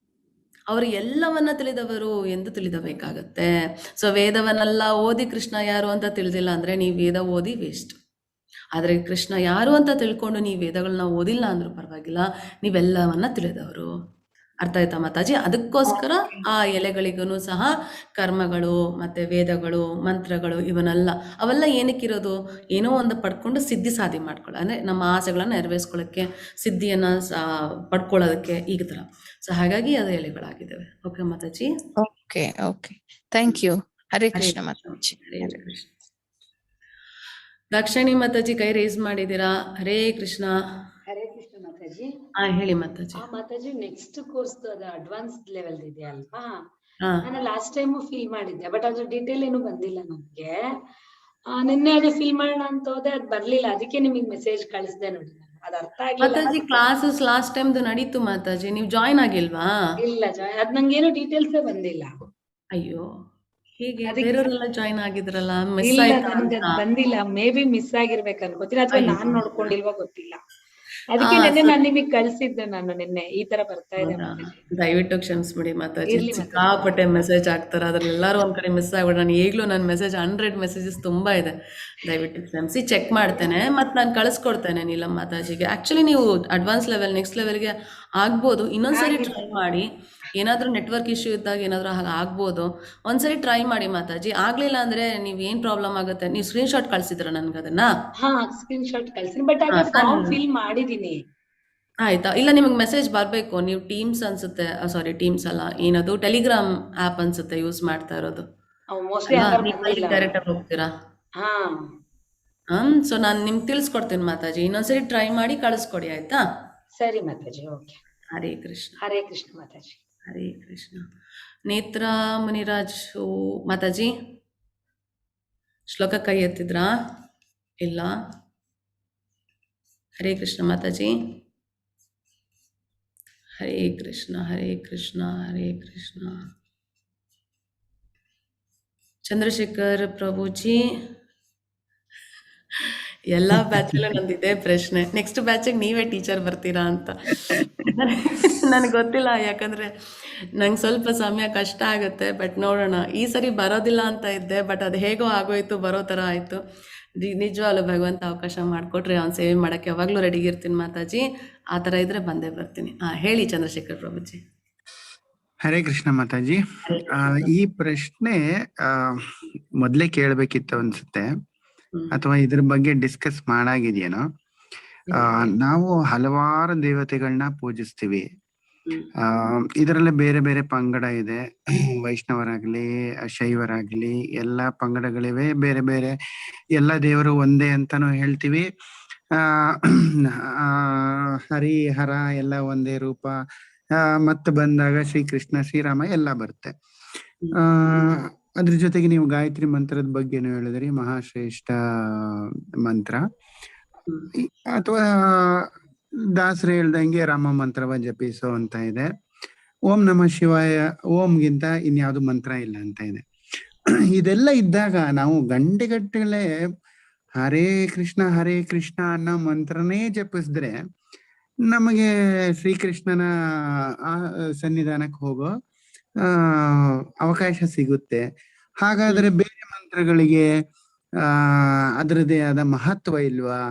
Speaker 2: ಅವರು ಎಲ್ಲವನ್ನ ತಿಳಿದವರು ಎಂದು ತಿಳಿದಬೇಕಾಗತ್ತೆ. ಸೊ ವೇದವನ್ನೆಲ್ಲ ಓದಿ ಕೃಷ್ಣ ಯಾರು ಅಂತ ತಿಳಿದಿಲ್ಲ ಅಂದರೆ ನೀವು ವೇದ ಓದಿ ವೇಸ್ಟ್. ಆದರೆ ಕೃಷ್ಣ ಯಾರು ಅಂತ ತಿಳ್ಕೊಂಡು ನೀವು ವೇದಗಳನ್ನ ಓದಿಲ್ಲ ಅಂದರೂ ಪರವಾಗಿಲ್ಲ, ನೀವೆಲ್ಲವನ್ನ ತಿಳಿದವರು. ಅರ್ಥ ಆಯ್ತಾ ಮಾತಾಜಿ? ಅದಕ್ಕೋಸ್ಕರ ಆ ಎಲೆಗಳಿಗೂ ಸಹ ಕರ್ಮಗಳು ಮತ್ತು ವೇದಗಳು, ಮಂತ್ರಗಳು ಇವನ್ನೆಲ್ಲ ಅವೆಲ್ಲ ಏನಕ್ಕಿರೋದು, ಏನೋ ಒಂದು ಪಡ್ಕೊಂಡು ಸಿದ್ಧಿ ಸಾಧಿ ಮಾಡ್ಕೊಳ್ಳೋ, ಅಂದರೆ ನಮ್ಮ ಆಸೆಗಳನ್ನು ನೆರವೇರಿಸ್ಕೊಳ್ಳೋಕ್ಕೆ, ಸಿದ್ಧಿಯನ್ನು ಪಡ್ಕೊಳ್ಳೋದಕ್ಕೆ, ಈಗ ಥರ. ಸೊ ಹಾಗಾಗಿ ಅದು ಎಲೆಗಳಾಗಿದ್ದಾವೆ. ಓಕೆ ಮಾತಾಜಿ?
Speaker 3: Okay okay, thank you. Hare Krishna ಮಾತಾಜಿ.
Speaker 2: ಹರೇ ಕೃಷ್ಣ. ದಾಕ್ಷಾಯಿಣಿ ಮಾತಾಜಿ ಕೈ ರೇಸ್ ಮಾಡಿದ್ದೀರಾ. ಹರೇ ಕೃಷ್ಣ.
Speaker 10: ಹರೇ ಕೃಷ್ಣ ಮಾತಾಜಿ.
Speaker 2: ಹೇಳಿ ಮಾತಾಜಿ.
Speaker 10: ಮಾತಾಜಿ, ನೆಕ್ಸ್ಟ್ ಕೋರ್ಸ್ ಅದು ಅಡ್ವಾನ್ಸ್ ಲೆವೆಲ್ ಇದೆ ಅಲ್ವಾ?
Speaker 2: ಹಾ,
Speaker 10: ನಾನು ಲಾಸ್ಟ್ ಟೈಮ್ ಫಿಲ್ ಮಾಡಿದ್ದೆ, ಬಟ್ ಅದ್ರ ಡೀಟೇಲ್ ಏನು ಬಂದಿಲ್ಲ ನಮ್ಗೆ. ನಿನ್ನೆ ಅದು ಫಿಲ್ ಮಾಡೋಣ ಅಂತ ಹೋದೆ, ಅದ್ ಬರ್ಲಿಲ್ಲ. ಅದಕ್ಕೆ ನಿಮಗೆ ಮೆಸೇಜ್ ಕಳಿಸ್ದೆ ನೋಡಿ. ಅದ್ ಅರ್ಥ ಆಗಿಲ್ಲ
Speaker 2: ಮಾತಾಜಿ ಕ್ಲಾಸಸ್ ಲಾಸ್ಟ್ ಟೈಮ್ದು ನಡೀತು ಮಾತಾಜಿ, ನೀವು ಜಾಯ್ನ್ ಆಗಿಲ್ವಾ?
Speaker 10: ಇಲ್ಲ, ಅದ್ ನಂಗೇನು ಡೀಟೇಲ್ಸ್ ಬಂದಿಲ್ಲ.
Speaker 2: ಅಯ್ಯೋ, ಹೀಗೆ
Speaker 10: ಅದಕ್ಕೆ-
Speaker 2: ಬೇರೆಯವರೆಲ್ಲ ಜಾಯ್ನ್ ಆಗಿದ್ರಲ್ಲ, ಮಿಸ್
Speaker 10: ಇಲ್ಲ,
Speaker 2: ಆಯ್ತಾ
Speaker 10: ನನ್ಗೆ
Speaker 2: ಅಂತ?
Speaker 10: ಅದ್ ಬಂದಿಲ್ಲ. ಮೇ ಬಿ ಮಿಸ್ ಆಗಿರ್ಬೇಕು ಅನ್ಕೋತೀನಿ, ಅಥವಾ
Speaker 2: ಅಯ್ಯೋ.
Speaker 10: ನಾನ್ ನೋಡ್ಕೊಂಡಿಲ್ವಾ ಗೊತ್ತಿಲ್ಲ. ಅದಕ್ಕೆ ನಿನ್ನೆ ನಾನು ನಿಮಗೆ ಕಳ್ಸಿದ್ದೆ, ನಾನು ನಿನ್ನೆ ಈ ತರ ಬರ್ತಾ ಇದೆ
Speaker 2: ಹೌದಾ?
Speaker 10: ಮಾತಾಜಿ.
Speaker 2: ದಯವಿಟ್ಟು ಕ್ಷಮಿಸ್ಬಿಡಿ ಮಾತಾಜಿ.
Speaker 10: ಇರ್ಲಿ ಮಾತಾಜಿ.
Speaker 2: ಸಿಕ್ಕಾಪಟ್ಟೆ ಮೆಸೇಜ್ ಆಗ್ತಾರೆ, ಅದ್ರಲ್ಲಿ ಎಲ್ಲರೂ ಒಂದ್ ಕಡೆ ಮಿಸ್ ಆಗ್ಬಿಡ. ನಾನು ಈಗಲೂ ನನ್ನ ಮೆಸೇಜ್ 100 ಮೆಸೇಜಸ್ ತುಂಬಾ ಇದೆ. ದಯವಿಟ್ಟು ಕ್ಷಮಿಸಿ, ಚೆಕ್ ಮಾಡ್ತೇನೆ ಮತ್ತು ನಾನು ಕಳಿಸ್ಕೊಡ್ತೇನೆ ನೀಲಮ್ ಮಾತಾಜಿಗೆ. ಆ್ಯಕ್ಚುಲಿ ನೀವು ಅಡ್ವಾನ್ಸ್ ಲೆವೆಲ್, ನೆಕ್ಸ್ಟ್ ಲೆವೆಲ್ಗೆ ಆಗ್ಬೋದು. ಇನ್ನೊಂದ್ಸರಿ ಟ್ರೈ ಮಾಡಿ. ಏನಾದರೂ ನೆಟ್ವರ್ಕ್ ಇಶ್ಯೂ ಇದ್ದಾಗ ಏನಾದರೂ ಹಾಗೆ ಆಗ್ಬೋದು. ಒಂದ್ಸರಿ ಟ್ರೈ ಮಾಡಿ ಮಾತಾಜಿ. ಆಗ್ಲಿಲ್ಲ ಅಂದ್ರೆ ನೀವು ಏನು ಪ್ರಾಬ್ಲಮ್ ಆಗುತ್ತೆ, ನೀವು ಸ್ಕ್ರೀನ್ಶಾಟ್ ಕಳ್ಸಿದ್ರ ನನ್ಗೆ ಅದನ್ನ?
Speaker 10: ಹಾ, ಸ್ಕ್ರೀನ್ ಶಾಟ್ ಕಳ್ಸಿನಿ, ಬಟ್ ಅದೇ ಫಾರ್ಮ್ ಫಿಲ್ ಮಾಡಿದೀನಿ.
Speaker 2: ಆಯ್ತಾ? ಇಲ್ಲ, ನಿಮಗೆ ಮೆಸೇಜ್ ಬರಬೇಕು. ನೀವು ಟೀಮ್ಸ್ ಅನ್ಸುತ್ತೆ, ಸಾರಿ ಟೀಮ್ಸ್ ಅಲ್ಲ, ಏನದು ಟೆಲಿಗ್ರಾಮ್ ಆ್ಯಪ್ ಅನ್ಸುತ್ತೆ ಯೂಸ್ ಮಾಡ್ತಾ ಇರೋದು.
Speaker 10: ಮೋಸ್ಟ್ಲಿ
Speaker 2: ಡೈರೆಕ್ಟ್ ಆಗಿ ಹೋಗ್ತೀರಾ?
Speaker 10: ಹಾ,
Speaker 2: ಸೊ ನಾನು ನಿಮ್ಗೆ ತಿಳಿಸ್ಕೊಡ್ತೀನಿ ಮಾತಾಜಿ. ಇನ್ನೊಂದ್ಸರಿ ಟ್ರೈ ಮಾಡಿ ಕಳಿಸ್ಕೊಡಿ, ಆಯ್ತಾ?
Speaker 10: ಸರಿ ಮಾತಾಜಿ. ಓಕೆ,
Speaker 2: ಹರೇ ಕೃಷ್ಣ.
Speaker 10: ಹರೇ ಕೃಷ್ಣ ಮಾತಾಜಿ.
Speaker 2: ಹರೇ ಕೃಷ್ಣ. ನೇತ್ರ ಮುನಿರಾಜ್ ಮಾತಾಜಿ ಶ್ಲೋಕ ಕೈ ಎತ್ತಿದ್ರಾ? ಇಲ್ಲ. ಹರೇ ಕೃಷ್ಣ ಮಾತಾಜಿ. ಹರೇ ಕೃಷ್ಣ, ಹರೇ ಕೃಷ್ಣ, ಹರೇ ಕೃಷ್ಣ. ಚಂದ್ರಶೇಖರ್ ಪ್ರಭುಜಿ, ಎಲ್ಲ ಬ್ಯಾಚಲ್ಲೂ ನಂದಿದೆ ಪ್ರಶ್ನೆ, ನೆಕ್ಸ್ಟ್ ಬ್ಯಾಚಿಗೆ ನೀವೇ ಟೀಚರ್ ಬರ್ತೀರಾ ಅಂತ. ನನಗೆ ಗೊತ್ತಿಲ್ಲ, ಯಾಕಂದರೆ ನಂಗೆ ಸ್ವಲ್ಪ ಸಮಯ ಕಷ್ಟ ಆಗುತ್ತೆ. ಬಟ್ ನೋಡೋಣ. ಈ ಸರಿ ಬರೋದಿಲ್ಲ ಅಂತ ಇದ್ದೆ, ಬಟ್ ಅದು ಹೇಗೋ ಆಗೋಯ್ತು, ಬರೋ ಥರ ಆಯಿತು. ನಿಜವಾಗ್ಲೂ ಭಗವಂತ ಅವಕಾಶ ಮಾಡಿಕೊಟ್ರೆ ಅವ್ನ ಸೇವೆ ಮಾಡೋಕ್ಕೆ ಯಾವಾಗಲೂ ರೆಡಿಗಿರ್ತೀನಿ ಮಾತಾಜಿ. ಆ ಥರ ಇದ್ರೆ ಬಂದೇ ಬರ್ತೀನಿ. ಹೇಳಿ ಚಂದ್ರಶೇಖರ್ ಪ್ರಭುಜಿ.
Speaker 4: ಹರೇ ಕೃಷ್ಣ ಮಾತಾಜಿ. ಈ ಪ್ರಶ್ನೆ ಮೊದ್ಲೇ ಕೇಳ್ಬೇಕಿತ್ತು ಅನ್ಸುತ್ತೆ, ಅಥವಾ ಇದ್ರ ಬಗ್ಗೆ ಡಿಸ್ಕಸ್ ಮಾಡಾಗಿದೆಯೇನೋ. ನಾವು ಹಲವಾರು ದೇವತೆಗಳನ್ನ ಪೂಜಿಸ್ತೀವಿ. ಇದರಲ್ಲಿ ಬೇರೆ ಬೇರೆ ಪಂಗಡ ಇದೆ. ವೈಷ್ಣವರಾಗ್ಲಿ ಶೈವರಾಗ್ಲಿ ಎಲ್ಲ ಪಂಗಡಗಳಿವೆ, ಬೇರೆ ಬೇರೆ ಎಲ್ಲ ದೇವರು ಒಂದೇ ಅಂತಾನು ಹೇಳ್ತೀವಿ. ಹರಿ ಹರ ಎಲ್ಲ ಒಂದೇ ರೂಪ. ಮತ್ತೆ ಬಂದಾಗ ಶ್ರೀಕೃಷ್ಣ ಶ್ರೀರಾಮ ಎಲ್ಲ ಬರುತ್ತೆ. ಅದ್ರ ಜೊತೆಗೆ ನೀವು ಗಾಯತ್ರಿ ಮಂತ್ರದ ಬಗ್ಗೆನು ಹೇಳಿದ್ರಿ, ಮಹಾಶ್ರೇಷ್ಠ ಮಂತ್ರ. ಅಥವಾ ದಾಸರು ಹೇಳ್ದಂಗೆ ರಾಮ ಮಂತ್ರವ ಜಪಿಸೋ ಅಂತ ಇದೆ. ಓಂ ನಮಃ ಶಿವಾಯ ಓಂಗಿಂತ ಇನ್ಯಾವುದು ಮಂತ್ರ ಇಲ್ಲ ಅಂತ ಇದೆ. ಇದೆಲ್ಲ ಇದ್ದಾಗ ನಾವು ಗಂಟೆಗಟ್ಟಲೆ ಹರೇ ಕೃಷ್ಣ ಅನ್ನೋ ಮಂತ್ರನೇ ಜಪಿಸಿದ್ರೆ ನಮಗೆ ಶ್ರೀಕೃಷ್ಣನ ಸನ್ನಿಧಾನಕ್ಕೆ ಹೋಗೋ ಅವಕಾಶ ಸಿಗುತ್ತೆ. ಹಾಗಾದ್ರೆ ಬೇರೆ ಮಂತ್ರಗಳಿಗೆ ಅದರದೇ ಆದ ಮಹತ್ವ ಇಲ್ವಾ?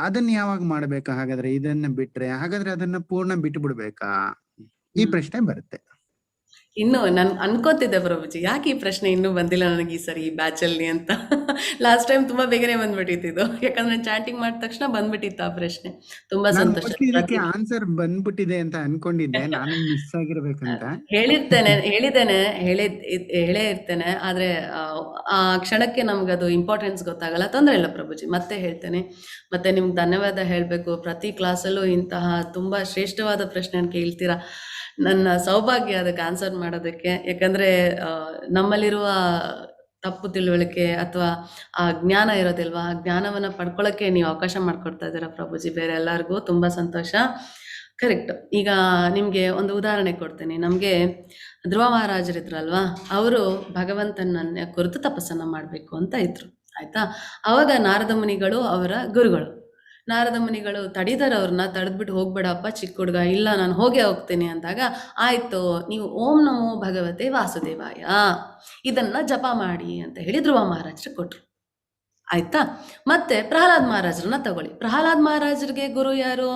Speaker 4: ಅದನ್ನ ಯಾವಾಗ ಮಾಡ್ಬೇಕಾ? ಹಾಗಾದ್ರೆ ಇದನ್ನ ಬಿಟ್ರೆ ಹಾಗಾದ್ರೆ ಅದನ್ನ ಪೂರ್ಣ ಬಿಟ್ಟು ಬಿಡ್ಬೇಕಾ? ಈ ಪ್ರಶ್ನೆ ಬರುತ್ತೆ.
Speaker 2: ಇನ್ನು ನಾನು ಅನ್ಕೋತಿದ್ದೆ ಪ್ರಭುಜಿ, ಯಾಕೆ ಈ ಪ್ರಶ್ನೆ ಇನ್ನೂ ಬಂದಿಲ್ಲ ನನಗೆ ಈ ಸರಿ ಈ ಬ್ಯಾಚಲ್ಲಿ ಅಂತ. ಲಾಸ್ಟ್ ಟೈಮ್ ತುಂಬಾ ಬೇಗನೆ ಬಂದ್ಬಿಟ್ಟಿತ್ತು, ಯಾಕಂದ್ರೆ ಚಾಟಿಂಗ್ ಮಾಡಿದ ತಕ್ಷಣ ಬಂದ್ಬಿಟ್ಟಿತ್ತು ಆ ಪ್ರಶ್ನೆ. ತುಂಬಾ ಸಂತೋಷ.
Speaker 4: ಇದಕ್ಕೆ ಆನ್ಸರ್ ಬಂದ್ಬಿಟ್ಟಿದೆ ಅಂತ ಅನ್ಕೊಂಡಿದ್ದೆ, ನಾನು ಮಿಸ್ ಆಗಿರ್ಬೇಕಂತ. ಹೇಳೇ ಇರ್ತೇನೆ, ಆದ್ರೆ ಆ ಕ್ಷಣಕ್ಕೆ ನಮ್ಗದು ಇಂಪಾರ್ಟೆನ್ಸ್ ಗೊತ್ತಾಗಲ್ಲ. ತೊಂದರೆ ಇಲ್ಲ ಪ್ರಭುಜಿ, ಮತ್ತೆ ಹೇಳ್ತೇನೆ. ಮತ್ತೆ ನಿಮ್ಗೆ ಧನ್ಯವಾದ ಹೇಳ್ಬೇಕು. ಪ್ರತಿ ಕ್ಲಾಸಲ್ಲೂ ಇಂತಹ ತುಂಬಾ ಶ್ರೇಷ್ಠವಾದ ಪ್ರಶ್ನೆಯನ್ನು ಕೇಳ್ತೀರಾ. ನನ್ನ ಸೌಭಾಗ್ಯ ಅದಕ್ಕೆ ಆನ್ಸರ್ ಮಾಡೋದಕ್ಕೆ. ಯಾಕಂದ್ರೆ ನಮ್ಮಲ್ಲಿರುವ ತಪ್ಪು ತಿಳುವಳಿಕೆ ಅಥವಾ ಆ ಜ್ಞಾನ ಇರೋದಿಲ್ವಾ, ಆ ಜ್ಞಾನವನ್ನ ಪಡ್ಕೊಳ್ಳೋಕ್ಕೆ ನೀವು ಅವಕಾಶ ಮಾಡ್ಕೊಡ್ತಾ ಇದ್ದೀರಾ ಪ್ರಭುಜಿ. ಬೇರೆ ಎಲ್ಲರಿಗೂ ತುಂಬಾ ಸಂತೋಷ. ಕರೆಕ್ಟ್. ಈಗ ನಿಮ್ಗೆ ಒಂದು ಉದಾಹರಣೆ ಕೊಡ್ತೀನಿ. ನಮ್ಗೆ ಧ್ರುವ ಮಹಾರಾಜರಿದ್ರಲ್ವಾ, ಅವರು ಭಗವಂತನನ್ನ ಕುರಿತು ತಪಸ್ಸನ್ನ ಮಾಡ್ಬೇಕು ಅಂತ ಇದ್ರು. ಆಯ್ತಾ? ಅವಾಗ ನಾರದ ಮುನಿಗಳು ಅವರ ಗುರುಗಳು. ನಾರದ ಮುನಿಗಳು ತಡಿದಾರ ಅವ್ರನ್ನ, ತಡೆದ್ಬಿಟ್ಟು ಹೋಗ್ಬೇಡಪ್ಪ ಚಿಕ್ಕ ಹುಡುಗ, ಇಲ್ಲ ನಾನು ಹೋಗ್ತೀನಿ ಅಂದಾಗ, ಆಯ್ತು ನೀವು ಓಂ ನಮೋ ಭಗವತೆ ವಾಸುದೇವಾಯ ಇದನ್ನ ಜಪ ಮಾಡಿ ಅಂತ ಹೇಳಿ ಧ್ರುವ ಮಹಾರಾಜರು ಕೊಟ್ರು. ಆಯ್ತಾ? ಮತ್ತೆ ಪ್ರಹ್ಲಾದ್ ಮಹಾರಾಜರನ್ನ ತಗೊಳ್ಳಿ. ಪ್ರಹ್ಲಾದ್ ಮಹಾರಾಜರಿಗೆ ಗುರು ಯಾರು?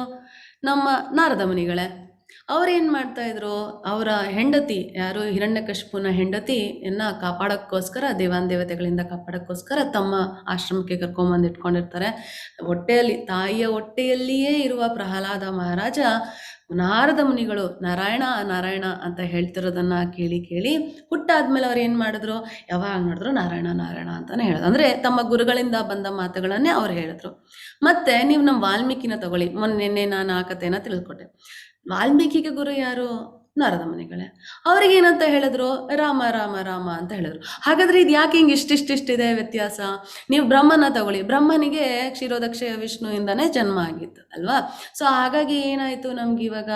Speaker 4: ನಮ್ಮ ನಾರದ ಮುನಿಗಳೇ. ಅವ್ರೇನ್ ಮಾಡ್ತಾ ಇದ್ರು? ಅವರ ಹೆಂಡತಿ ಯಾರು, ಹಿರಣ್ಯಕಶಿಪುನ ಹೆಂಡತಿಯನ್ನ ಕಾಪಾಡೋಕ್ಕೋಸ್ಕರ, ದೇವಾನ್ ದೇವತೆಗಳಿಂದ ಕಾಪಾಡೋಕ್ಕೋಸ್ಕರ ತಮ್ಮ ಆಶ್ರಮಕ್ಕೆ ಕರ್ಕೊಂಬಂದು ಇಟ್ಕೊಂಡಿರ್ತಾರೆ. ಹೊಟ್ಟೆಯಲ್ಲಿ, ತಾಯಿಯ ಹೊಟ್ಟೆಯಲ್ಲಿಯೇ ಇರುವ ಪ್ರಹ್ಲಾದ ಮಹಾರಾಜ ನಾರದ ಮುನಿಗಳು ನಾರಾಯಣ ನಾರಾಯಣ ಅಂತ ಹೇಳ್ತಿರೋದನ್ನ ಕೇಳಿ ಹುಟ್ಟಾದ್ಮೇಲೆ ಅವ್ರು ಏನ್ ಮಾಡಿದ್ರು? ಯಾವಾಗ ನೋಡಿದ್ರು ನಾರಾಯಣ ನಾರಾಯಣ ಅಂತಾನೆ ಹೇಳೋದು. ಅಂದ್ರೆ ತಮ್ಮ ಗುರುಗಳಿಂದ ಬಂದ ಮಾತುಗಳನ್ನೇ ಅವ್ರು ಹೇಳಿದ್ರು. ಮತ್ತೆ ನೀವು ನಮ್ಮ ವಾಲ್ಮೀಕಿನ ತಗೊಳ್ಳಿ. ಮೊನ್ನೆ ನಾನು ಆ ಕಥೆನ ತಿಳ್ಕೊಟ್ಟೆ. ವಾಲ್ಮೀಕಿಗೆ ಗುರು ಯಾರು? ನಾರದ ಮುನಿಗಳೇ. ಅವ್ರಿಗೇನಂತ ಹೇಳಿದ್ರು? ರಾಮ ರಾಮ ರಾಮ ಅಂತ ಹೇಳಿದ್ರು. ಹಾಗಾದ್ರೆ ಇದು ಯಾಕೆ ಹಿಂಗೆ ಇಷ್ಟಿಷ್ಟಿಷ್ಟಿದೆ ವ್ಯತ್ಯಾಸ? ನೀವು ಬ್ರಹ್ಮನ ತಗೊಳ್ಳಿ. ಬ್ರಹ್ಮನಿಗೆ ಕ್ಷೀರೋದಕ್ಷಯ ವಿಷ್ಣುವಿಂದನೇ ಜನ್ಮ ಆಗಿತ್ತು ಅಲ್ವಾ? ಸೊ ಹಾಗಾಗಿ ಏನಾಯ್ತು ನಮ್ಗೆ ಇವಾಗ?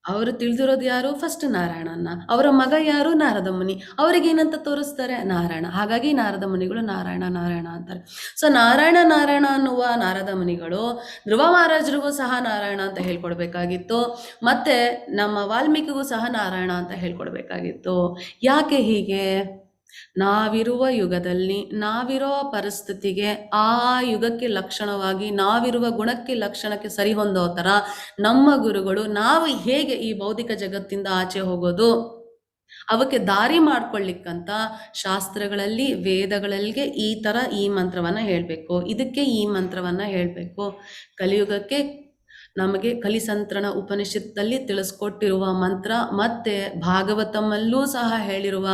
Speaker 4: ಅವರು ತಿಳಿದಿರೋದು ಯಾರು? ಫಸ್ಟ್ ನಾರಾಯಣನ. ಅವರ ಮಗ ಯಾರು? ನಾರದ ಮುನಿ. ಅವ್ರಿಗೇನಂತ ತೋರಿಸ್ತಾರೆ? ನಾರಾಯಣ. ಹಾಗಾಗಿ ನಾರದ ಮುನಿಗಳು ನಾರಾಯಣ ನಾರಾಯಣ ಅಂತಾರೆ. ಸೊ ನಾರಾಯಣ ನಾರಾಯಣ ಅನ್ನುವ ನಾರದ ಮುನಿಗಳು ಧ್ರುವ ಮಹಾರಾಜರಿಗೂ ಸಹ ನಾರಾಯಣ ಅಂತ ಹೇಳ್ಕೊಡ್ಬೇಕಾಗಿತ್ತು. ಮತ್ತೆ ನಮ್ಮ ವಾಲ್ಮೀಕಿಗೂ ಸಹ ನಾರಾಯಣ ಅಂತ ಹೇಳ್ಕೊಡ್ಬೇಕಾಗಿತ್ತು. ಯಾಕೆ ಹೀಗೆ? ನಾವಿರುವ ಯುಗದಲ್ಲಿ, ನಾವಿರೋ ಪರಿಸ್ಥಿತಿಗೆ, ಆ ಯುಗಕ್ಕೆ ಲಕ್ಷಣವಾಗಿ, ನಾವಿರುವ ಗುಣಕ್ಕೆ ಲಕ್ಷಣಕ್ಕೆ ಸರಿ ಹೊಂದೋ ಥರ ನಮ್ಮ ಗುರುಗಳು ನಾವು ಹೇಗೆ ಈ ಭೌತಿಕ ಜಗತ್ತಿಂದ ಆಚೆ ಹೋಗೋದು, ಅವಕ್ಕೆ ದಾರಿ ಮಾಡ್ಕೊಳ್ಳಿಕ್ಕಂತ ಶಾಸ್ತ್ರಗಳಲ್ಲಿ, ವೇದಗಳಿಗೆ ಈ ಥರ ಈ ಮಂತ್ರವನ್ನ ಹೇಳಬೇಕು, ಇದಕ್ಕೆ ಈ ಮಂತ್ರವನ್ನ ಹೇಳಬೇಕು. ಕಲಿಯುಗಕ್ಕೆ ನಮಗೆ ಕಲಿಸಂತ್ರಣ ಉಪನಿಷತ್ತಲ್ಲಿ ತಿಳಿಸ್ಕೊಟ್ಟಿರುವ ಮಂತ್ರ, ಮತ್ತೆ ಭಾಗವತಮಲ್ಲೂ ಸಹ ಹೇಳಿರುವ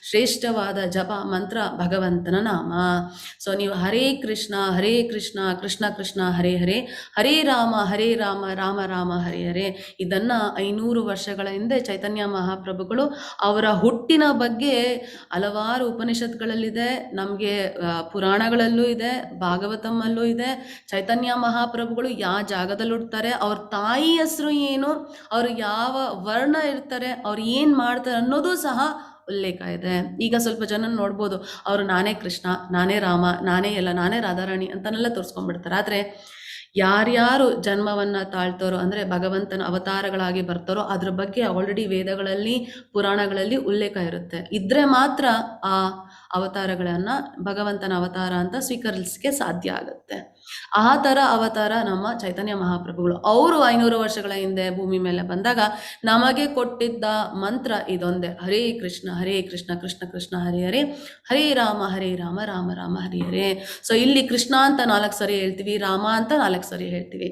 Speaker 4: ಶ್ರೇಷ್ಠವಾದ ಜಪ ಮಂತ್ರ ಭಗವಂತನ ನಾಮ. ಸೊ ನೀವು ಹರೇ ಕೃಷ್ಣ ಕೃಷ್ಣ ಕೃಷ್ಣ ಹರೇ ಹರೇ, ಹರೇ ರಾಮ ರಾಮ ರಾಮ ಹರೇ ಹರೇ, ಇದನ್ನ 500 ವರ್ಷಗಳ ಹಿಂದೆ ಚೈತನ್ಯ ಮಹಾಪ್ರಭುಗಳು ಅವರ ಹುಟ್ಟಿನ ಬಗ್ಗೆ ಹಲವಾರು ಉಪನಿಷತ್ಗಳಲ್ಲಿದೆ, ನಮಗೆ ಪುರಾಣಗಳಲ್ಲೂ ಇದೆ, ಭಾಗವತಮಲ್ಲೂ ಇದೆ. ಚೈತನ್ಯ ಮಹಾಪ್ರಭುಗಳು ಯಾವ ಜಾಗದಲ್ಲಿ ಹುಡ್ತಾರೆ, ಅವ್ರ ತಾಯಿ ಹೆಸರು ಏನು, ಅವ್ರು ಯಾವ ವರ್ಣ ಇರ್ತಾರೆ, ಅವ್ರು ಏನ್ ಮಾಡ್ತಾರೆ ಅನ್ನೋದು ಸಹ ಉಲ್ಲೇಖ ಇದೆ. ಈಗ ಸ್ವಲ್ಪ ಜನ ನೋಡ್ಬೋದು, ಅವರು ನಾನೇ ಕೃಷ್ಣ, ನಾನೇ ರಾಮ, ನಾನೇ ರಾಧಾರಾಣಿ ಅಂತನೆಲ್ಲ ತೋರಿಸ್ಕೊಂಡ್ಬಿಡ್ತಾರೆ. ಆದ್ರೆ ಯಾರ್ಯಾರು ಜನ್ಮವನ್ನ ತಾಳ್ತಾರೋ, ಅಂದ್ರೆ ಭಗವಂತನ ಅವತಾರಗಳಾಗಿ ಬರ್ತಾರೋ, ಅದ್ರ ಬಗ್ಗೆ ಆಲ್ರೆಡಿ ವೇದಗಳಲ್ಲಿ, ಪುರಾಣಗಳಲ್ಲಿ ಉಲ್ಲೇಖ ಇರುತ್ತೆ. ಇದ್ರೆ ಮಾತ್ರ ಅವತಾರಗಳನ್ನ ಭಗವಂತನ ಅವತಾರ ಅಂತ ಸ್ವೀಕರಿಸಲಿಕ್ಕೆ ಸಾಧ್ಯ ಆಗುತ್ತೆ. ಆ ಥರ ಅವತಾರ ನಮ್ಮ ಚೈತನ್ಯ ಮಹಾಪ್ರಭುಗಳು. ಅವರು 500 ವರ್ಷಗಳ ಹಿಂದೆ ಭೂಮಿ ಮೇಲೆ ಬಂದಾಗ ನಮಗೆ ಕೊಟ್ಟಿದ್ದ ಮಂತ್ರ ಇದೊಂದೇ, ಹರೇ ಕೃಷ್ಣ ಕೃಷ್ಣ ಕೃಷ್ಣ ಹರೇ ಹರೇ, ಹರೇ ರಾಮ ರಾಮ ರಾಮ ಹರೇ ಹರೇ. ಸೊ ಇಲ್ಲಿ ಕೃಷ್ಣ ಅಂತ 4 ಸರಿ ಹೇಳ್ತೀವಿ, ರಾಮ ಅಂತ 4 ಸರಿ ಹೇಳ್ತೀವಿ.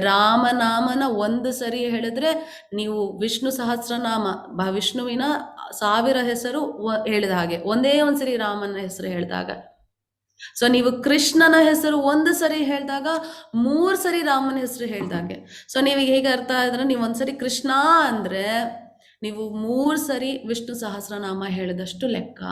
Speaker 4: ರಾಮನಾಮನ 1 ಸರಿ ಹೇಳಿದ್ರೆ ನೀವು ವಿಷ್ಣು ಸಹಸ್ರನಾಮ, ವಿಷ್ಣುವಿನ 1000 ಹೆಸರು ಹೇಳಿದ ಹಾಗೆ, ಒಂದೇ ಒಂದ್ಸರಿ ರಾಮನ ಹೆಸರು ಹೇಳಿದಾಗ. ಸೊ ನೀವು ಕೃಷ್ಣನ ಹೆಸರು 1 ಸರಿ ಹೇಳಿದಾಗ 3 ಸರಿ ರಾಮನ ಹೆಸರು ಹೇಳಿದಾಗೆ. ಸೊ ನೀವು ಹೇಗೆ ಅರ್ಥ ಆದ್ರೆ, ನೀವು ಒಂದ್ಸರಿ ಕೃಷ್ಣ ಅಂದ್ರೆ ನೀವು 3 ಸರಿ ವಿಷ್ಣು ಸಹಸ್ರನಾಮ ಹೇಳಿದಷ್ಟು ಲೆಕ್ಕ.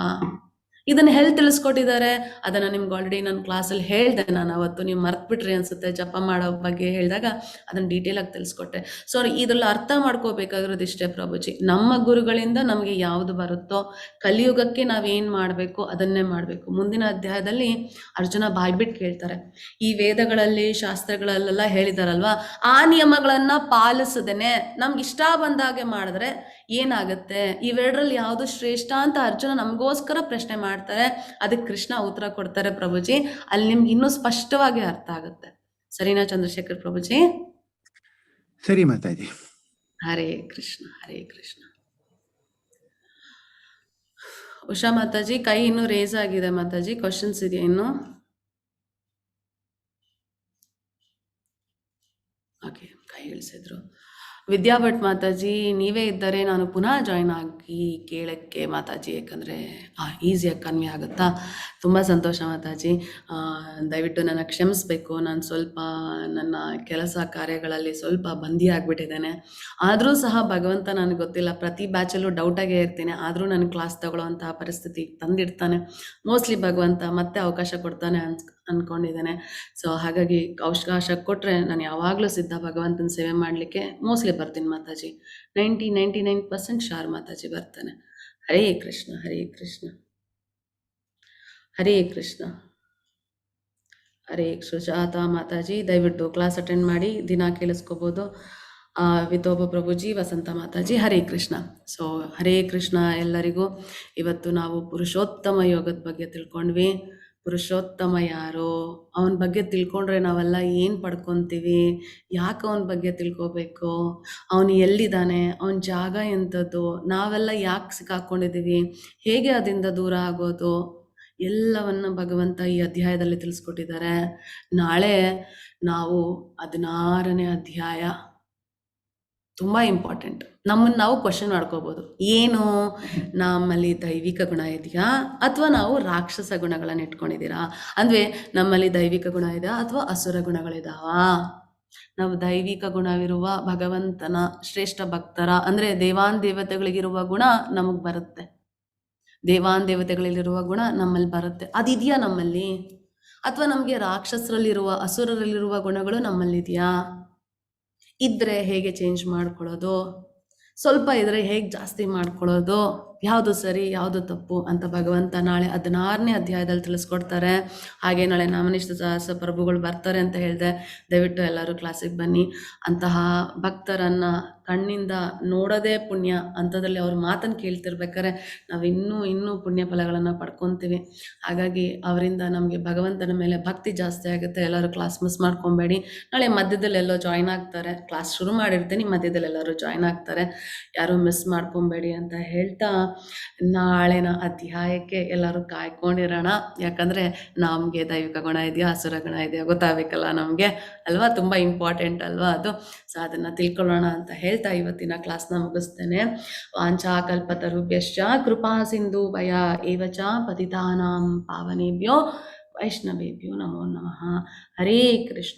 Speaker 4: ಇದನ್ನ ತಿಳಿಸ್ಕೊಟ್ಟಿದ್ದಾರೆ. ಅದನ್ನ ನಿಮ್ಗೆ ಆಲ್ರೆಡಿ ನನ್ನ ಕ್ಲಾಸಲ್ಲಿ ಹೇಳಿದೆ. ನಾನು ಅವತ್ತು ನೀವು ಮರ್ತ್ಬಿಟ್ರಿ ಅನ್ಸುತ್ತೆ, ಜಪ ಮಾಡೋ ಬಗ್ಗೆ ಹೇಳಿದಾಗ ಅದನ್ನ ಡೀಟೇಲ್ ಆಗಿ ತಿಳಿಸ್ಕೊಟ್ಟೆ. ಸೊ ಇದ್ರಲ್ಲಿ ಅರ್ಥ ಮಾಡ್ಕೋಬೇಕಾಗಿರೋದು ಇಷ್ಟೇ ಪ್ರಭುಜಿ, ನಮ್ಮ ಗುರುಗಳಿಂದ ನಮಗೆ ಯಾವುದು ಬರುತ್ತೋ, ಕಲಿಯುಗಕ್ಕೆ ನಾವೇನು ಮಾಡಬೇಕು ಅದನ್ನೇ ಮಾಡಬೇಕು. ಮುಂದಿನ ಅಧ್ಯಾಯದಲ್ಲಿ ಅರ್ಜುನ ಬಾಯ್ಬಿಟ್ಟು ಕೇಳ್ತಾರೆ, ಈ ವೇದಗಳಲ್ಲಿ ಶಾಸ್ತ್ರಗಳಲ್ಲೆಲ್ಲ ಹೇಳಿದಾರಲ್ವಾ, ಆ ನಿಯಮಗಳನ್ನ ಪಾಲಿಸದೇನೆ ನಮ್ಗೆ ಇಷ್ಟ ಬಂದಾಗೆ ಮಾಡಿದ್ರೆ ಏನಾಗುತ್ತೆ, ಇವೆರಡರಲ್ಲಿ ಯಾವುದು ಶ್ರೇಷ್ಠ ಅಂತ ಅರ್ಜುನ ನಮಗೋಸ್ಕರ ಪ್ರಶ್ನೆ ಮಾಡ್ತಾರೆ. ಅದಕ್ಕೆ ಕೃಷ್ಣ ಉತ್ತರ ಕೊಡ್ತಾರೆ ಪ್ರಭುಜಿ. ಅಲ್ಲಿ ನಿಮ್ಗೆ ಇನ್ನೂ ಸ್ಪಷ್ಟವಾಗಿ ಅರ್ಥ ಆಗುತ್ತೆ. ಸರಿನಾ ಚಂದ್ರಶೇಖರ್ ಪ್ರಭುಜಿ?
Speaker 11: ಸರಿ ಮಾತಾಜಿ.
Speaker 4: ಹರೇ ಕೃಷ್ಣ ಹರೇ ಕೃಷ್ಣ. ಉಷಾ ಮಾತಾಜಿ ಕೈ ಇನ್ನೂ ರೇಸ್ ಆಗಿದೆ ಮಾತಾಜಿ, ಕ್ವಶನ್ಸ್ ಇದೆಯಾ ಇನ್ನು? ಓಕೆ, ಕೈ ಇಳಿಸಿದ್ರು. ವಿದ್ಯಾ ಭಟ್ ಮಾತಾಜಿ ನೀವೇ ಇದ್ದರೆ ನಾನು ಪುನಃ ಜಾಯ್ನ್ ಆಗಿ ಕೇಳಕ್ಕೆ ಮಾತಾಜಿ, ಯಾಕಂದರೆ ಈಸಿಯಾಗಿ ಕನ್ವೆ ಆಗುತ್ತಾ? ತುಂಬ ಸಂತೋಷ ಮಾತಾಜಿ. ದಯವಿಟ್ಟು ನನ್ನ ಕ್ಷಮಿಸಬೇಕು, ನಾನು ಸ್ವಲ್ಪ ನನ್ನ ಕೆಲಸ ಕಾರ್ಯಗಳಲ್ಲಿ ಸ್ವಲ್ಪ ಬಂದಿ ಆಗಿಬಿಟ್ಟಿದ್ದೇನೆ. ಆದರೂ ಸಹ ಭಗವಂತ ನನಗೆ ಗೊತ್ತಿಲ್ಲ, ಪ್ರತಿ ಬ್ಯಾಚಲ್ಲೂ ಡೌಟಾಗೇ ಇರ್ತೀನಿ, ಆದರೂ ನನಗೆ ಕ್ಲಾಸ್ ತಗೊಳ್ಳೋವಂತಹ ಪರಿಸ್ಥಿತಿ ತಂದಿಡ್ತಾನೆ. ಮೋಸ್ಟ್ಲಿ ಭಗವಂತ ಮತ್ತೆ ಅವಕಾಶ ಕೊಡ್ತಾನೆ ಅಂದ್ಕೊಂಡಿದ್ದೇನೆ. ಸೊ ಹಾಗಾಗಿ ಅವಕಾಶ ಕೊಟ್ಟರೆ ನಾನು ಯಾವಾಗಲೂ ಸಿದ್ಧ ಭಗವಂತನ ಸೇವೆ ಮಾಡಲಿಕ್ಕೆ. ಮೋಸ್ಟ್ಲಿ ಬರ್ತೀನಿ ಮಾತಾಜಿ, 99% ಶಾರ್ ಮಾತಾಜಿ ಬರ್ತಾನೆ. ಹರೇ ಕೃಷ್ಣ ಹರೇ ಕೃಷ್ಣ ಹರೇ ಕೃಷ್ಣ ಹರೇ ಸುಜಾತ ಮಾತಾಜಿ ದಯವಿಟ್ಟು ಕ್ಲಾಸ್ ಅಟೆಂಡ್ ಮಾಡಿ, ದಿನ ಕೇಳಿಸ್ಕೋಬೋದು. ವಿತೋಬ ಪ್ರಭುಜಿ, ವಸಂತ ಮಾತಾಜಿ, ಹರೇ ಕೃಷ್ಣ. ಸೊ ಹರೇ ಕೃಷ್ಣ ಎಲ್ಲರಿಗೂ. ಇವತ್ತು ನಾವು ಪುರುಷೋತ್ತಮ ಯೋಗದ ಬಗ್ಗೆ ತಿಳ್ಕೊಂಡ್ವಿ. ಪುರುಷೋತ್ತಮ ಯಾರು, ಅವನ ಬಗ್ಗೆ ತಿಳ್ಕೊಂಡ್ರೆ ನಾವೆಲ್ಲ ಏನು ಪಡ್ಕೊತೀವಿ, ಯಾಕೆ ಅವನ ಬಗ್ಗೆ ತಿಳ್ಕೊಬೇಕು, ಅವನು ಎಲ್ಲಿದ್ದಾನೆ, ಅವನ ಜಾಗ ಎಂಥದ್ದು, ನಾವೆಲ್ಲ ಯಾಕೆ ಸಿಕ್ಕಾಕೊಂಡಿದ್ದೀವಿ, ಹೇಗೆ ಅದರಿಂದ ದೂರ ಆಗೋದು, ಎಲ್ಲವನ್ನು ಭಗವಂತ ಈ ಅಧ್ಯಾಯದಲ್ಲಿ ತಿಳಿಸ್ಕೊಟ್ಟಿದ್ದಾರೆ. ನಾಳೆ ನಾವು 16ನೇ ಅಧ್ಯಾಯ, ತುಂಬ ಇಂಪಾರ್ಟೆಂಟ್. ನಮ್ಮನ್ನು ನಾವು ಕ್ವಶನ್ ಮಾಡ್ಕೋಬೋದು, ಏನು ನಮ್ಮಲ್ಲಿ ದೈವಿಕ ಗುಣ ಇದೆಯಾ ಅಥವಾ ನಾವು ರಾಕ್ಷಸ ಗುಣಗಳನ್ನು ಇಟ್ಕೊಂಡಿದ್ದೀರಾ? ಅಂದರೆ ನಮ್ಮಲ್ಲಿ ದೈವಿಕ ಗುಣ ಇದೆಯಾ ಅಥವಾ ಅಸುರ ಗುಣಗಳಿದಾವಾ? ನಾವು ದೈವಿಕ ಗುಣವಿರುವ ಭಗವಂತನ ಶ್ರೇಷ್ಠ ಭಕ್ತರ ಅಂದರೆ ದೇವಾನ್ ದೇವತೆಗಳಿಗಿರುವ ಗುಣ ನಮಗೆ ಬರುತ್ತೆ, ದೇವಾನ್ ದೇವತೆಗಳಲ್ಲಿರುವ ಗುಣ ನಮ್ಮಲ್ಲಿ ಬರುತ್ತೆ. ಅದಿದೆಯಾ ನಮ್ಮಲ್ಲಿ? ಅಥವಾ ನಮಗೆ ರಾಕ್ಷಸರಲ್ಲಿರುವ ಅಸುರರಲ್ಲಿರುವ ಗುಣಗಳು ನಮ್ಮಲ್ಲಿದೆಯಾ? ಇದ್ದರೆ ಹೇಗೆ ಚೇಂಜ್ ಮಾಡ್ಕೊಳ್ಳೋದು, ಸ್ವಲ್ಪ ಇದ್ರೆ ಹೇಗೆ ಜಾಸ್ತಿ ಮಾಡ್ಕೊಳ್ಳೋದು, ಯಾವುದು ಸರಿ ಯಾವುದು ತಪ್ಪು ಅಂತ ಭಗವಂತ ನಾಳೆ 16ನೇ ಅಧ್ಯಾಯದಲ್ಲಿ ತಿಳಿಸ್ಕೊಡ್ತಾರೆ. ಹಾಗೆ ನಾಳೆ ನಾಮನಿಷ್ಠ ಸಹಸ್ರ ಪ್ರಭುಗಳು ಬರ್ತಾರೆ ಅಂತ ಹೇಳಿದೆ. ದಯವಿಟ್ಟು ಎಲ್ಲರೂ ಕ್ಲಾಸಿಗೆ ಬನ್ನಿ. ಅಂತಹ ಭಕ್ತರನ್ನು ಕಣ್ಣಿಂದ ನೋಡೋದೇ ಪುಣ್ಯ. ಅಂಥದ್ರಲ್ಲಿ ಅವ್ರ ಮಾತನ್ನು ಕೇಳ್ತಿರ್ಬೇಕಾದ್ರೆ ನಾವು ಇನ್ನೂ ಪುಣ್ಯ ಫಲಗಳನ್ನು ಪಡ್ಕೊತೀವಿ. ಹಾಗಾಗಿ ಅವರಿಂದ ನಮಗೆ ಭಗವಂತನ ಮೇಲೆ ಭಕ್ತಿ ಜಾಸ್ತಿ ಆಗುತ್ತೆ. ಎಲ್ಲರೂ ಕ್ಲಾಸ್ ಮಿಸ್ ಮಾಡ್ಕೊಬೇಡಿ. ನಾಳೆ ಮಧ್ಯದಲ್ಲಿ ಎಲ್ಲೋ ಜಾಯ್ನ್ ಆಗ್ತಾರೆ, ಕ್ಲಾಸ್ ಶುರು ಮಾಡಿರ್ತೀನಿ, ಮಧ್ಯದಲ್ಲಿ ಎಲ್ಲರೂ ಜಾಯ್ನ್ ಆಗ್ತಾರೆ, ಯಾರೂ ಮಿಸ್ ಮಾಡ್ಕೊಬೇಡಿ ಅಂತ ಹೇಳ್ತಾ ನಾಳಿನ ಅಧ್ಯಾಯಕ್ಕೆ ಎಲ್ಲರೂ ಕಾಯ್ಕೊಂಡಿರೋಣ. ಯಾಕಂದರೆ ನಮಗೆ ದೈವಿಕ ಗುಣ ಇದೆಯಾ ಅಸುರ ಗುಣ ಇದೆಯಾ ಗೊತ್ತಾಗಬೇಕಲ್ಲ ನಮಗೆ, ಅಲ್ವಾ? ತುಂಬ ಇಂಪಾರ್ಟೆಂಟ್ ಅಲ್ವಾ ಅದು. ಸೊ ಅದನ್ನು ತಿಳ್ಕೊಳ್ಳೋಣ ಅಂತ ಹೇಳ್ತಾ ಇವತ್ತಿನ ಕ್ಲಾಸ್ನ ಮುಗಿಸ್ತೇನೆ. ವಾಂಛಾ ಕಲ್ಪತರುಭ್ಯಶ್ಚ ಕೃಪಾ ಸಿಂಧು ಭಯ ಏವಚ ಪತಿತಾನಾಂ ಪಾವನೇಭ್ಯೋ ವೈಷ್ಣವೇಭ್ಯೋ ನಮೋ ನಮಃ. ಹರೇ ಕೃಷ್ಣ.